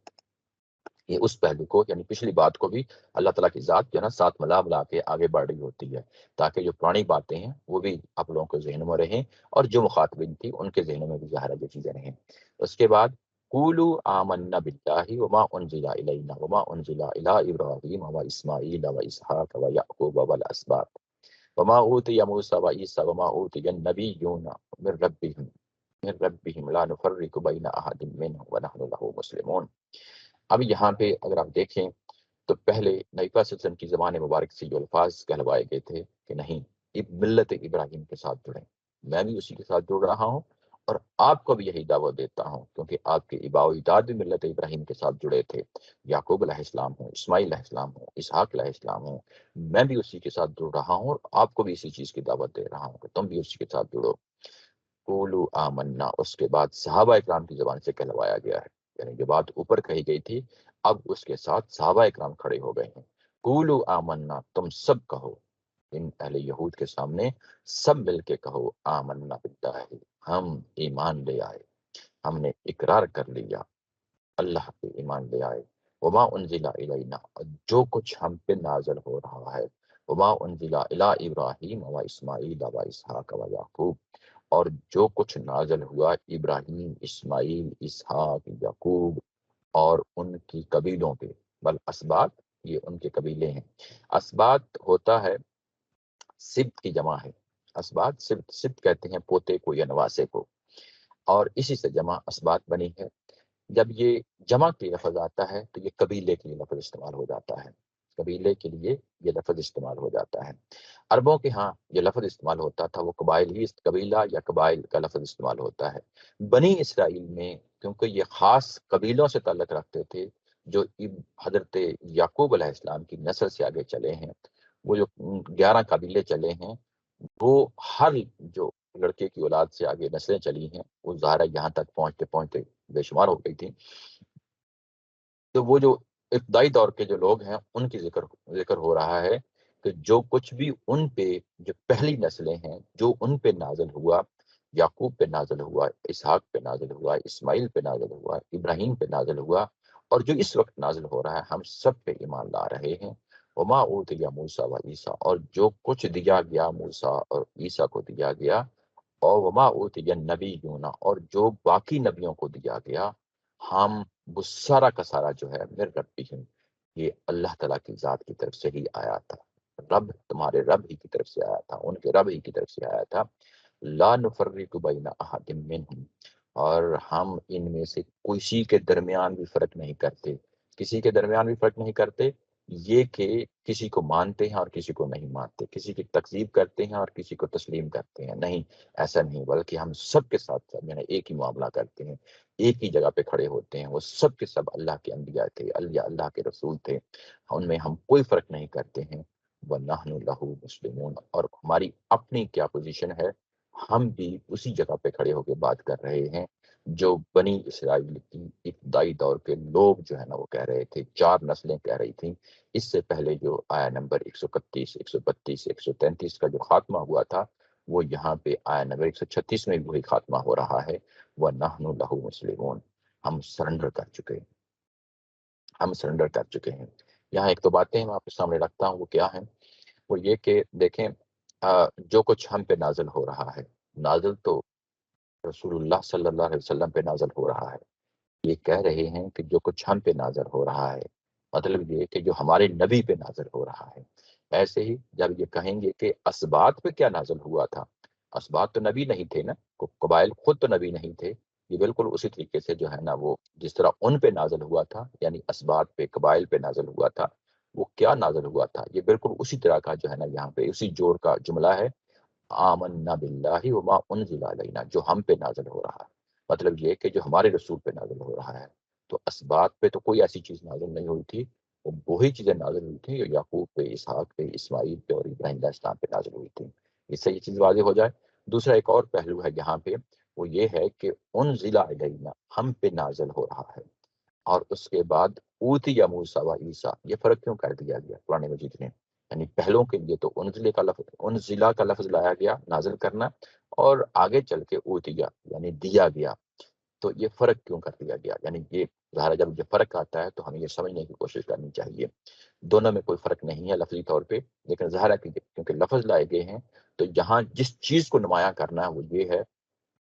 یہ اس پہلو کو، یعنی پچھلی بات کو بھی اللہ تعالیٰ کی ذات جو ہے نا ساتھ ملا کے آگے بڑھ رہی ہوتی ہے، تاکہ جو پرانی باتیں ہیں وہ بھی آپ لوگوں کے ذہنوں میں رہیں، اور جو مخاطبین تھی ان کے ذہنوں میں بھی ظاہر جو چیزیں رہیں۔ اس کے بعد قولوا آمنا باللہ وما انزل الینا وما انزل الی ابراہیم واسماعیل واسحاق ویعقوب والاسباط وما اوتی موسیٰ وعیسیٰ وما اوتی النبیون من ربهم لا نفرق بین احد منهم ونحن له مسلمون۔ اب یہاں پہ اگر آپ دیکھیں تو پہلے نبی پاک صلی اللہ علیہ وسلم کی زبان مبارک سے جو الفاظ کہلوائے گئے تھے کہ نہیں، ملت ابراہیم کے ساتھ جڑیں، میں بھی اسی کے ساتھ جڑ رہا ہوں، اور آپ کو بھی یہی دعوت دیتا ہوں، کیونکہ آپ کے اباء و اجداد بھی ملت ابراہیم کے ساتھ جڑے تھے، یعقوب علیہ السلام ہوں، اسماعیل علیہ السلام ہوں، اسحاق علیہ السلام ہوں، میں بھی اسی کے ساتھ جڑ رہا ہوں، اور آپ کو بھی اسی چیز کی دعوت دے رہا ہوں کہ تم بھی اسی کے ساتھ جڑو۔ قولوا آمنا، اس کے بعد صحابہ اکرام کی زبان سے کہلوایا گیا ہے، یعنی جو بات اوپر کہی گئی تھی اب اس کے ساتھ صحابہ اکرام کھڑے ہو گئے ہیں، قولو آمنا، تم سب کہو، ان اہل یہود کے سامنے سب مل کے کہو آمنا باللہ، ہم ایمان لے آئے، ہم نے اقرار کر لیا، اللہ پہ ایمان لے آئے، وما انزل الینا، جو کچھ ہم پہ نازل ہو رہا ہے، وما انزل الی ابراہیم و اسماعیل و اسحاق و یعقوب، اور جو کچھ نازل ہوا ابراہیم، اسماعیل، اسحاق، یعقوب اور ان کی قبیلوں پہ، بل اسباط یہ ان کے قبیلے ہیں۔ اسباط ہوتا ہے سبت کی جمع ہے، اسباط سبت، سبت کہتے ہیں پوتے کو یا نواسے کو، اور اسی سے جمع اسباط بنی ہے۔ جب یہ جمع کے لفظ آتا ہے تو یہ قبیلے کے لیے لفظ استعمال ہو جاتا ہے، قبیلے کے لیے یہ لفظ استعمال ہو جاتا ہے۔ عربوں کے ہاں یہ لفظ استعمال ہوتا تھا، وہ قبائل ہی، قبیلہ یا قبائل کا لفظ استعمال ہوتا ہے۔ بنی اسرائیل میں کیونکہ یہ خاص قبیلوں سے تعلق رکھتے تھے جو حضرت یعقوب علیہ السلام کی نسل سے آگے چلے ہیں، وہ جو 11 قبیلے چلے ہیں، وہ ہر جو لڑکے کی اولاد سے آگے نسلیں چلی ہیں وہ ظاہرہ یہاں تک پہنچتے پہنچتے بے شمار ہو گئی تھی۔ تو وہ جو ابتدائی دور کے جو لوگ ہیں ان کی ذکر ہو رہا ہے کہ جو کچھ بھی ان پہ، جو پہلی نسلیں ہیں، جو ان پہ نازل ہوا، یعقوب پہ نازل ہوا، اسحاق پہ نازل ہوا، اسماعیل پہ نازل ہوا، ابراہیم پہ نازل ہوا، اور جو اس وقت نازل ہو رہا ہے، ہم سب پہ ایمان لا رہے ہیں۔ وما اوتی موسیٰ و عیسیٰ، اور جو کچھ دیا گیا موسیٰ اور عیسیٰ کو دیا گیا، اور وما اوتی النبیون، اور جو باقی نبیوں کو دیا گیا، ہم وہ سارا کا سارا جو ہے میرے ربہم، یہ اللہ تعالیٰ کی ذات کی طرف سے ہی آیا تھا، رب تمہارے رب ہی کی طرف سے آیا تھا، ان کے رب ہی کی طرف سے آیا تھا۔ لا نفرق بین احد منہم، اور ہم ان میں سے کسی کے درمیان بھی فرق نہیں کرتے، کسی کے درمیان بھی فرق نہیں کرتے، یہ کہ کسی کو مانتے ہیں اور کسی کو نہیں مانتے، کسی کی تکذیب کرتے ہیں اور کسی کو تسلیم کرتے ہیں، نہیں، ایسا نہیں، بلکہ ہم سب کے ساتھ ایک ہی معاملہ کرتے ہیں، ایک ہی جگہ پہ کھڑے ہوتے ہیں۔ وہ سب کے سب اللہ کے انبیاء تھے، اللہ کے رسول تھے، ان میں ہم کوئی فرق نہیں کرتے ہیں۔ وَنَحْنُ لَهُ مُسْلِمُونَ، اور ہماری اپنی کیا پوزیشن ہے، ہم بھی اسی جگہ پہ کھڑے ہو کے بات کر رہے ہیں جو بنی اسرائیل کی ابتدائی دور کے لوگ جو ہے نا وہ کہہ رہے تھے، 4 نسلیں کہہ رہی تھیں۔ اس سے پہلے جو آیا نمبر 131، 132، 133 کا جو خاتمہ ہوا تھا، وہ یہاں پہ آیا نمبر 136 میں بھی وہی خاتمہ ہو رہا ہے، وَنَحْنُ لَهُ مُسْلِمُونَ، ہم سرنڈر کر چکے ہیں، ہم سرنڈر کر چکے ہیں۔ یہاں ایک تو باتیں میں آپ کے سامنے رکھتا ہوں، وہ کیا ہیں؟ وہ یہ کہ دیکھیں جو کچھ ہم پہ نازل ہو رہا ہے، نازل تو رسول اللہ صلی اللہ علیہ وسلم پہ نازل ہو رہا ہے۔ یہ کہہ رہے ہیں کہ جو کچھ ہم پہ نازل ہو رہا ہے، مطلب یہ کہ جو ہمارے نبی پہ نازل ہو رہا ہے۔ ایسے ہی جب یہ کہیں گے کہ اسباط پہ کیا نازل ہوا تھا، اسباط تو نبی نہیں تھے نا، قبائل خود تو نبی نہیں تھے، یہ بالکل اسی طریقے سے جو ہے نا وہ جس طرح ان پہ نازل ہوا تھا، یعنی اسباط پہ، قبائل پہ نازل ہوا تھا، وہ کیا نازل ہوا تھا، یہ بالکل اسی طرح کا جو ہے نا یہاں پہ اسی جوڑ کا جملہ ہے، آمنا باللہ وما انزل علینا، جو ہم پہ نازل ہو رہا ہے، مطلب یہ کہ جو ہمارے رسول پہ نازل ہو رہا ہے۔ تو اسباط پہ تو کوئی ایسی چیز نازل نہیں ہوئی تھی، وہ وہی چیزیں نازل ہوئی تھیں جو یعقوب پہ، اسحاق پہ، اسماعیل پہ اور ابراہیم علیہ السلام پہ نازل ہوئی تھیں۔ اس سے یہ چیز واضح ہو جائے۔ دوسرا ایک اور پہلو ہے یہاں پہ، وہ یہ ہے کہ انزل علینا، ہم پہ نازل ہو رہا ہے، اور اس کے بعد اوتی موسیٰ و عیسیٰ، یہ فرق کیوں کر دیا گیا قرآن مجید نے؟ یعنی پہلوں کے لیے تو انزلہ کا لفظ لایا گیا، نازل کرنا، اور آگے چل کے اوتیا یعنی دیا گیا، تو یہ فرق کیوں کر دیا گیا؟ یعنی یہ ظاہر جب یہ فرق آتا ہے تو ہمیں یہ سمجھنے کی کوشش کرنی چاہیے، دونوں میں کوئی فرق نہیں ہے لفظی طور پہ، لیکن ظاہر ہے کہ کیونکہ لفظ لائے گئے ہیں تو یہاں جس چیز کو نمایاں کرنا ہے وہ یہ ہے،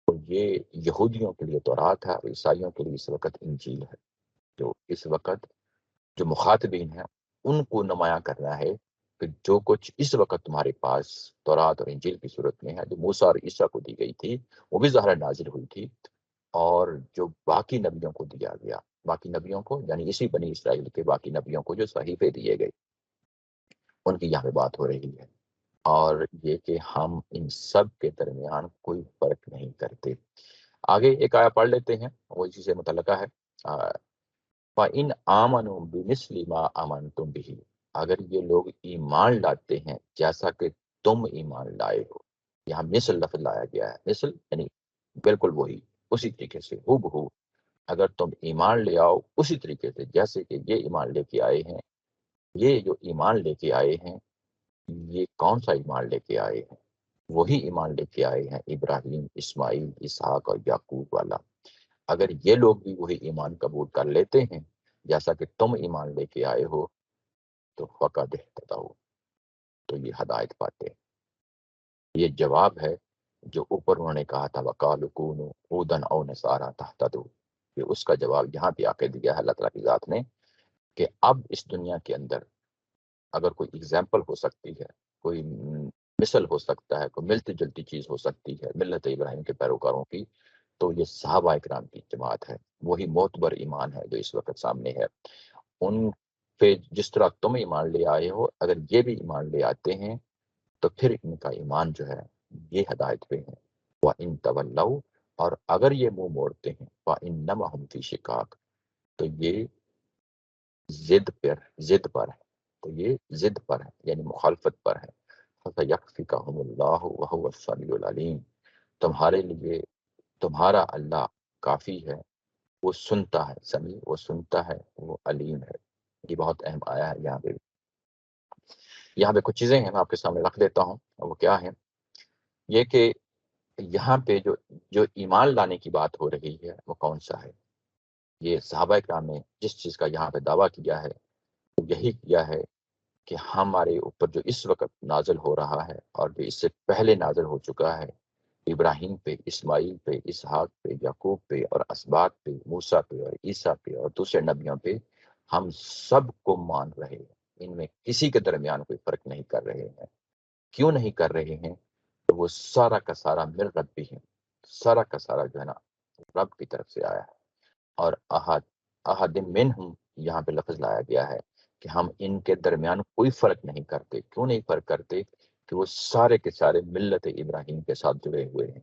تو یہ یہودیوں کے لیے تورات ہے، عیسائیوں کے لیے اس وقت انجیل ہے۔ جو اس وقت جو مخاطبین ہیں ان کو نمایاں کرنا ہے کہ جو کچھ اس وقت تمہارے پاس تورات اور انجیل کی صورت میں ہے، جو موسیٰ اور عیسیٰ کو دی گئی تھی، وہ بھی ظاہر نازل ہوئی تھی، اور جو باقی نبیوں کو دیا گیا، باقی نبیوں کو یعنی اسی بنی اسرائیل کے باقی نبیوں کو جو صحیفے دیے گئے، ان کی یہاں پہ بات ہو رہی ہے، اور یہ کہ ہم ان سب کے درمیان کوئی فرق نہیں کرتے۔ آگے ایک آیا پڑھ لیتے ہیں، وہ اسی سے متعلقہ ہے۔ فَإِنْ آمَنُوا بِمِثْلِ مَا آمَنْتُمْ بِهِ، اگر یہ لوگ ایمان لاتے ہیں جیسا کہ تم ایمان لائے ہو، یہاں مثل لفظ لایا گیا ہے، مثل یعنی بالکل وہی، اسی طریقے سے ہو بہو، اگر تم ایمان لے آؤ اسی طریقے سے جیسے کہ یہ ایمان لے کے آئے ہیں، یہ جو ایمان لے کے آئے ہیں، یہ کون سا ایمان لے کے آئے ہیں؟ وہی ایمان لے کے آئے ہیں ابراہیم، اسماعیل، اسحاق اور یعقوب والا۔ اگر یہ لوگ بھی وہی ایمان قبول کر لیتے ہیں جیسا کہ تم ایمان لے کے آئے ہو، تو فقد اہتدوا، تو یہ ہدایت پاتے ہیں۔ یہ جواب ہے جو اوپر انہوں نے کہا تھا وَقَالُوا كُونُوا هُودًا أَوْ نَصَارَىٰ تَهْتَدُوا، کہ اس کا جواب یہاں پہ آ کے دیا ہے اللہ تعالیٰ کی ذات نے، کہ اب اس دنیا کے اندر اگر کوئی اگزامپل ہو سکتی ہے، کوئی مثل ہو سکتا ہے، کوئی ملتی جلتی چیز ہو سکتی ہے ملت ابراہیم کے پیروکاروں کی، تو یہ صحابہ اکرام کی جماعت ہے۔ وہی معتبر ایمان ہے جو اس وقت سامنے ہے۔ ان پہ جس طرح تم ایمان لے آئے ہو، اگر یہ بھی ایمان لے آتے ہیں تو پھر ان کا ایمان جو ہے یہ ہدایت پہ ہے۔ وَإِن تَوَلَّوْا، اور اگر یہ منہ موڑتے ہیں، فَإِنَّمَا هُمْ فِي شِقَاقٍ، تو یہ ضد پر ہے، تو یہ ضد پر ہے یعنی مخالفت پر ہے۔ فَسَيَكْفِيكَهُمُ اللَّهُ وَهُوَ السَّمِيعُ الْعَلِيمُ، تمہارے لیے تمہارا اللہ کافی ہے، وہ سنتا ہے، سمیع وہ سنتا ہے، وہ علیم ہے۔ یہ بہت اہم آیا ہے یہاں پہ کچھ چیزیں ہیں میں آپ کے سامنے رکھ دیتا ہوں، وہ کیا ہیں؟ یہ کہ یہاں پہ جو ایمان لانے کی بات ہو رہی ہے وہ کون سا ہے؟ یہ صحابہ کرام نے جس چیز کا یہاں پہ دعویٰ کیا ہے وہ یہی کیا ہے کہ ہمارے اوپر جو اس وقت نازل ہو رہا ہے اور جو اس سے پہلے نازل ہو چکا ہے، ابراہیم پہ، اسماعیل پہ، اسحاق پہ، یعقوب پہ اور اسباط پہ، موسیٰ پہ اور عیسیٰ پہ اور دوسرے نبیوں پہ، ہم سب کو مان رہے ہیں، ان میں کسی کے درمیان کوئی فرق نہیں کر رہے ہیں۔ کیوں نہیں کر رہے ہیں؟ تو وہ سارا کا سارا من ربی ہے، سارا کا سارا جو ہے نا رب کی طرف سے آیا ہے۔ اور احد منہم یہاں پہ لفظ لایا گیا ہے کہ ہم ان کے درمیان کوئی فرق نہیں کرتے۔ کیوں نہیں فرق کرتے؟ کہ وہ سارے کے سارے ملت ابراہیم کے ساتھ جڑے ہوئے ہیں،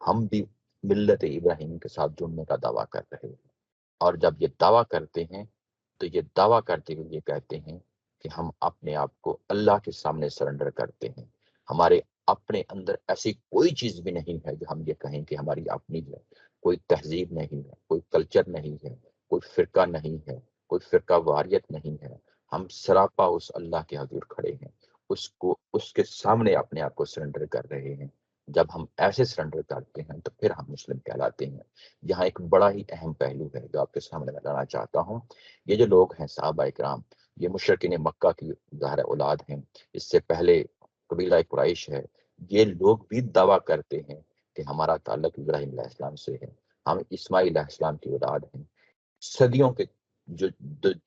ہم بھی ملت ابراہیم کے ساتھ جڑنے کا دعویٰ کر رہے ہیں۔ اور جب یہ دعویٰ کرتے ہیں تو یہ دعویٰ کرتے ہوئے یہ کہتے ہیں کہ ہم اپنے آپ کو اللہ کے سامنے سرنڈر کرتے ہیں، ہمارے اپنے اندر ایسی کوئی چیز بھی نہیں ہے جو ہم یہ کہیں کہ ہماری اپنی ہے، کوئی تہذیب نہیں ہے، کوئی کلچر نہیں ہے، کوئی فرقہ نہیں ہے، کوئی فرقہ واریت نہیں ہے۔ ہم سراپا اس اللہ کے حضور کھڑے ہیں، اس کے سامنے اپنے آپ کو سرنڈر کر رہے ہیں۔ جب ہم ایسے سرنڈر کرتے ہیں تو پھر ہم مسلم کہلاتے ہیں۔ یہاں ایک بڑا ہی اہم پہلو ہے جو آپ کے سامنے میں لانا چاہتا ہوں۔ یہ جو لوگ ہیں صحابہ اکرام، یہ مشرکین مکہ کی ظاہر اولاد ہیں، اس سے پہلے قبیلہ قریش ہے۔ یہ لوگ بھی دعویٰ کرتے ہیں کہ ہمارا تعلق ابراہیم علیہ السلام سے ہے، ہم اسماعیل علیہ السلام کی اولاد ہیں۔ صدیوں کے جو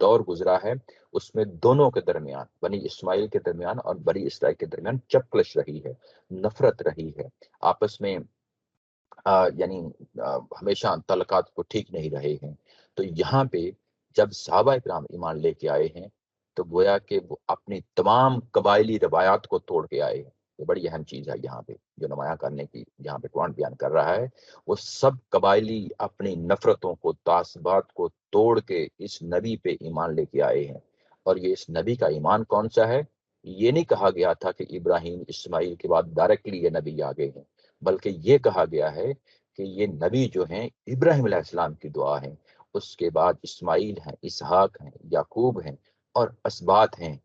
دور گزرا ہے اس میں دونوں کے درمیان، بنی اسماعیل کے درمیان اور بنی اسرائیل کے درمیان چپکلش رہی ہے، نفرت رہی ہے، آپس میں یعنی ہمیشہ تعلقات کو ٹھیک نہیں رہے ہیں۔ تو یہاں پہ جب صحابہ اکرام ایمان لے کے آئے ہیں تو گویا کہ وہ اپنی تمام قبائلی روایات کو توڑ کے آئے ہیں۔ یہ بڑی اہم چیز ہے یہاں پہ جو نمایاں کرنے کی یہاں پہ قرآن بیان کر رہا ہے۔ وہ سب قبائلی اپنی نفرتوں کو، تعصبات کو توڑ کے اس نبی پہ ایمان لے کے آئے ہیں۔ اور یہ اس نبی کا ایمان کون سا ہے؟ یہ نہیں کہا گیا تھا کہ ابراہیم اسماعیل کے بعد ڈائریکٹلی یہ نبی آ گئے ہیں، بلکہ یہ کہا گیا ہے کہ یہ نبی جو ہیں ابراہیم علیہ السلام کی دعا ہیں، اس کے بعد اسماعیل ہیں، اسحاق ہیں، یعقوب ہیں اور اسباط ہیں۔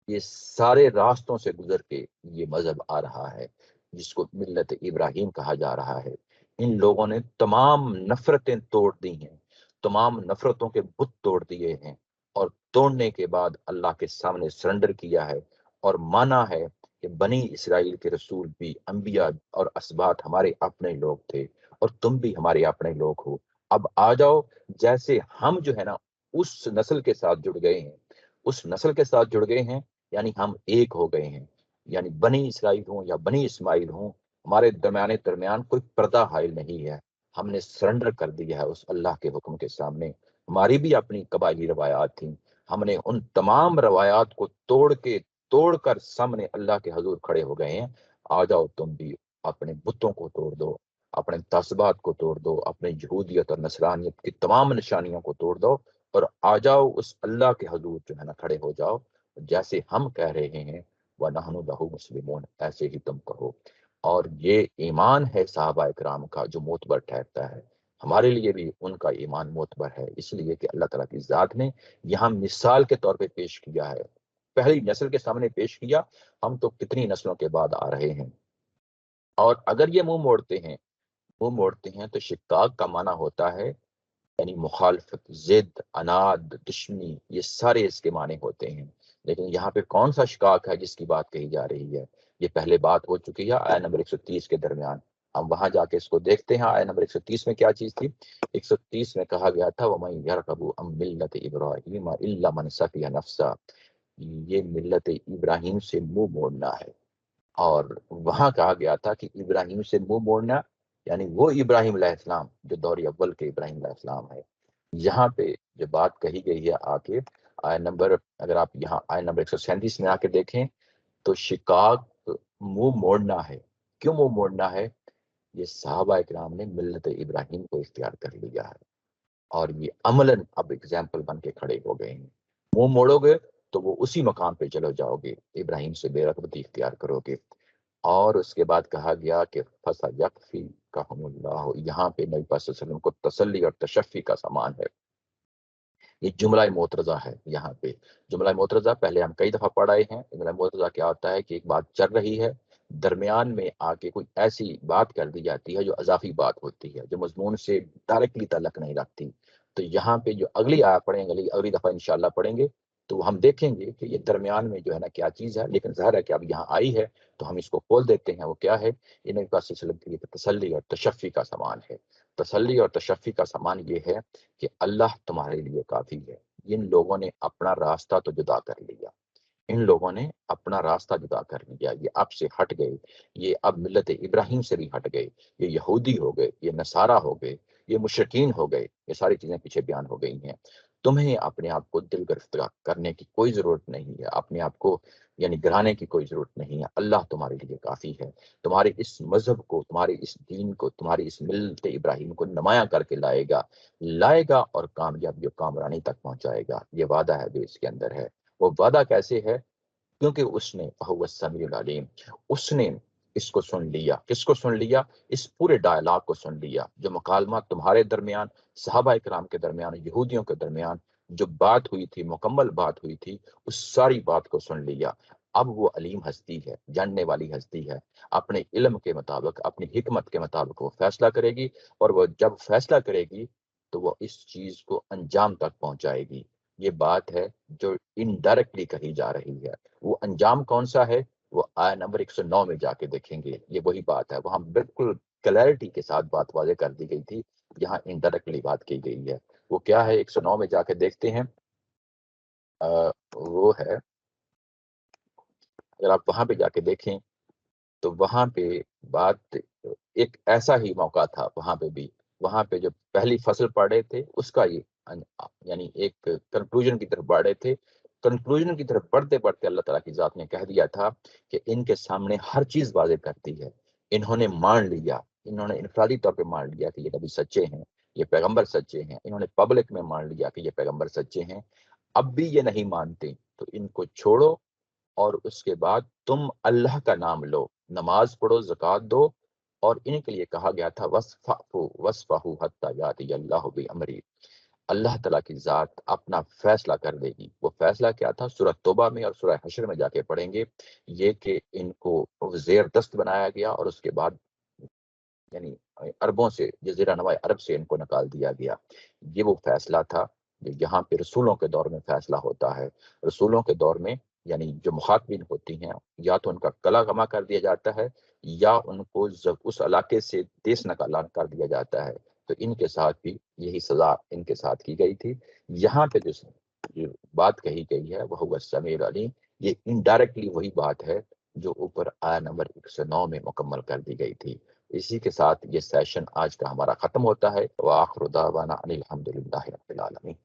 یہ سارے راستوں سے گزر کے یہ مذہب آ رہا ہے جس کو ملت ابراہیم کہا جا رہا ہے۔ ان لوگوں نے تمام نفرتیں توڑ دی ہیں، تمام نفرتوں کے بت توڑ دیے ہیں، اور توڑنے کے بعد اللہ کے سامنے سرنڈر کیا ہے اور مانا ہے کہ بنی اسرائیل کے رسول بھی، انبیاء اور اسباط ہمارے اپنے لوگ تھے اور تم بھی ہمارے اپنے لوگ ہو۔ اب آ جاؤ، جیسے ہم جو ہے نا اس نسل کے ساتھ جڑ گئے ہیں، اس نسل کے ساتھ جڑ گئے ہیں، یعنی ہم ایک ہو گئے ہیں۔ یعنی بنی اسرائیل ہوں یا بنی اسماعیل ہوں، ہمارے درمیان کوئی پردہ حائل نہیں ہے۔ ہم نے سرنڈر کر دیا ہے اس اللہ کے حکم کے سامنے۔ ہماری بھی اپنی قبائلی روایات تھیں، ہم نے ان تمام روایات کو توڑ کر سامنے اللہ کے حضور کھڑے ہو گئے ہیں۔ آ جاؤ تم بھی، اپنے بتوں کو توڑ دو، اپنے تعصبات کو توڑ دو، اپنے یہودیت اور نصرانیت کی تمام نشانیوں کو توڑ دو اور آ جاؤ اس اللہ کے حضور جو ہے نا کھڑے ہو جاؤ، جیسے ہم کہہ رہے ہیں وَنَحْنُ لَهُ مُسْلِمُونَ، ایسے ہی تم کہو۔ اور یہ ایمان ہے صحابہ اکرام کا جو معتبر ٹھہرتا ہے۔ ہمارے لیے بھی ان کا ایمان معتبر ہے، اس لیے کہ اللہ تعالیٰ کی ذات نے یہاں مثال کے طور پہ پیش کیا ہے پہلی نسل کے سامنے پیش کیا، ہم تو کتنی نسلوں کے بعد آ رہے ہیں۔ اور اگر یہ منہ موڑتے ہیں تو شقاق کا معنی ہوتا ہے یعنی مخالفت، ضد، اناد، دشمنی، یہ سارے اس کے معنی ہوتے ہیں۔ لیکن یہاں پہ کون سا شقاق ہے جس کی بات کہی جا رہی ہے؟ یہ پہلے بات ہو چکی ہے آیت نمبر 130 کے درمیان، ہم وہاں جا کے اس کو دیکھتے ہیں۔ آیت نمبر 130 میں کیا چیز تھی؟ 130 میں کہا گیا تھا وَمَن يَرْغَبُ عَن مِّلَّةِ إِبْرَاهِيمَ إِلَّا مَنْ سَفِهَ نَفْسَهُ، یہ ملت ابراہیم سے منہ موڑنا ہے۔ اور وہاں کہا گیا تھا کہ ابراہیم سے منہ موڑنا یعنی وہ ابراہیم علیہ السلام جو دور اول کے ابراہیم علیہ السلام ہے۔ یہاں پہ جو بات کہی گئی ہے آ کے آیت نمبر، اگر آپ یہاں آیت نمبر 137 میں آ کے دیکھیں تو شقاق منہ موڑنا ہے۔ کیوں منہ موڑنا ہے؟ یہ صحابہ اکرام نے ملت ابراہیم کو اختیار کر لیا ہے، اور یہ عملاً اب اگزامپل بن کے کھڑے ہو گئے ہیں۔ منہ موڑو گے تو وہ اسی مقام پہ چلو جاؤ گے، ابراہیم سے بے رغبتی اختیار کرو گے۔ اور اس کے بعد کہا گیا کہ فَسَيَكْفِيكَهُمُ اللَّهُ، یہاں پہ نبی پاک صلی اللہ علیہ وسلم کو تسلی اور تشفی کا سامان ہے۔ یہ جملہ معترضہ ہے۔ یہاں پہ جملہ معترضہ پہلے ہم کئی دفعہ پڑھائے ہیں۔ جملہ معترضہ کیا ہوتا ہے کہ ایک بات چل رہی ہے، درمیان میں آ کے کوئی ایسی بات کر دی جاتی ہے جو اضافی بات ہوتی ہے، جو مضمون سے ڈائریکٹلی تعلق نہیں رکھتی۔ تو یہاں پہ جو اگلی آیت پڑھیں گے، اگلی دفعہ انشاءاللہ پڑھیں گے تو ہم دیکھیں گے کہ یہ درمیان میں جو ہے نا کیا چیز ہے، لیکن ظاہر ہے کہ اب یہاں آئی ہے تو ہم اس کو کھول دیتے ہیں۔ وہ کیا ہے؟ یہ نبی پاک صلی اللہ علیہ وسلم کے لیے تسلی اور تشفی کا سامان ہے۔ تسلی اور تشفی کا سامان یہ ہے کہ اللہ تمہارے لیے کافی ہے۔ ان لوگوں نے اپنا راستہ تو جدا کر لیا، ان لوگوں نے اپنا راستہ جدا کر لیا، یہ اب سے ہٹ گئے، یہ اب ملت ابراہیم سے بھی ہٹ گئے، یہ یہودی ہو گئے، یہ نصارہ ہو گئے، یہ مشرکین ہو گئے، یہ ساری چیزیں پیچھے بیان ہو گئی ہیں۔ تمہیں اپنے آپ کو دل گرفتہ کرنے کی کوئی ضرورت نہیں ہے، اپنے آپ کو یعنی گرانے کی کوئی ضرورت نہیں ہے۔ اللہ تمہارے لیے کافی ہے، تمہارے اس مذہب کو، تمہارے اس دین کو، تمہاری اس ملت ابراہیم کو نمایاں کر کے لائے گا اور کامیابی و کامرانی تک پہنچائے گا۔ یہ وعدہ ہے جو اس کے اندر ہے۔ وہ وعدہ کیسے ہے؟ کیونکہ اس نے فہو السمیع العلیم، اس نے اس کو سن لیا۔ کس کو سن لیا؟ اس پورے ڈائلاگ کو سن لیا، جو مکالمات تمہارے درمیان، صحابہ اکرام کے درمیان، یہودیوں کے درمیان جو بات ہوئی تھی، مکمل بات ہوئی تھی، اس ساری بات کو سن لیا۔ اب وہ علیم ہستی ہے، جاننے والی ہستی ہے، اپنے علم کے مطابق، اپنی حکمت کے مطابق وہ فیصلہ کرے گی، اور وہ جب فیصلہ کرے گی تو وہ اس چیز کو انجام تک پہنچائے گی۔ یہ بات ہے جو انڈائریکٹلی کہی جا رہی ہے۔ وہ انجام کون سا ہے؟ وہ آیت نمبر 109 میں جا کے دیکھیں گے، یہ وہی بات ہے۔ وہاں بالکل کلیئرٹی کے ساتھ بات واضح کر دی گئی تھی، یہاں انڈائریکٹلی بات کی گئی ہے۔ وہ کیا ہے؟ 109 میں جا کے دیکھتے ہیں۔ وہ ہے، اگر آپ وہاں پہ جا کے دیکھیں تو وہاں پہ بات ایک ایسا ہی موقع تھا، وہاں پہ جو پہلی فصل پڑھ رہے تھے اس کا یہ یعنی ایک کنکلوژن کی طرف بڑھ رہے تھے۔ کنکلوژن کی طرف بڑھتے بڑھتے اللہ تعالیٰ کی ذات نے کہہ دیا تھا کہ ان کے سامنے ہر چیز واضح کرتی ہے، انہوں نے مان لیا، انہوں نے انفرادی طور پہ مان لیا کہ یہ نبی سچے ہیں، یہ پیغمبر سچے ہیں، انہوں نے پبلک میں مان لیا کہ یہ پیغمبر سچے ہیں۔ اب بھی یہ نہیں مانتے تو ان کو چھوڑو، اور اس کے بعد تم اللہ کا نام لو، نماز پڑھو، زکوٰۃ دو، اور ان کے لیے کہا گیا تھا وَاصْفَحُوا حَتَّىٰ يَأْتِيَ اللَّهُ بِأَمْرِهِ، اللہ تعالیٰ کی ذات اپنا فیصلہ کر دے گی۔ وہ فیصلہ کیا تھا؟ سورہ توبہ میں اور سورہ حشر میں جا کے پڑھیں گے، یہ کہ ان کو زیر دست بنایا گیا، اور اس کے بعد یعنی عربوں سے، جزیرہ نما عرب سے ان کو نکال دیا گیا۔ یہ وہ فیصلہ تھا جو یہاں پہ رسولوں کے دور میں فیصلہ ہوتا ہے۔ رسولوں کے دور میں یعنی جو مخاطبین ہوتی ہیں، یا تو ان کا کلا غما کر دیا جاتا ہے، یا ان کو اس علاقے سے دیس نکالان کر دیا جاتا ہے۔ تو ان کے ساتھ بھی یہی سزا ان کے ساتھ کی گئی تھی۔ یہاں پہ جو بات کہی گئی ہے وہ هو السمیع العلیم، یہ انڈائریکٹلی وہی بات ہے جو اوپر آیت نمبر 109 میں مکمل کر دی گئی تھی۔ اسی کے ساتھ یہ سیشن آج کا ہمارا ختم ہوتا ہے۔ وآخر دعوانا ان الحمد للہ رب العالمین۔